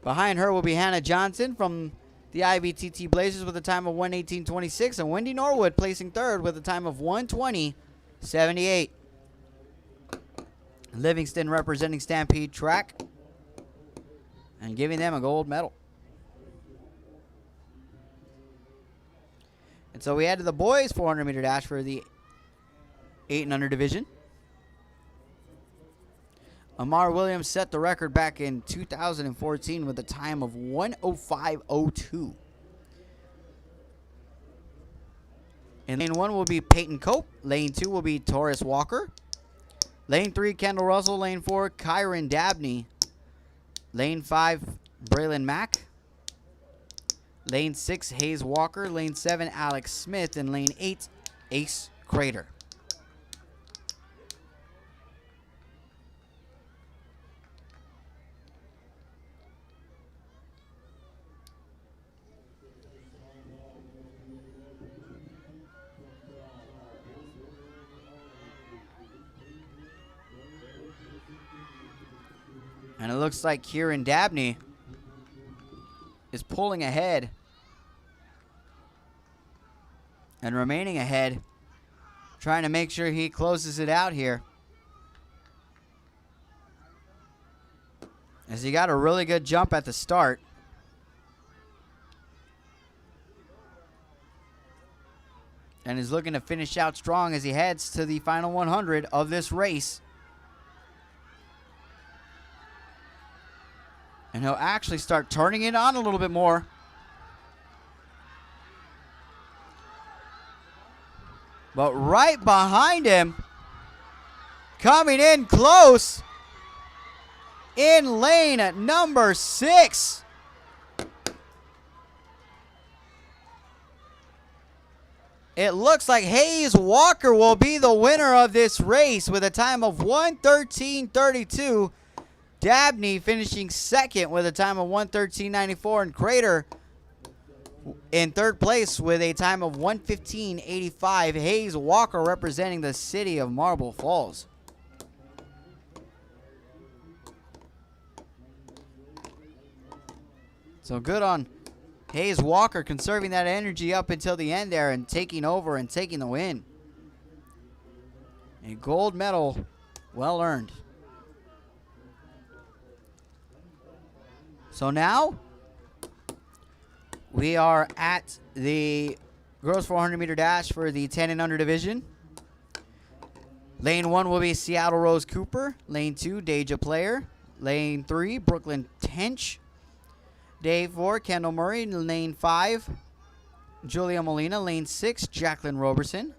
Behind her will be Hannah Johnson from the IBTT Blazers with a time of 1:18.26, and Wendy Norwood placing third with a time of 1:20.78. Livingston representing Stampede Track and giving them a gold medal. And so we head to the boys 400 meter dash for the 8 and under division. Amar Williams set the record back in 2014 with a time of 1:05.02. In lane 1 will be Peyton Cope. Lane 2 will be Taurus Walker. Lane 3, Kendall Russell. Lane 4, Kyron Dabney. Lane 5, Braylon Mack. Lane 6, Hayes Walker. Lane 7, Alex Smith. And lane 8, Ace Crater. And it looks like Kieran Dabney is pulling ahead and remaining ahead, trying to make sure he closes it out here. As he got a really good jump at the start. and is looking to finish out strong as he heads to the final 100 of this race. And he'll actually start turning it on a little bit more. But right behind him, coming in close, in lane number 6. It looks like Hayes Walker will be the winner of this race with a time of 1:13.32. Dabney finishing second with a time of 1:13.94, and Crater in third place with a time of 1:15.85. Hayes Walker representing the city of Marble Falls. So good on Hayes Walker conserving that energy up until the end there and taking over and taking the win. A gold medal, well earned. So now we are at the girls 400 meter dash for the 10 and under division. Lane 1 will be Seattle Rose Cooper. Lane 2, Deja Player. Lane 3, Brooklyn Tench. Day 4, Kendall Murray. Lane 5, Julia Molina. Lane 6, Jacqueline Roberson.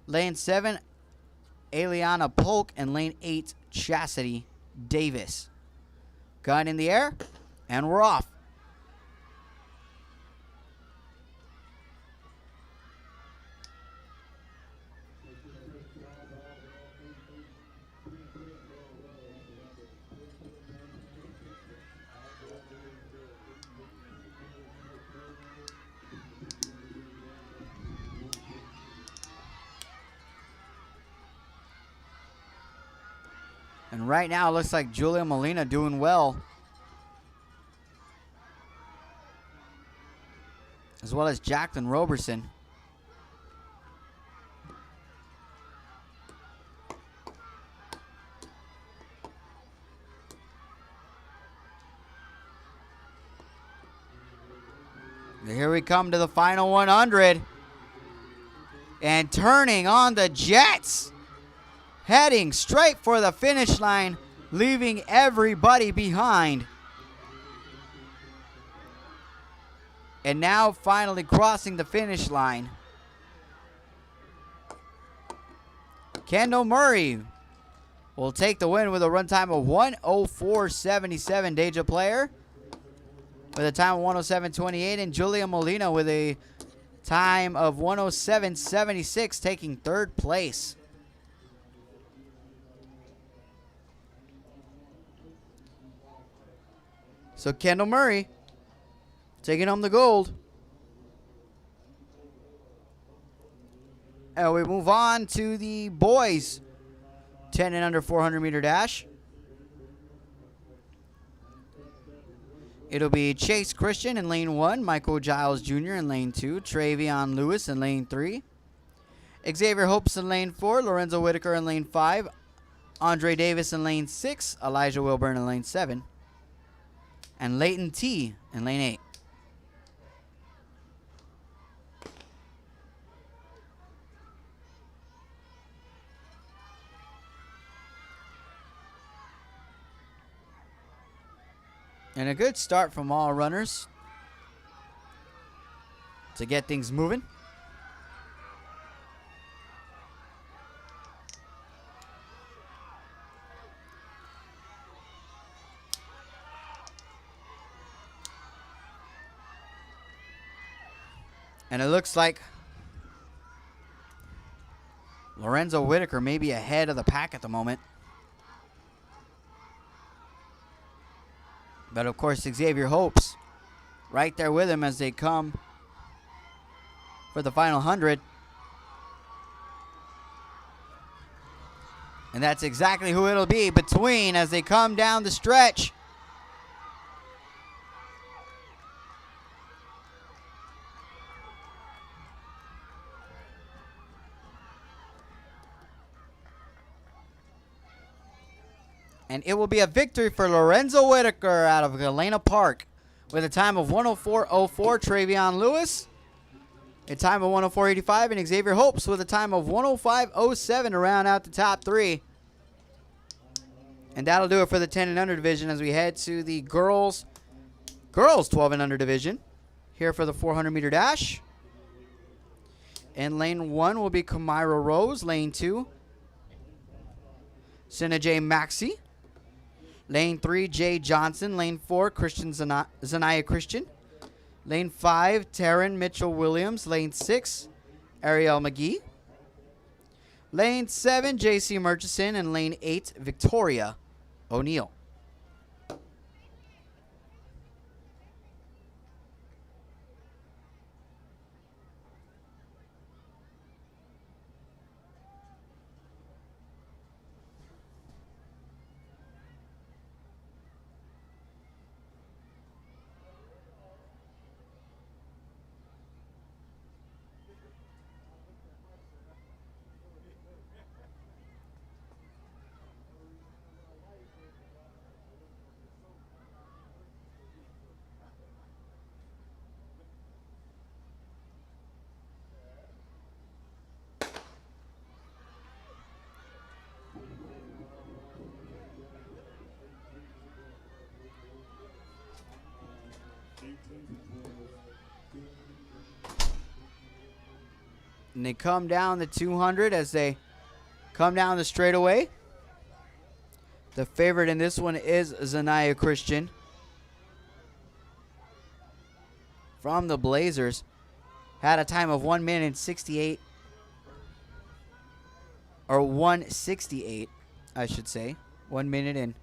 Lane 7, Eliana Polk. And lane 8, Chastity Davis. Gun in the air, and we're off. And right now, it looks like Julia Molina doing well, as well as Jacqueline Roberson. Here we come to the final 100. And turning on the jets. Heading straight for the finish line, leaving everybody behind. And now finally crossing the finish line, Kendall Murray will take the win with a run time of 1:04.77. Deja Player with a time of 1:07.28, and Julia Molina with a time of 1:07.76, taking third place. So Kendall Murray taking home the gold. And we move on to the boys 10 and under 400 meter dash. It'll be Chase Christian in lane 1, Michael Giles Jr. in lane 2, Travion Lewis in lane 3, Xavier Hopes in lane 4, Lorenzo Whitaker in lane 5, Andre Davis in lane 6, Elijah Wilburn in lane 7, and Leighton T in lane 8. And a good start from all runners to get things moving. And it looks like Lorenzo Whitaker may be ahead of the pack at the moment. But of course, Xavier Hopes right there with him as they come for the final 100. And that's exactly who it'll be between as they come down the stretch. And it will be a victory for Lorenzo Whitaker out of Galena Park with a time of 1:04.04. Travion Lewis a time of 104.85, and Xavier Hopes with a time of 105.07 to round out the top 3. And that'll do it for the 10 and under division as we head to the girls 12 and under division. Here for the 400-meter dash. In lane 1 will be Kamira Rose. Lane 2, Sina J. Maxey. Lane 3, Jay Johnson. Lane 4, Christian Zanaya Christian. Lane 5, Taryn Mitchell Williams. Lane 6, Ariel McGee. Lane 7, JC Murchison. And lane 8, Victoria O'Neill. And they come down the 200 as they come down the straightaway. The favorite in this one is Zanaya Christian from the Blazers. Had a time of 1 minute 68, or 1:68, I should say. 1 minute and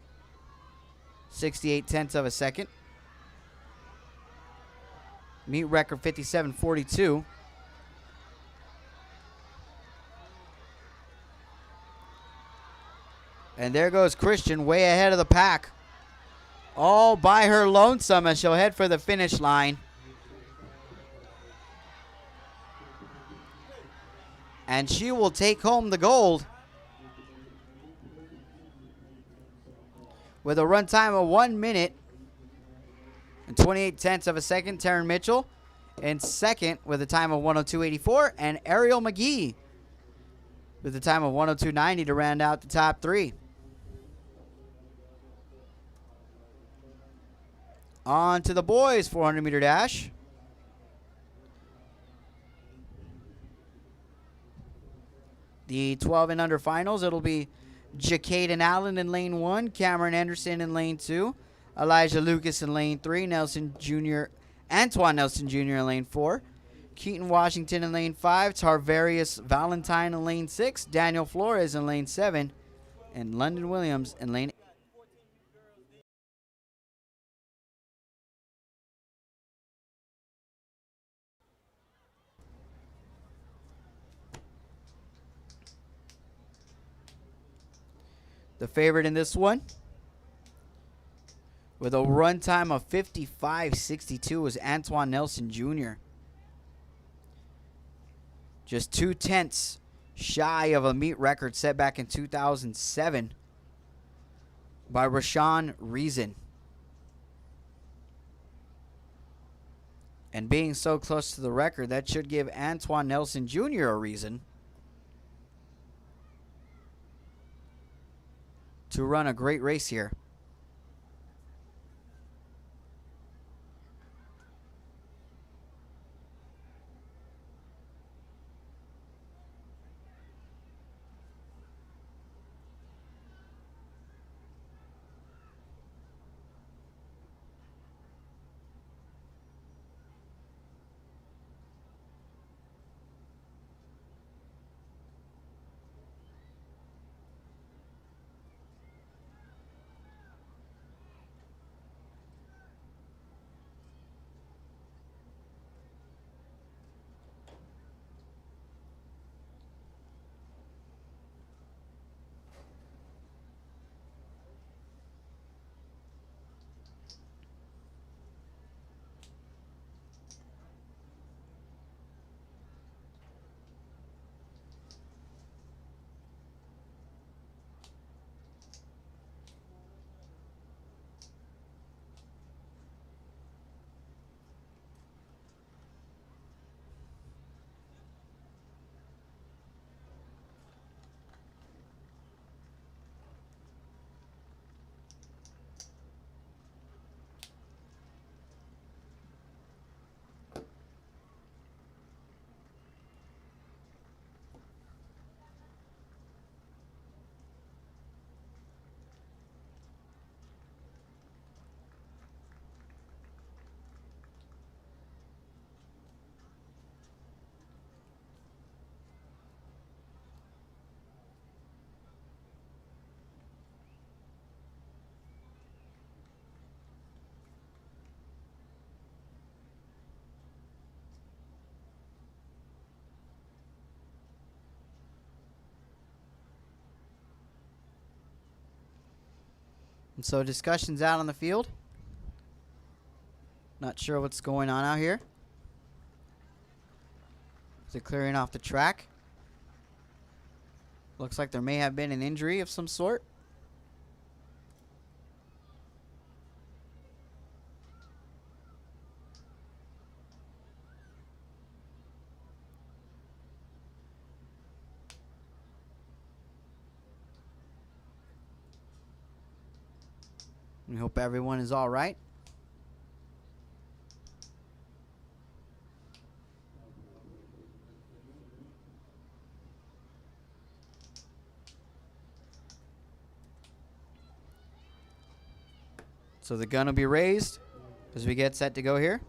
68 tenths of a second. Meet record 57.42. And there goes Christian way ahead of the pack. All by her lonesome as she'll head for the finish line. And she will take home the gold with a run time of 1 minute and 28 tenths of a second. Taryn Mitchell in second with a time of 102.84. And Ariel McGee with a time of 102.90 to round out the top 3. On to the boys 400-meter dash. The 12 and under finals, it'll be Jacaden Allen in lane 1, Cameron Anderson in lane 2, Elijah Lucas in lane 3, Antoine Nelson Jr. in lane 4, Keaton Washington in lane 5, Tarvarius Valentine in lane 6, Daniel Flores in lane 7, and London Williams in lane 8. The favorite in this one, with a run time of 55.62, is Antoine Nelson Jr. Just 2 tenths shy of a meet record set back in 2007 by Rashawn Reason. And being so close to the record, that should give Antoine Nelson Jr. a reason to run a great race here. And so discussions out on the field. Not sure what's going on out here. Is it clearing off the track? Looks like there may have been an injury of some sort. We hope everyone is all right. So the gun will be raised as we get set to go here.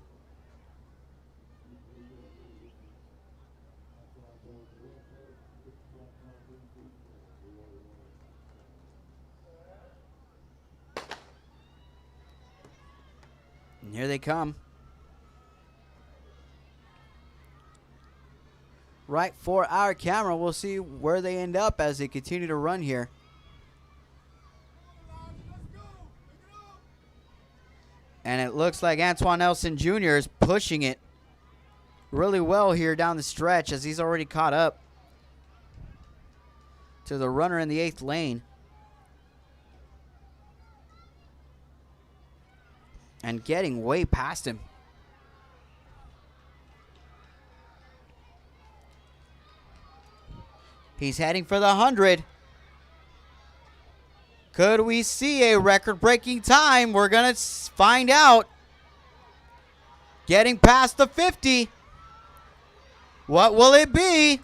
And here they come. Right for our camera, we'll see where they end up as they continue to run here. And it looks like Antoine Nelson Jr. is pushing it really well here down the stretch as he's already caught up to the runner in the 8th lane. And getting way past him. He's heading for the 100. Could we see a record-breaking time? We're going to find out. Getting past the 50. What will it be?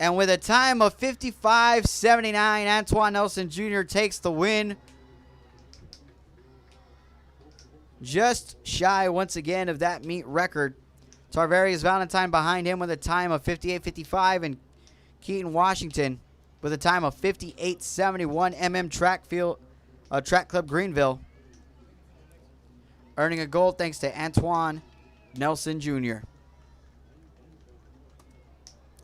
And with a time of 55.79, Antoine Nelson Jr. takes the win. Just shy, once again, of that meet record. Tarvarius Valentine behind him with a time of 58.55, and Keaton Washington with a time of 58.71. Track Club Greenville earning a gold thanks to Antoine Nelson Jr.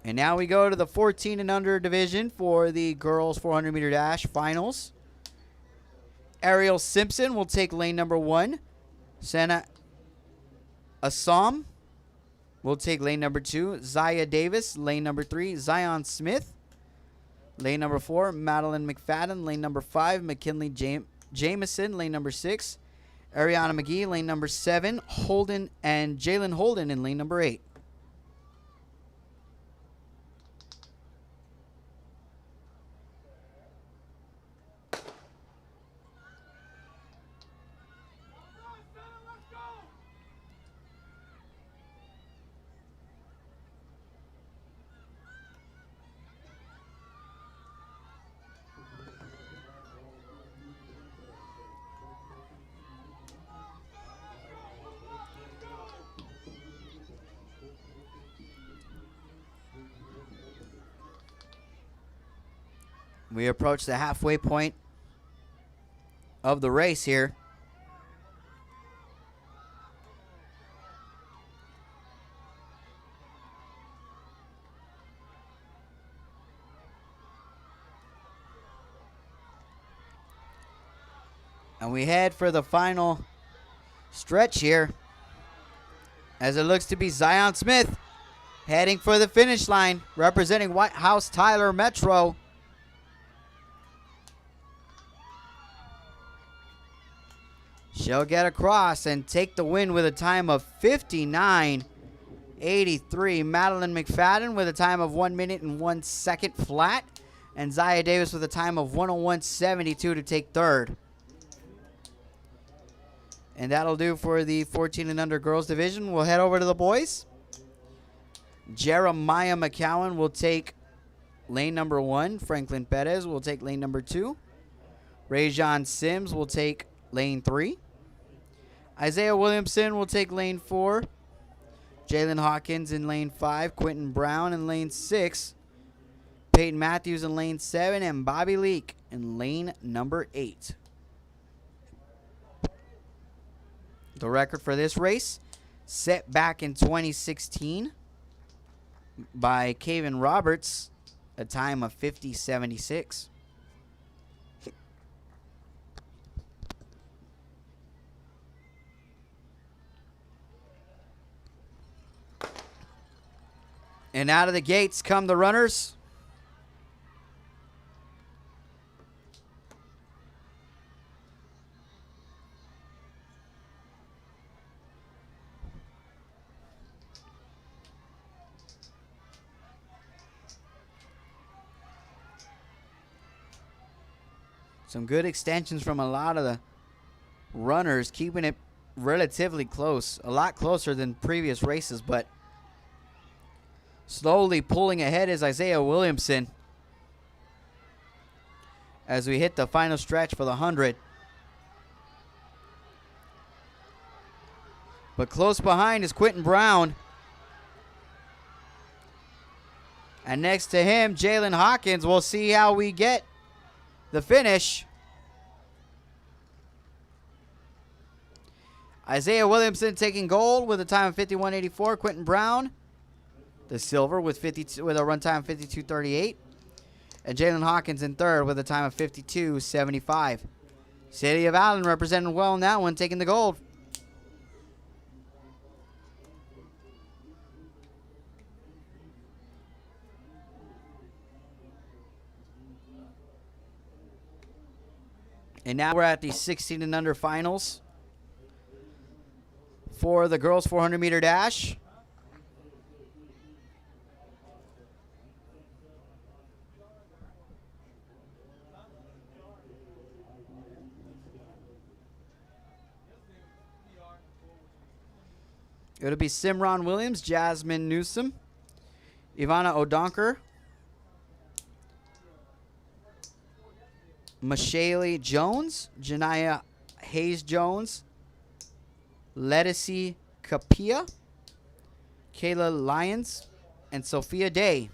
And now we go to the 14 and under division for the girls 400 meter dash finals. Ariel Simpson will take lane number 1. Senna Assam will take lane number 2. Zaya Davis, lane number 3. Zion Smith, lane number 4. Madeline McFadden, lane number 5. McKinley Jameson, lane number 6. Ariana McGee, lane number 7. Holden and Jalen Holden in lane number 8. We approach the halfway point of the race here. And we head for the final stretch here, as it looks to be Zion Smith heading for the finish line, representing White House Tyler Metro. She'll get across and take the win with a time of 59.83. Madeline McFadden with a time of 1 minute and 1 second flat. And Zaya Davis with a time of 1:01.72 to take third. And that'll do for the 14 and under girls division. We'll head over to the boys. Jeremiah McCowan will take lane number 1. Franklin Perez will take lane number 2. Rajon Sims will take lane 3. Isaiah Williamson will take lane 4. Jalen Hawkins in lane 5. Quentin Brown in lane 6. Peyton Matthews in lane 7. And Bobby Leake in lane number 8. The record for this race, set back in 2016. by Kaven Roberts, a time of 50.76. And out of the gates come the runners. Some good extensions from a lot of the runners, keeping it relatively close. A lot closer than previous races, but slowly pulling ahead is Isaiah Williamson as we hit the final stretch for the 100. But close behind is Quentin Brown. And next to him, Jalen Hawkins. We'll see how we get the finish. Isaiah Williamson taking gold with a time of 51.84. Quentin Brown, the silver with a run time of 52.38. And Jalen Hawkins in third with a time of 52.75. City of Allen representing well in that one, taking the gold. And now we're at the 16 and under finals for the girls 400 meter dash. It'll be Simran Williams, Jasmine Newsom, Ivana O'Donker, Mashaylee Jones, Janiyah Hayes-Jones, Leticia Capia, Kayla Lyons, and Sophia Day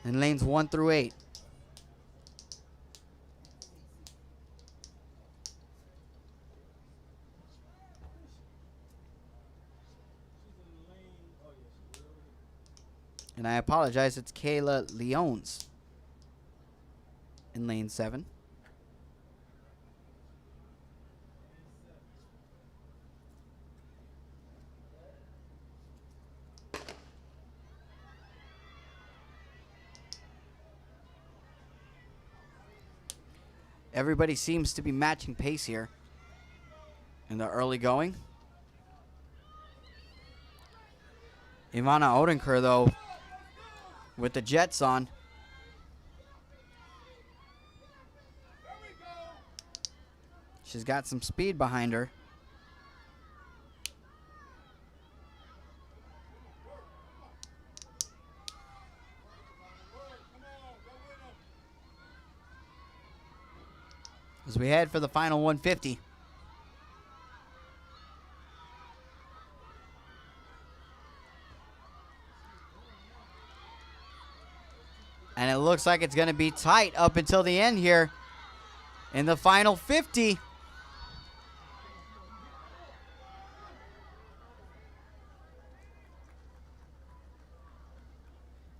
in lanes 1 through 8. And I apologize, it's Kayla Leones in lane 7. Everybody seems to be matching pace here in the early going. Ivana Odenker, though, with the jets on. She's got some speed behind her. As we head for the final 150. And it looks like it's going to be tight up until the end here in the final 50.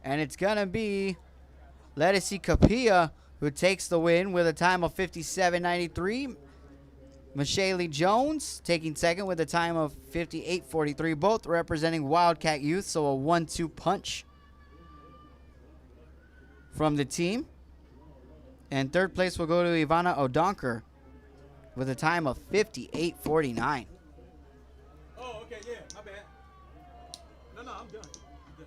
And it's going to be Leticia Capia who takes the win with a time of 57.93. Mashaylee Jones taking second with a time of 58.43. Both representing Wildcat Youth, so a 1-2 punch from the team. And third place will go to Ivana O'Donker with a time of 58.49. Oh, okay, yeah, my bad. No, I'm done. I'm done.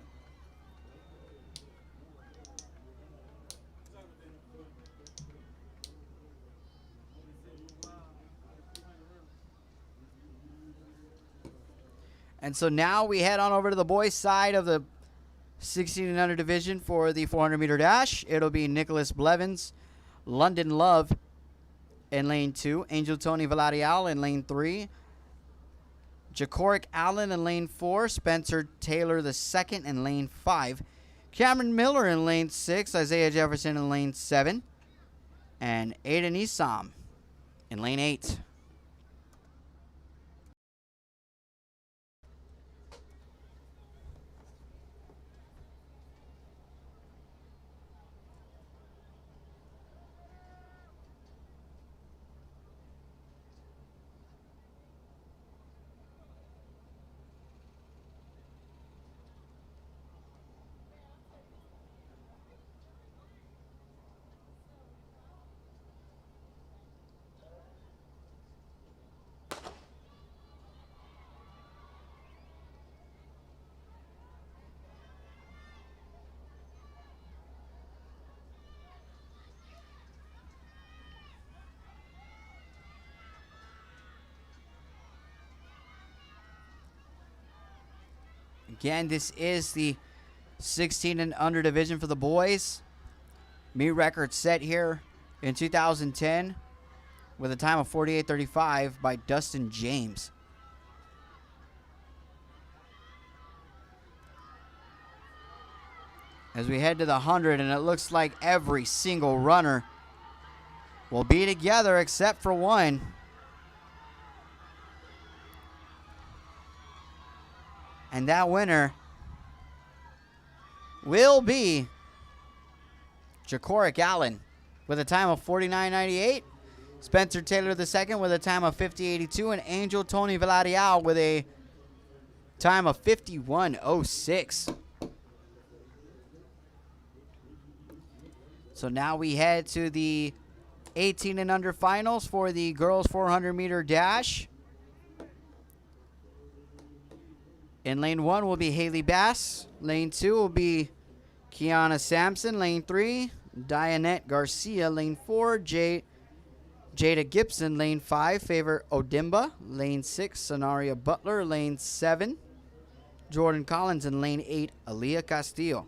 And so now we head on over to the boys' side of the 16 and under division for the 400 meter dash. It'll be Nicholas Blevins, London Love in lane 2, Angel Tony Villarreal in lane 3, Jacoric Allen in lane 4, Spencer Taylor II in lane 5, Cameron Miller in lane 6, Isaiah Jefferson in lane 7, and Aiden Isam in lane 8. Again, this is the 16 and under division for the boys. Meet record set here in 2010 with a time of 48:35 by Dustin James. As we head to the 100, and it looks like every single runner will be together except for one. And that winner will be Jacoric Allen with a time of 49:98. Spencer Taylor II with a time of 50:82. And Angel Tony Villarreal with a time of 51:06. So now we head to the 18 and under finals for the girls 400 meter dash. In lane 1 will be Haley Bass. Lane 2 will be Kiana Sampson. Lane 3, Dianette Garcia. Lane 4, Jada Gibson. Lane 5, Favor Odimba. Lane 6, Sonaria Butler. Lane 7, Jordan Collins. And lane 8, Aaliyah Castillo.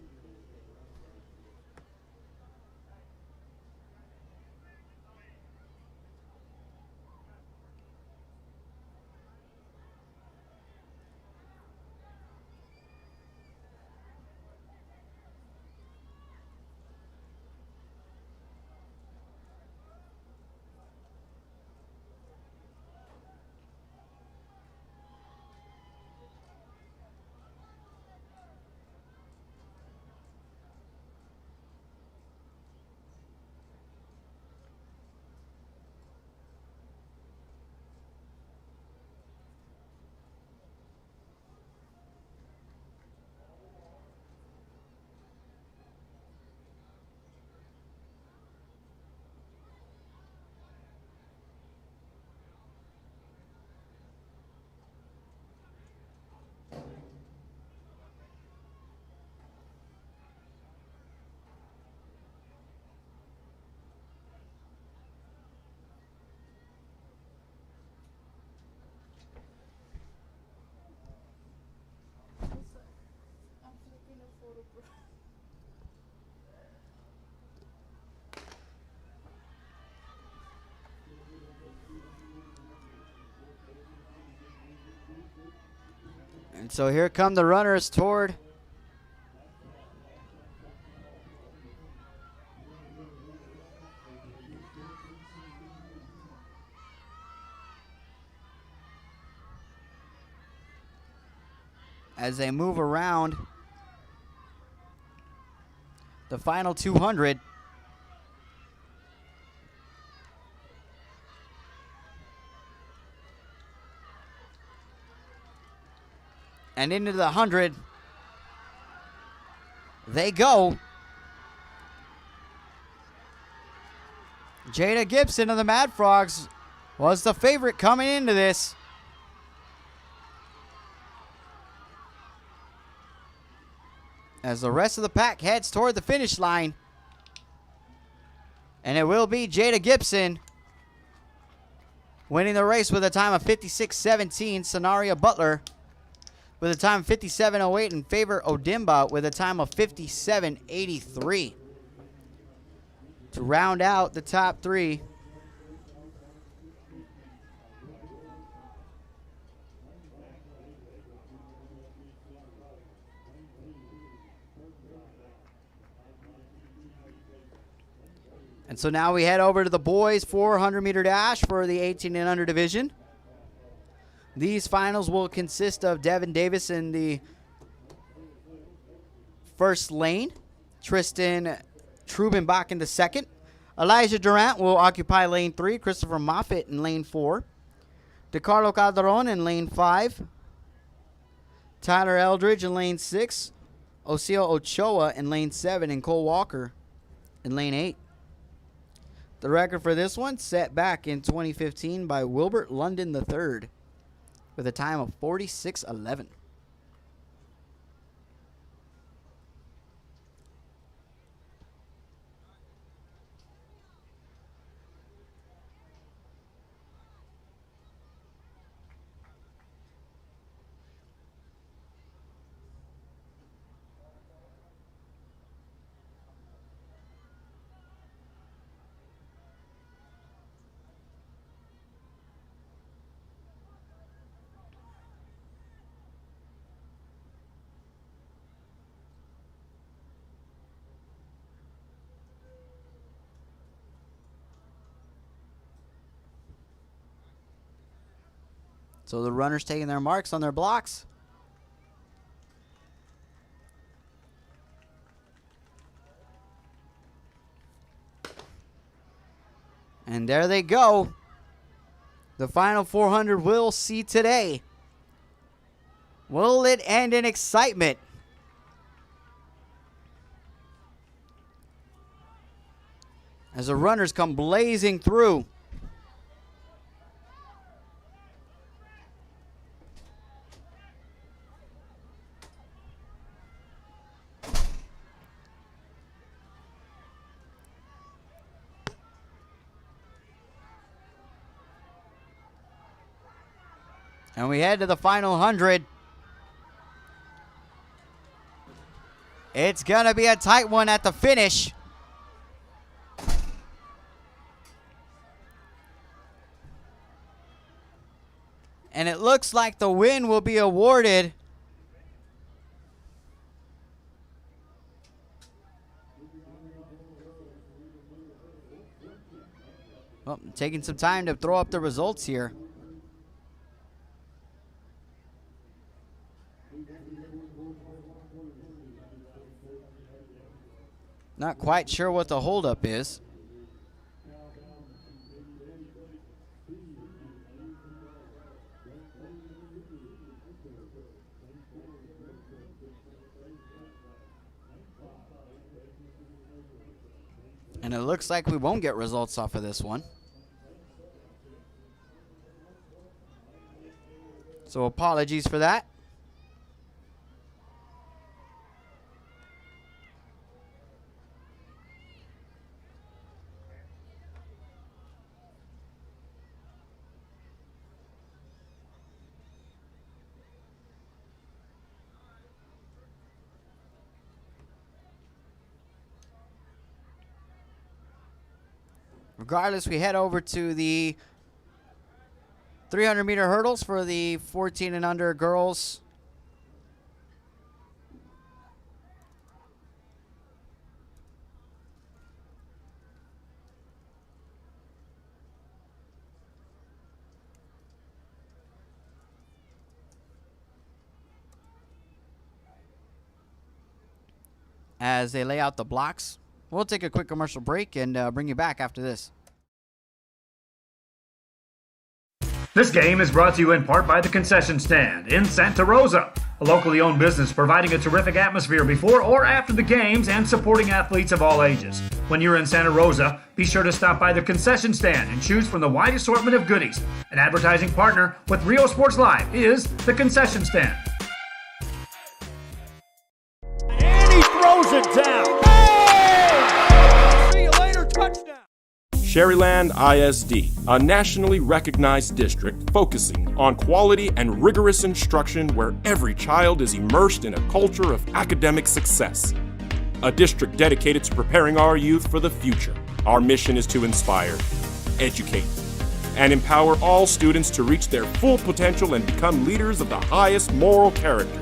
And so here come the runners toward as they move around the final 200. And into the 100 they go. Jada Gibson of the Mad Frogs was the favorite coming into this. As the rest of the pack heads toward the finish line. And it will be Jada Gibson winning the race with a time of 56:17. Sonaria Butler with a time of 57:08, and Favor Odimba with a time of 57:83. To round out the top three. And so now we head over to the boys 400 meter dash for the 18 and under division. These finals will consist of Devin Davis in the first lane, Tristan Trubenbach in the second. Elijah Durant will occupy lane 3, Christopher Moffitt in lane 4. DeCarlo Calderon in lane 5. Tyler Eldridge in lane 6. Osio Ochoa in lane 7, and Cole Walker in lane 8. The record for this one set back in 2015 by Wilbert London III with a time of 46:11. So the runners taking their marks on their blocks. And there they go. The final 400 we'll see today. Will it end in excitement? As the runners come blazing through. And we head to the final 100. It's going to be a tight one at the finish. And it looks like the win will be awarded well, taking some time to throw up the results here. Not quite sure what the holdup is. And it looks like we won't get results off of this one. So apologies for that. Regardless, we head over to the 300-meter hurdles for the 14 and under girls. As they lay out the blocks. We'll take a quick commercial break and bring you back after this. This game is brought to you in part by the Concession Stand in Santa Rosa, a locally owned business providing a terrific atmosphere before or after the games and supporting athletes of all ages. When you're in Santa Rosa, be sure to stop by the Concession Stand and choose from the wide assortment of goodies. An advertising partner with Rio Sports Live is the Concession Stand. And he throws it down. See you later, touchdown. Sherryland ISD, a nationally recognized district focusing on quality and rigorous instruction where every child is immersed in a culture of academic success. A district dedicated to preparing our youth for the future. Our mission is to inspire, educate, and empower all students to reach their full potential and become leaders of the highest moral character.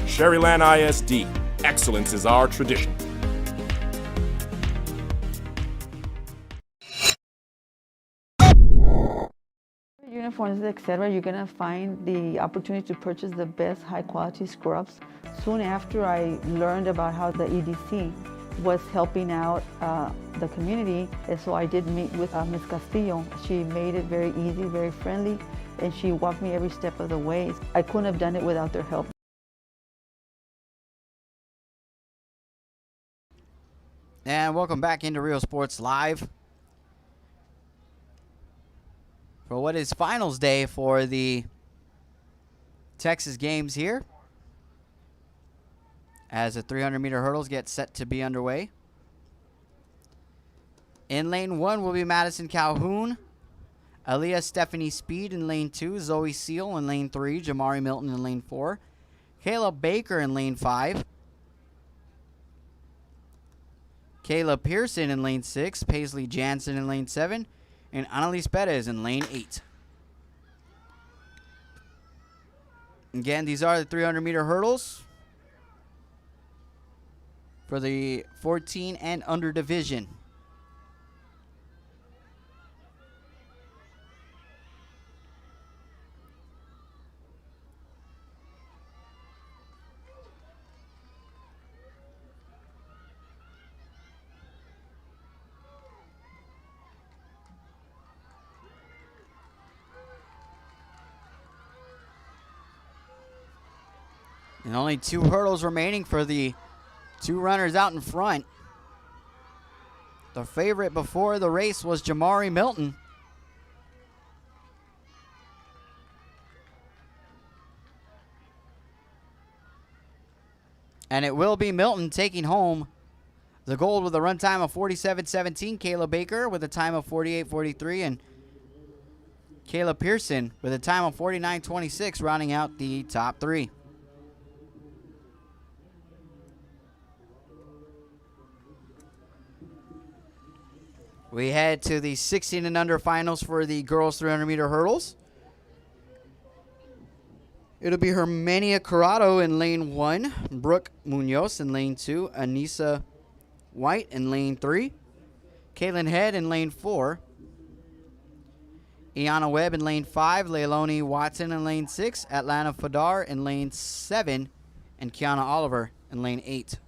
Sherryland ISD, excellence is our tradition. Uniforms, etc., you're going to find the opportunity to purchase the best high-quality scrubs. Soon after I learned about how the EDC was helping out the community, and so I did meet with Ms. Castillo. She made it very easy, very friendly, and she walked me every step of the way. I couldn't have done it without their help. And welcome back into Rio Sports Live for what is finals day for the Texas games here, as the 300-meter hurdles get set to be underway. In lane 1 will be Madison Calhoun, Aaliyah Stephanie Speed in lane 2, Zoe Seal in lane 3, Jamari Milton in lane 4, Kayla Baker in lane 5, Kayla Pearson in lane 6, Paisley Jansen in lane 7, and Annalise Perez in lane 8. Again, these are the 300-meter hurdles for the 14 and under division. And only 2 hurdles remaining for the 2 runners out in front. The favorite before the race was Jamari Milton. And it will be Milton taking home the gold with a run time of 47.17. Kayla Baker with a time of 48.43. And Kayla Pearson with a time of 49.26, rounding out the top 3. We head to the 16 and under finals for the girls 300-meter hurdles. It'll be Hermania Corrado in lane 1, Brooke Munoz in lane 2, Anissa White in lane 3, Caitlin Head in lane 4, Iana Webb in lane 5, Leilani Watson in lane 6, Atlanta Fadar in lane 7, and Kiana Oliver in lane 8.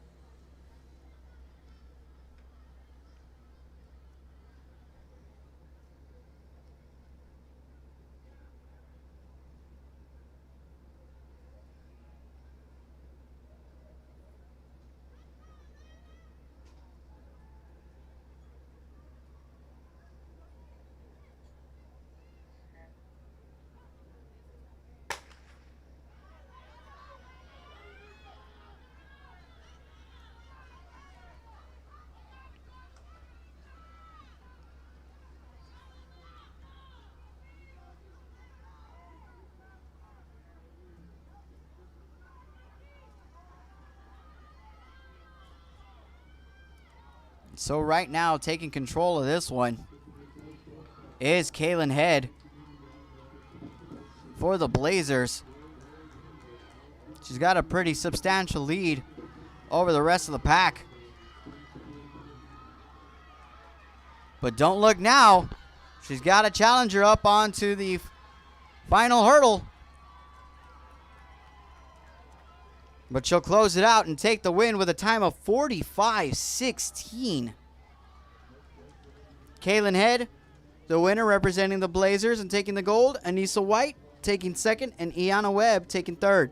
So right now, taking control of this one is Kaylin Head for the Blazers. She's got a pretty substantial lead over the rest of the pack. But don't look now. She's got a challenger up onto the final hurdle. But she'll close it out and take the win with a time of 45.16. Kaylin Head, the winner, representing the Blazers and taking the gold. Anissa White taking second, and Iana Webb taking third.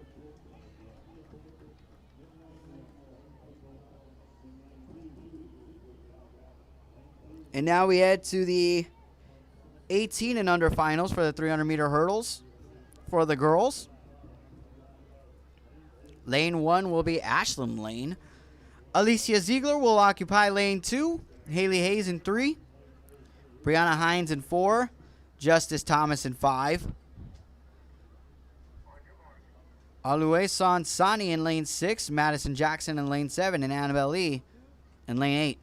And now we head to the 18 and under finals for the 300-meter hurdles for the girls. Lane 1 will be Ashland Lane. Alicia Ziegler will occupy lane 2. Haley Hayes in 3. Brianna Hines in 4. Justice Thomas in 5. Alueson Sani in lane 6. Madison Jackson in lane 7. And Annabelle Lee in lane 8.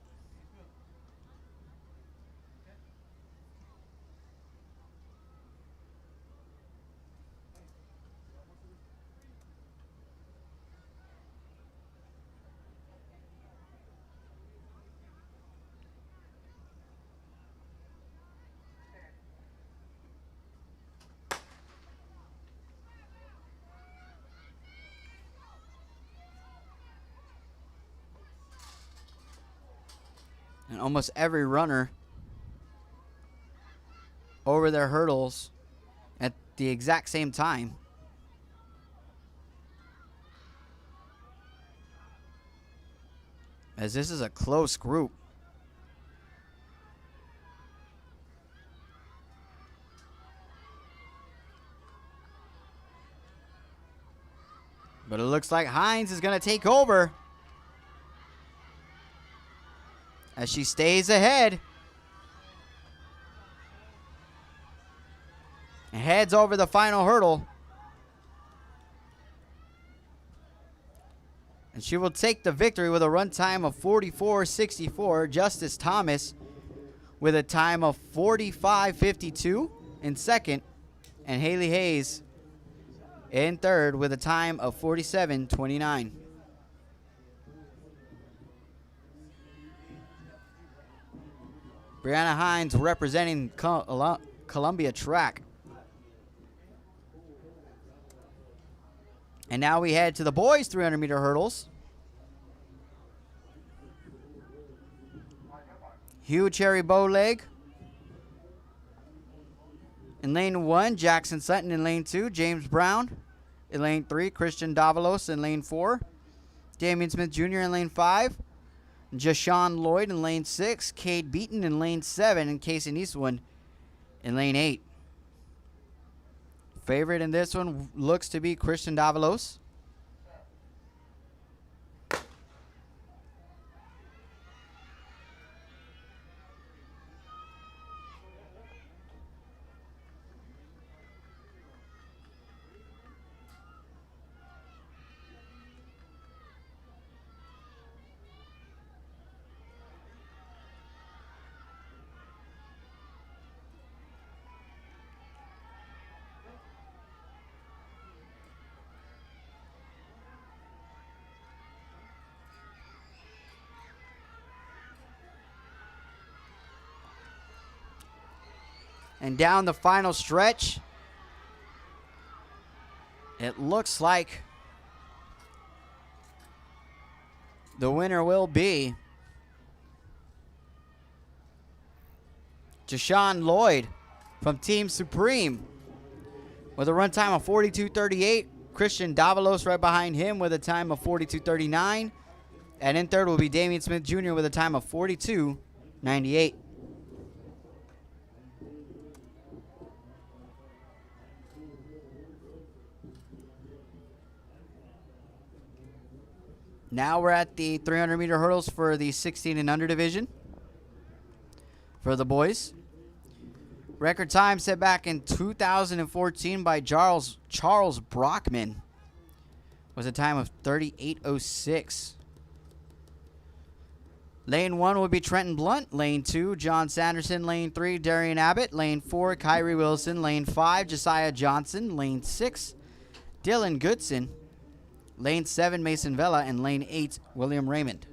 And almost every runner over their hurdles at the exact same time. As this is a close group. But it looks like Hines is going to take over as she stays ahead and heads over the final hurdle. And she will take the victory with a run time of 44.64. Justice Thomas with a time of 45.52 in second. And Haley Hayes in third with a time of 47.29. Brianna Hines representing Columbia Track. And now we head to the boys 300-meter hurdles. Hugh Cherry Bowleg in lane 1. Jackson Sutton in lane 2. James Brown in lane 3. Christian Davalos in lane 4. Damian Smith Jr. in lane 5. Jashawn Lloyd in lane 6. Cade Beaton in lane 7. And Casey Eastwood in lane 8. Favorite in this one looks to be Christian Davalos. And down the final stretch, it looks like the winner will be Jashawn Lloyd from Team Supreme with a run time of 42:38. Christian Davalos right behind him with a time of 42:39. And in third will be Damian Smith Jr. with a time of 42:98. Now we're at the 300-meter hurdles for the 16 and under division for the boys. Record time set back in 2014 by Charles Brockman was a time of 38:06. Lane 1 will be Trenton Blunt. Lane 2, John Sanderson. Lane 3, Darian Abbott. Lane 4, Kyrie Wilson. Lane 5, Josiah Johnson. Lane 6, Dylan Goodson. Lane 7, Mason Vela, and Lane 8, William Raymond.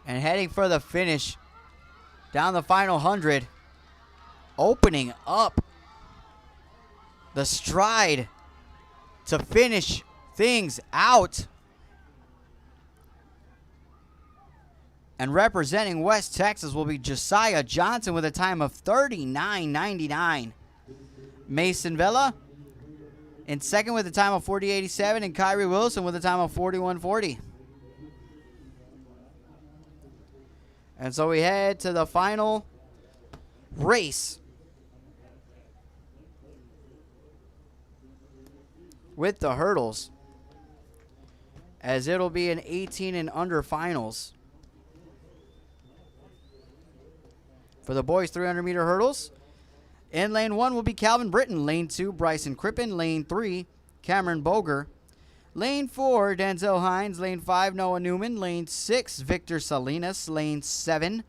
And heading for the finish, down the final 100, opening up the stride to finish things out. And representing West Texas will be Josiah Johnson with a time of 39:99. Mason Vela in second with a time of 40:87, and Kyrie Wilson with a time of 41:40. And so we head to the final race with the hurdles, as it'll be an 18 and under finals. For the boys 300-meter hurdles, in lane 1 will be Calvin Britton. Lane 2, Bryson Crippen. Lane 3, Cameron Boger. Lane 4, Denzel Hines. Lane 5, Noah Newman. Lane 6, Victor Salinas. Lane 7,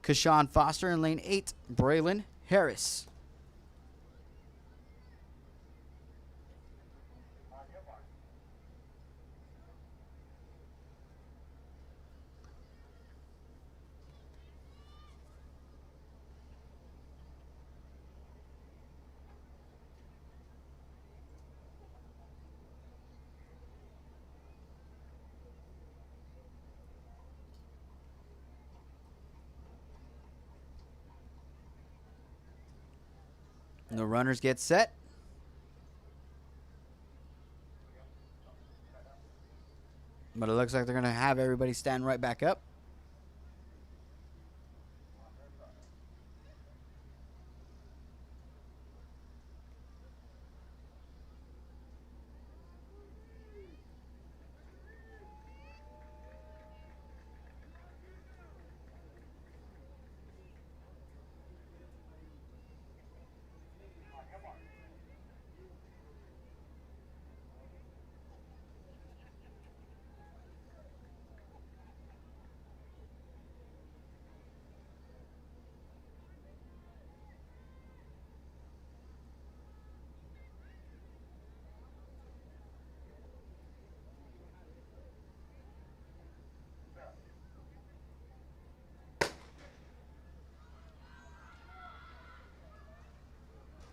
Kashawn Foster. And lane 8, Braylon Harris. And the runners get set. But it looks like they're going to have everybody stand right back up.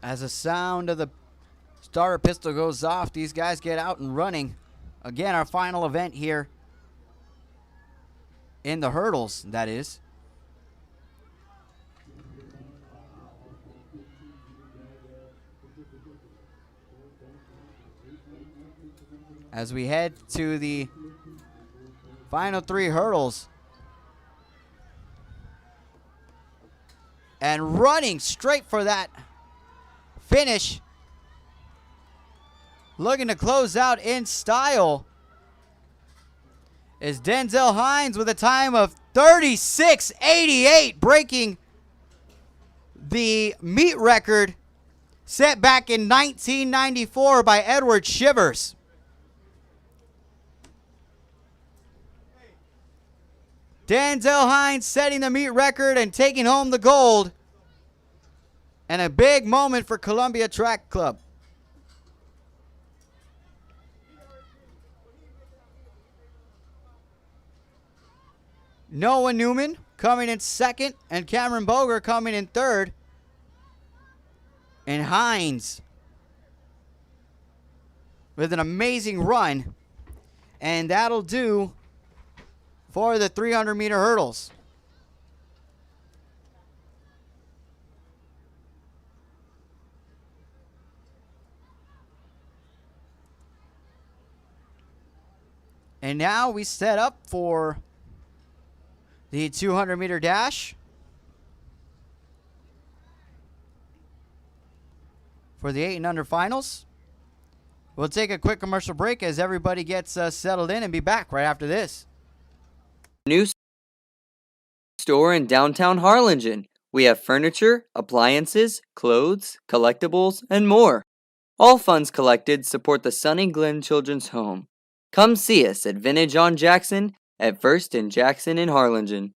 As the sound of the starter pistol goes off, these guys get out and running. Again, our final event here in the hurdles, that is. As we head to the final 3 hurdles. And running straight for that finish. Looking to close out in style is Denzel Hines with a time of 36.88, breaking the meet record set back in 1994 by Edward Shivers. Denzel Hines setting the meet record and taking home the gold. And a big moment for Columbia Track Club. Noah Newman coming in second and Cameron Boger coming in third. And Hines with an amazing run. And that'll do for the 300-meter hurdles. And now we set up for the 200-meter dash. For the 8 and under finals. We'll take a quick commercial break as everybody gets settled in and be back right after this. New store in downtown Harlingen. We have furniture, appliances, clothes, collectibles, and more. All funds collected support the Sunny Glen Children's Home. Come see us at Vintage on Jackson at First and Jackson in Harlingen.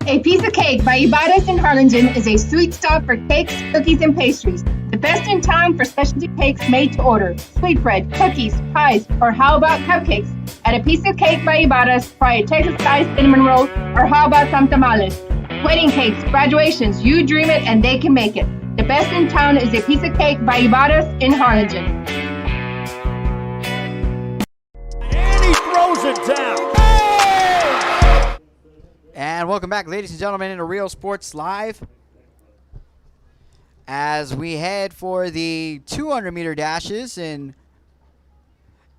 A Piece of Cake by Ibarras in Harlingen is a sweet stop for cakes, cookies, and pastries. The best in town for specialty cakes made to order. Sweetbread, cookies, pies, or how about cupcakes? At A Piece of Cake by Ibarras, try a Texas-style cinnamon roll, or how about some tamales? Wedding cakes, graduations, you dream it and they can make it. The best in town is A Piece of Cake by Ibarras in Harlingen. And he throws it down. And welcome back, ladies and gentlemen, into Real Sports Live. As we head for the 200-meter dashes in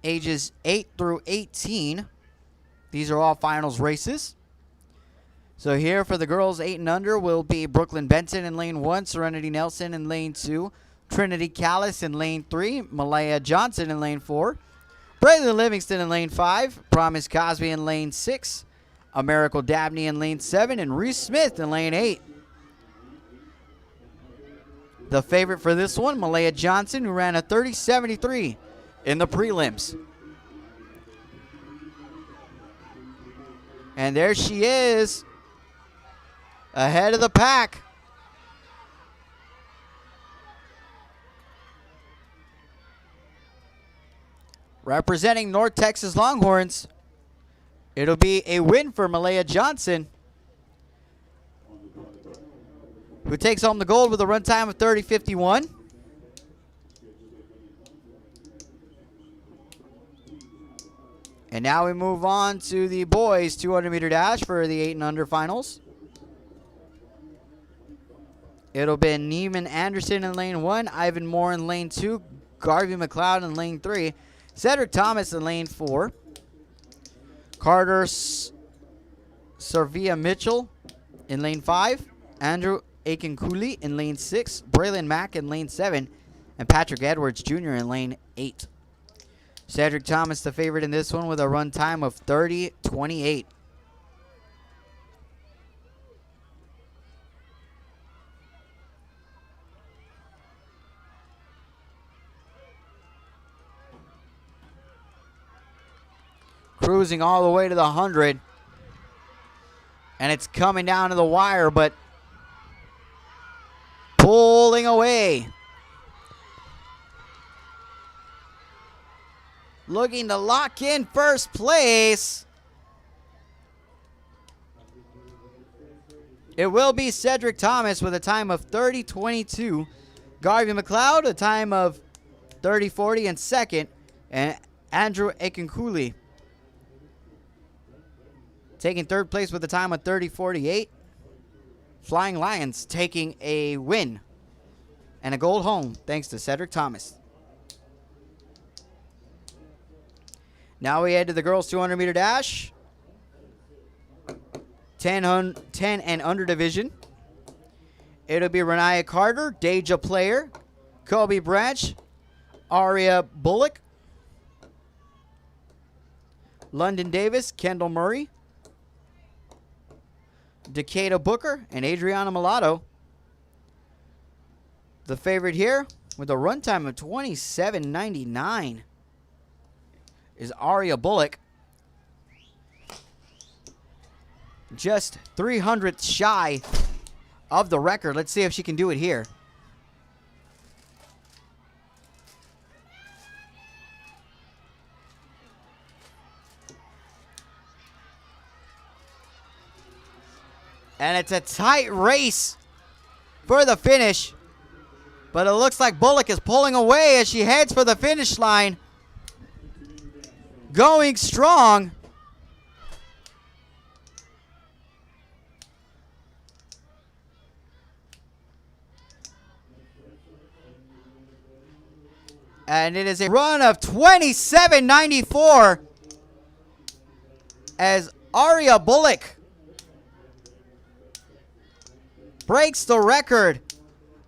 ages 8 through 18. These are all finals races. So here for the girls 8 and under will be Brooklyn Benton in lane 1, Serenity Nelson in lane 2, Trinity Callis in lane 3, Malaya Johnson in lane 4, Braylon Livingston in lane 5, Promise Cosby in lane 6, Americal Dabney in lane 7, and Reese Smith in lane 8. The favorite for this one, Malaya Johnson, who ran a 30.73 in the prelims. And there she is, ahead of the pack. Representing North Texas Longhorns, it'll be a win for Malaya Johnson, who takes home the gold with a run time of 30.51. And now we move on to the boys 200-meter dash for the 8 and under finals. It'll be Neiman Anderson in lane 1, Ivan Moore in lane 2, Garvey McLeod in lane 3, Cedric Thomas in lane 4, Carter Servia Mitchell in lane 5, Andrew Aiken-Cooley in lane 6, Braylon Mack in lane 7, and Patrick Edwards Jr. in lane 8. Cedric Thomas the favorite in this one with a run time of 30.28. Cruising all the way to the 100. And it's coming down to the wire, but pulling away. Looking to lock in first place. It will be Cedric Thomas with a time of 30:22. Garvey McLeod, a time of 30:40 in second. And Andrew Ekinkuli taking third place with a time of 30:48. Flying Lions taking a win and a gold home thanks to Cedric Thomas. Now we head to the girls 200-meter dash. 10 and under division. It'll be Renaya Carter, Deja Player, Kobe Branch, Aria Bullock, London Davis, Kendall Murray, Decatur Booker, and Adriana Mulatto. The favorite here with a run time of 27:99 is Aria Bullock. Just 300th shy of the record. Let's see if she can do it here. And it's a tight race for the finish. But it looks like Bullock is pulling away as she heads for the finish line. Going strong. And it is a run of 27:94 as Aria Bullock breaks the record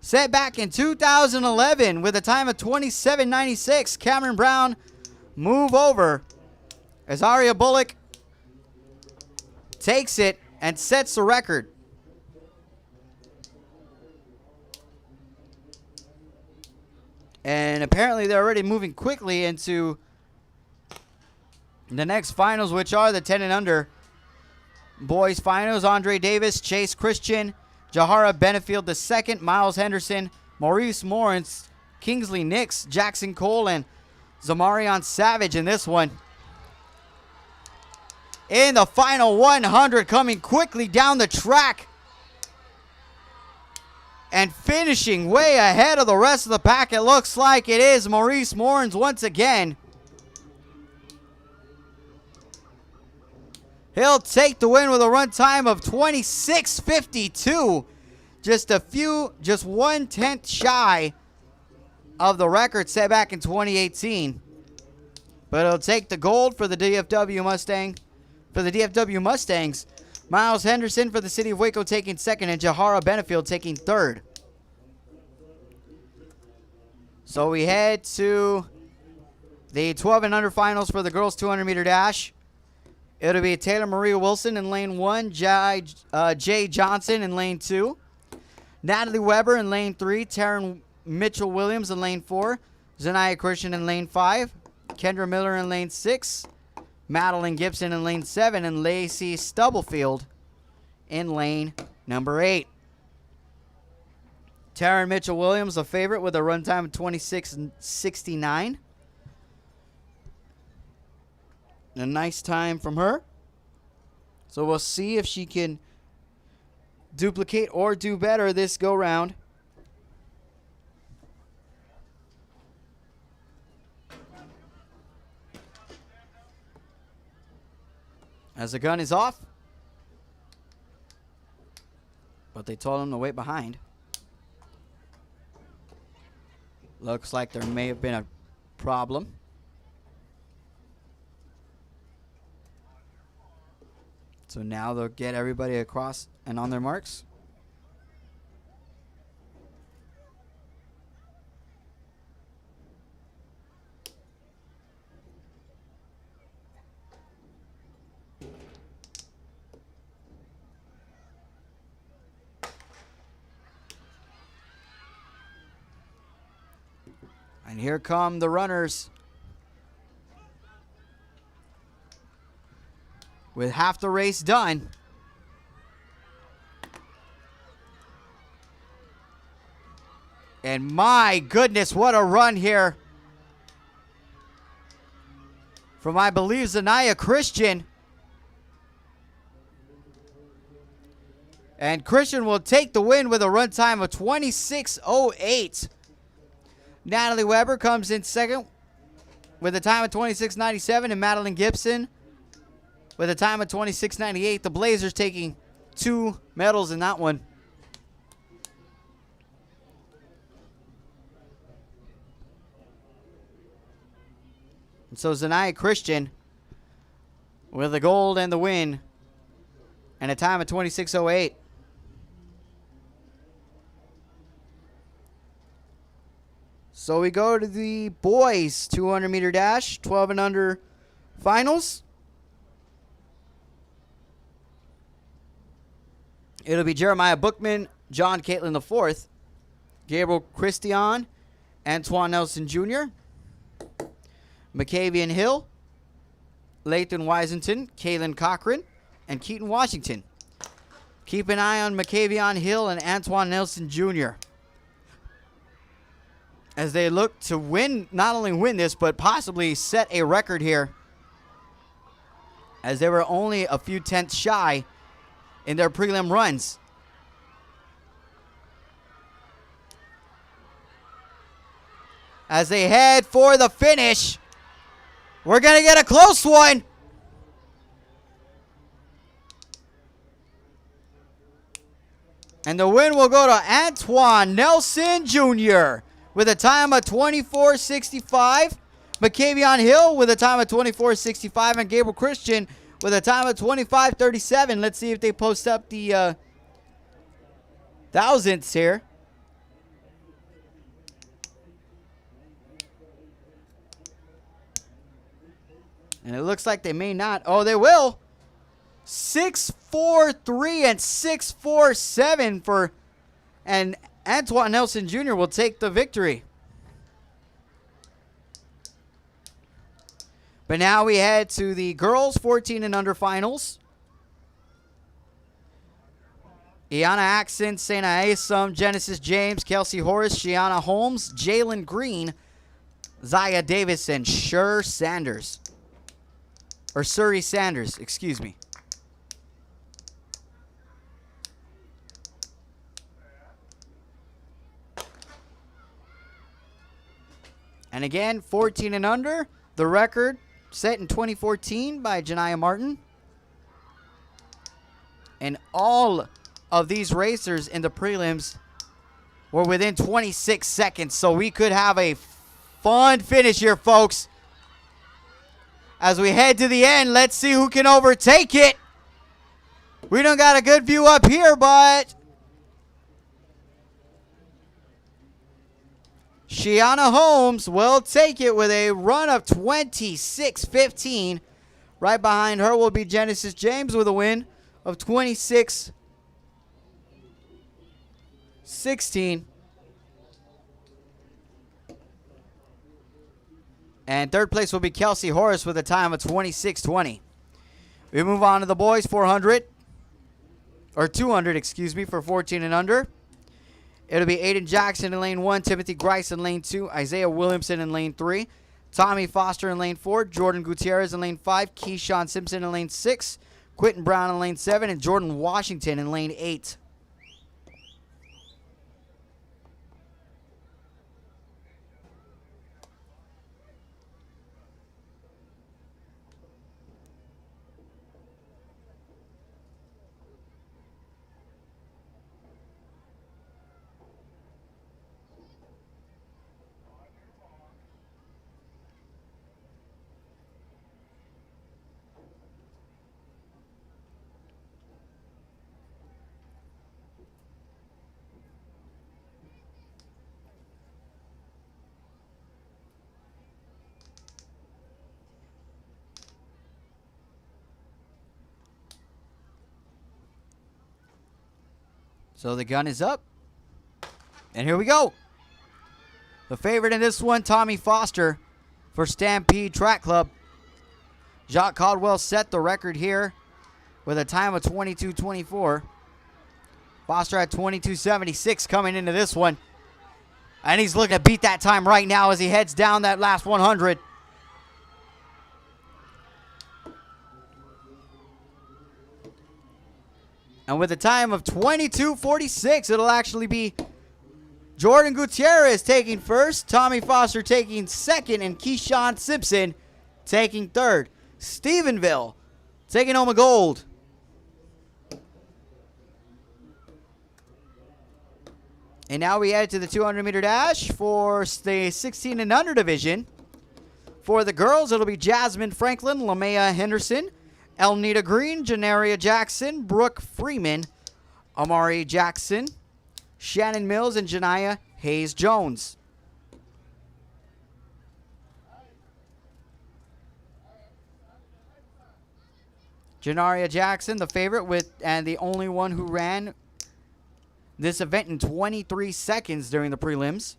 set back in 2011 with a time of 27:96. Cameron Brown move over as Aria Bullock takes it and sets the record. And apparently they're already moving quickly into the next finals, which are the 10 and under boys finals. Andre Davis, Chase Christian, Jahara Benefield II, Miles Henderson, Maurice Morris, Kingsley Nix, Jackson Cole, and Zamarion Savage in this one. In the final 100, coming quickly down the track and finishing way ahead of the rest of the pack. It looks like it is Maurice Morris once again. He'll take the win with a run time of 26:52. Just 1/10 shy of the record set back in 2018. But he'll take the gold for the DFW Mustangs. Miles Henderson for the City of Waco taking second, and Jahara Benefield taking third. So we head to the 12 and under finals for the girls 200-meter dash. It'll be Taylor Maria Wilson in lane 1, Jay Johnson in lane 2, Natalie Weber in lane 3, Taryn Mitchell Williams in lane 4, Zanaya Christian in lane 5, Kendra Miller in lane 6, Madeline Gibson in lane 7, and Lacey Stubblefield in lane number 8. Taryn Mitchell Williams, a favorite, with a run time of 26:69. A nice time from her. So we'll see if she can duplicate or do better this go round. As the gun is off. But they told him to wait behind. Looks like there may have been a problem. So now they'll get everybody across and on their marks. And here come the runners. With half the race done. And my goodness, what a run here from, I believe, Zanaya Christian. And Christian will take the win with a run time of 26:08. Natalie Weber comes in second with a time of 26:97, and Madeline Gibson with a time of 26:98. The Blazers taking 2 medals in that one. And so Zanaya Christian with the gold and the win and a time of 26:08. So we go to the boys 200-meter dash, 12 and under finals. It'll be Jeremiah Bookman, John Caitlin IV, Gabriel Christian, Antoine Nelson Jr., McCavian Hill, Lathan Wisington, Kaylin Cochran, and Keaton Washington. Keep an eye on McCavian Hill and Antoine Nelson Jr. as they look to win, not only win this, but possibly set a record here, as they were only a few tenths shy in their prelim runs. As they head for the finish, we're going to get a close one. And the win will go to Antoine Nelson Jr. with a time of 24:65. McCavian Hill with a time of 24:65. And Gabriel Christian with a time of 25:37. Let's see if they post up the thousandths here. And it looks like they may not. Oh, they will. 6.43 and 6.47 for, and Antoine Nelson Jr. will take the victory. But now we head to the girls 14 and under finals. Iana Axon, Sena Asom, Genesis James, Kelsey Horace, Shiana Holmes, Jalen Green, Zaya Davis, and Suri Sanders. Or Suri Sanders, excuse me. And again, 14 and under, the record set in 2014 by Janiyah Martin. And all of these racers in the prelims were within 26 seconds. So we could have a fun finish here, folks. As we head to the end, let's see who can overtake it. We don't got a good view up here, but Shiana Holmes will take it with a run of 26:15. Right behind her will be Genesis James with a win of 26:16. And third place will be Kelsey Horace with a time of 26:20. We move on to the boys 400, or 200, excuse me, for 14 and under. It'll be Aiden Jackson in lane 1, Timothy Grice in lane 2, Isaiah Williamson in lane 3, Tommy Foster in lane 4, Jordan Gutierrez in lane 5, Keyshawn Simpson in lane 6, Quentin Brown in lane 7, and Jordan Washington in lane 8. So the gun is up. And here we go. The favorite in this one, Tommy Foster for Stampede Track Club. Jacques Caldwell set the record here with a time of 22:24. Foster at 22:76 coming into this one. And he's looking to beat that time right now as he heads down that last 100. And with a time of 22:46, it'll actually be Jordan Gutierrez taking first, Tommy Foster taking second, and Keyshawn Simpson taking third. Stephenville taking home a gold. And now we head to the 200-meter dash for the 16 and under division. For the girls, it'll be Jasmine Franklin, Lamea Henderson, Elnita Green, Janaria Jackson, Brooke Freeman, Amari Jackson, Shannon Mills, and Janiyah Hayes Jones. Janaria Jackson, the favorite, and the only one who ran this event in 23 seconds during the prelims.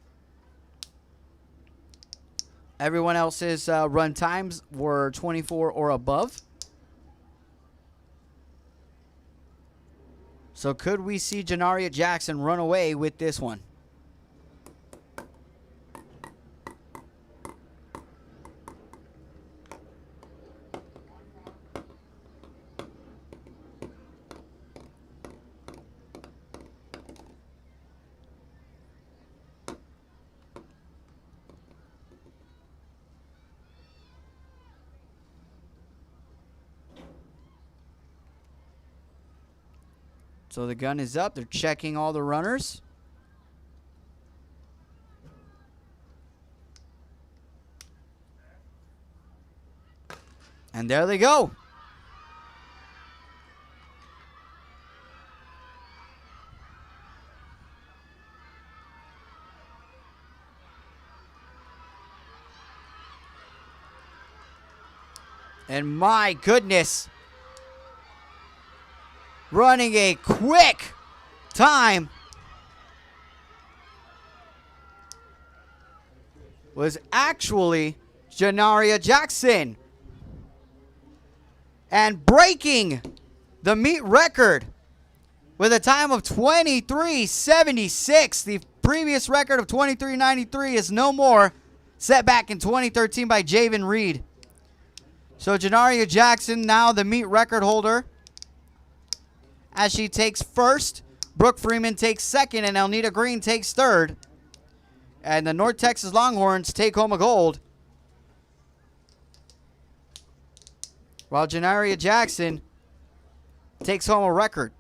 Everyone else's run times were 24 or above. So could we see Janaria Jackson run away with this one? So the gun is up. They're checking all the runners. And there they go. And my goodness, running a quick time was actually Janaria Jackson. And breaking the meet record with a time of 23:76. The previous record of 23:93 is no more, set back in 2013 by Javen Reed. So Janaria Jackson now the meet record holder, as she takes first. Brooke Freeman takes second, and Elnita Green takes third. And the North Texas Longhorns take home a gold, while Janaria Jackson takes home a record.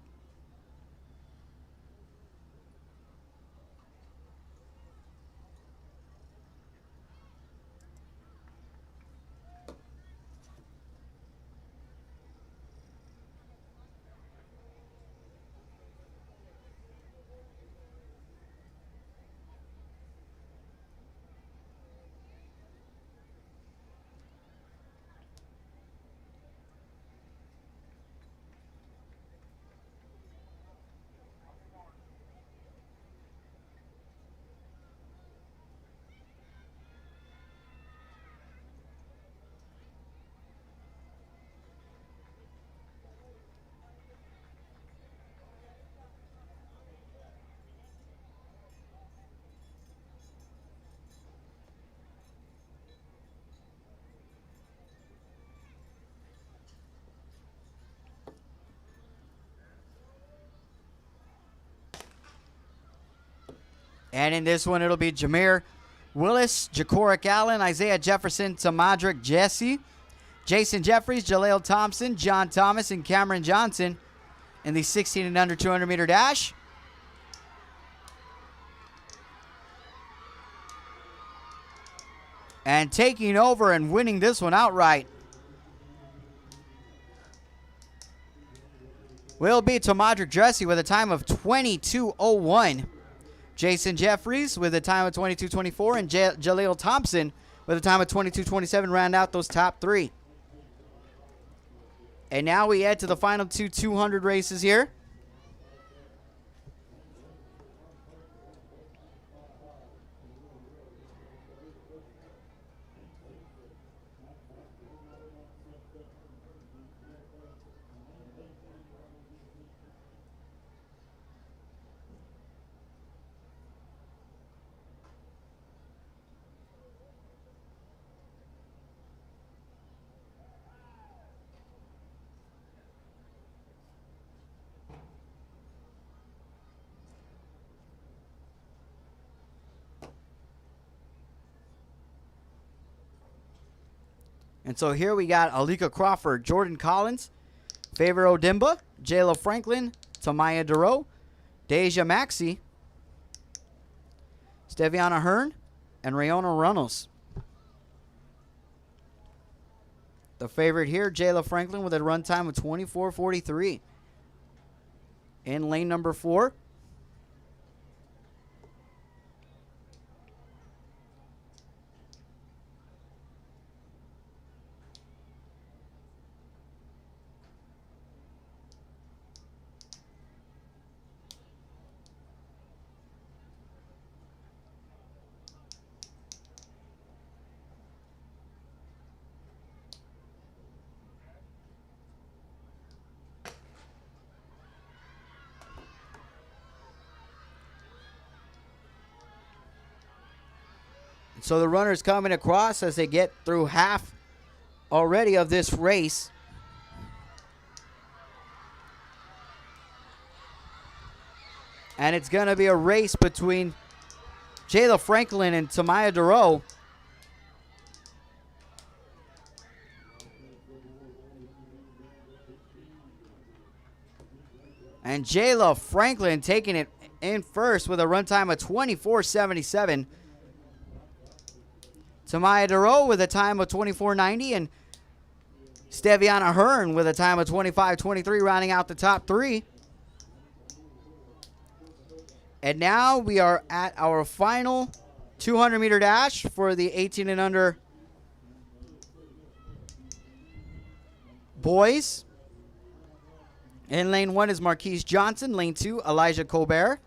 And in this one, it'll be Jameer Willis, Jacoric Allen, Isaiah Jefferson, Tamadrick Jesse, Jason Jeffries, Jaleel Thompson, John Thomas, and Cameron Johnson in the 16 and under 200 meter dash. And taking over and winning this one outright will be Tamadrick Jesse with a time of 22:01. Jason Jeffries with a time of 22:24, and Jaleel Thompson with a time of 22:27 round out those top three. And now we head to the final two 200 races here. And so here we got Alika Crawford, Jordan Collins, Favor Odimba, Jayla Franklin, Tamaya Duro, Deja Maxey, Steviana Hearn, and Rayona Runnels. The favorite here, Jayla Franklin, with a run time of 24:43. In lane number 4. So the runners coming across as they get through half already of this race. And it's going to be a race between Jayla Franklin and Tamaya Duro. And Jayla Franklin taking it in first with a run time of 24:77. Tamaya Duro with a time of 24:90, and Steviana Hearn with a time of 25:23, rounding out the top 3. And now we are at our final 200-meter dash for the 18 and under boys. In lane 1 is Marquise Johnson. Lane 2, Elijah Colbert.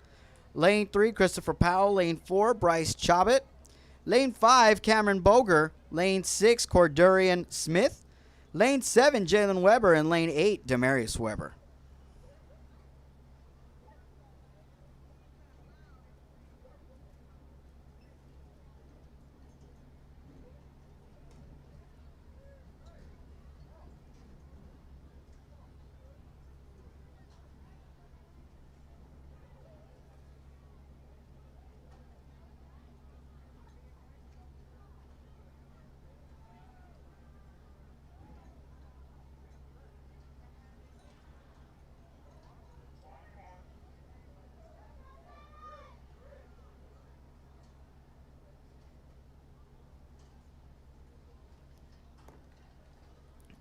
Lane 3, Christopher Powell. Lane 4, Bryce Chabot. Lane 5, Cameron Boger. Lane 6, Cordurian Smith. Lane 7, Jalen Weber. And lane 8, Demarius Weber.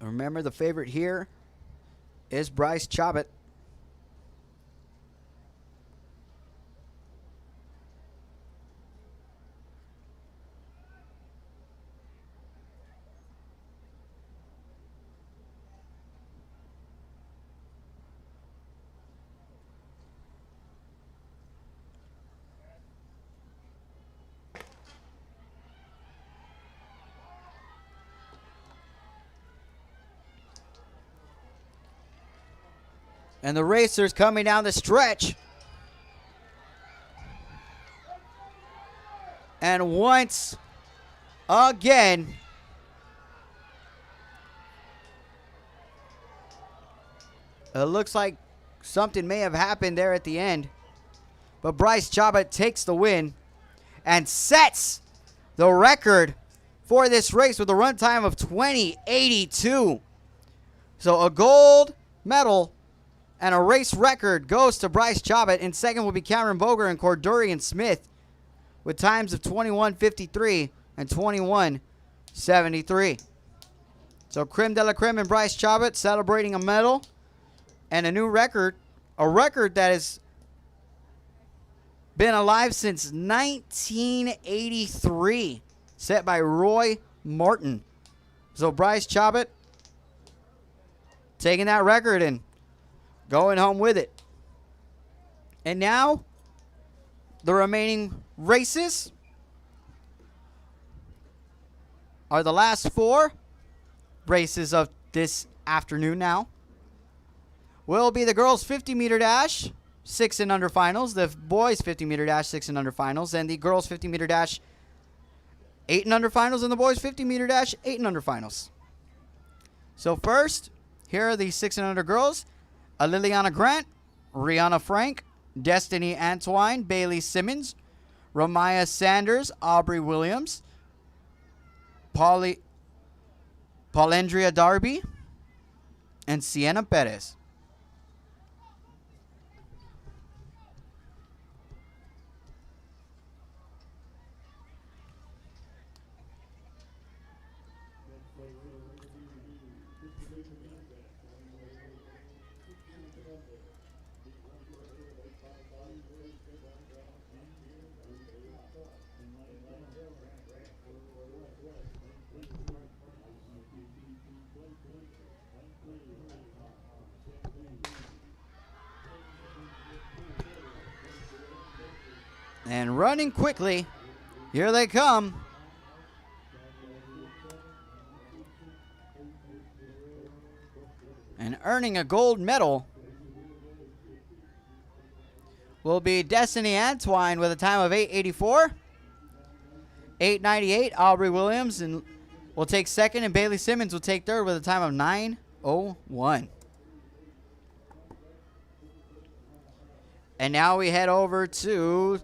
Remember, the favorite here is Bryce Chabot. And the racers coming down the stretch. And once again, it looks like something may have happened there at the end. But Bryce Chabot takes the win and sets the record for this race with a run time of 20:82. So a gold medal and a race record goes to Bryce Chabot. In second will be Cameron Boger and Cordurian Smith with times of 21:53 and 21:73. So creme de la creme and Bryce Chabot celebrating a medal and a new record, a record that has been alive since 1983, set by Roy Martin. So Bryce Chabot taking that record and going home with it. And now, the remaining races are the last 4 races of this afternoon now. Will be the girls' 50-meter dash, 6 and under finals, the boys' 50-meter dash, 6 and under finals, and the girls' 50-meter dash, 8 and under finals, and the boys' 50-meter dash, 8 and under finals. So first, here are the 6 and under girls. Liliana Grant, Rihanna Frank, Destiny Antwine, Bailey Simmons, Ramaya Sanders, Aubrey Williams, Polly Paulendria Darby, and Sienna Perez. And running quickly, here they come. And earning a gold medal will be Destiny Antwine with a time of 8:84. 8:98, Aubrey Williams and will take second, and Bailey Simmons will take third with a time of 9:01. And now we head over to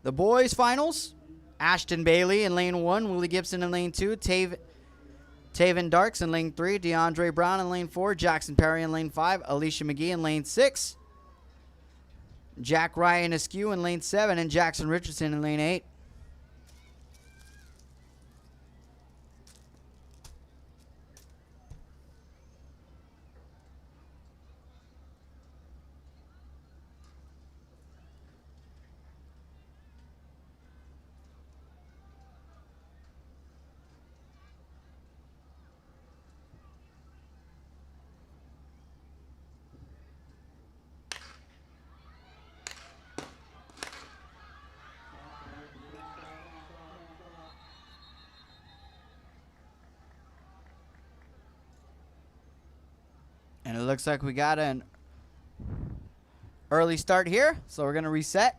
the boys finals. Ashton Bailey in lane 1, Willie Gibson in lane 2, Taven Darks in lane 3, DeAndre Brown in lane 4, Jackson Perry in lane 5, Alicia McGee in lane 6, Jack Ryan Askew in lane 7, and Jackson Richardson in lane 8. And it looks like we got an early start here, so we're going to reset.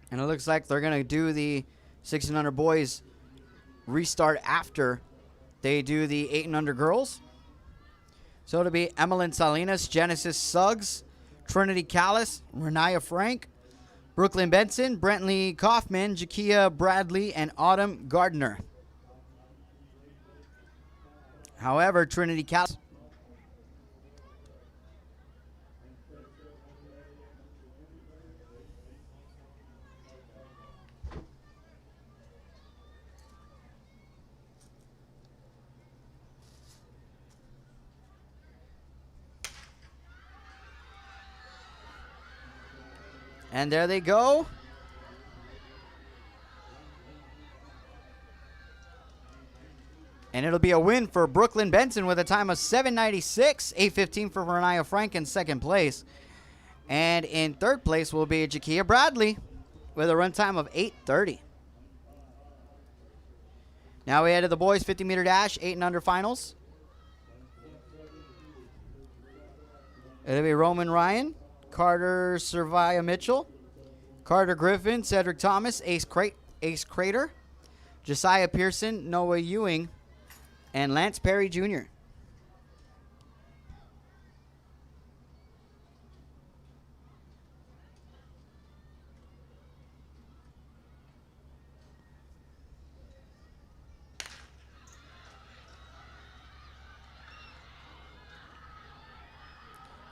And it looks like they're going to do the 6 and under boys restart after they do the 8 and under girls. So it'll be Emmeline Salinas, Genesis Suggs, Trinity Callis, Renaya Frank, Brooklyn Benson, Brentley Kaufman, Jakia Bradley, and Autumn Gardner. However, Trinity Callis... And there they go. And it'll be a win for Brooklyn Benson with a time of 7:96, 8:15 for Renaya Frank in second place. And in third place will be Jakia Bradley with a run time of 8:30. Now we head to the boys 50-meter dash, 8 and under finals. It'll be Roman Ryan, Carter Servia Mitchell, Carter Griffin, Cedric Thomas, Ace Crater, Josiah Pearson, Noah Ewing, and Lance Perry Jr.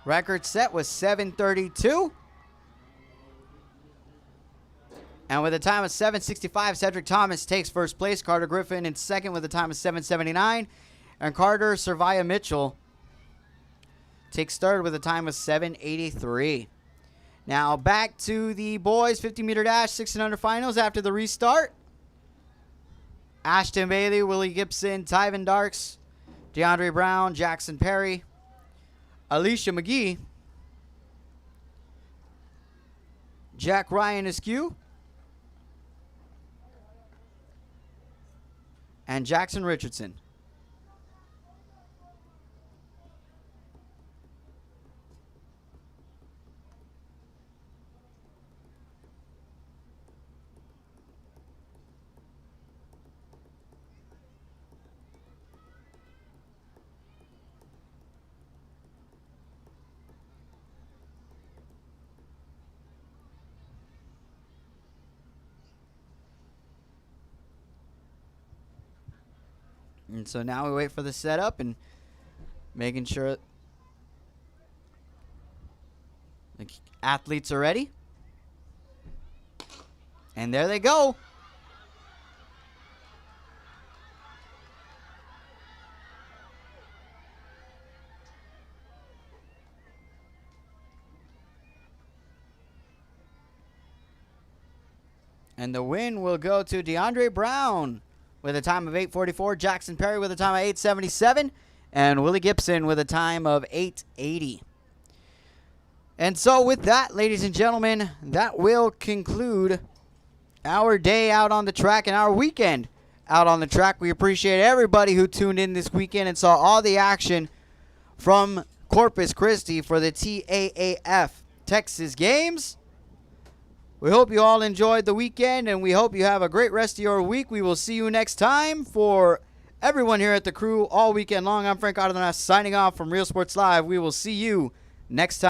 Record set was 7:32. And with a time of 7:65, Cedric Thomas takes first place. Carter Griffin in second with a time of 7:79. And Carter Servia Mitchell takes third with a time of 7:83. Now back to the boys 50-meter dash, 6 and under finals after the restart. Ashton Bailey, Willie Gibson, Tyven Darks, DeAndre Brown, Jackson Perry, Alicia McGee, Jack Ryan Askew, and Jackson Richardson. And so now we wait for the setup and making sure the athletes are ready. And there they go. And the win will go to DeAndre Brown with a time of 8:44, Jackson Perry with a time of 8:77, and Willie Gibson with a time of 8:80. And so with that, ladies and gentlemen, that will conclude our day out on the track and our weekend out on the track. We appreciate everybody who tuned in this weekend and saw all the action from Corpus Christi for the TAAF Texas games. We hope you all enjoyed the weekend, and we hope you have a great rest of your week. We will see you next time. For everyone here at the crew all weekend long, I'm Frank Ardenas signing off from Real Sports Live. We will see you next time.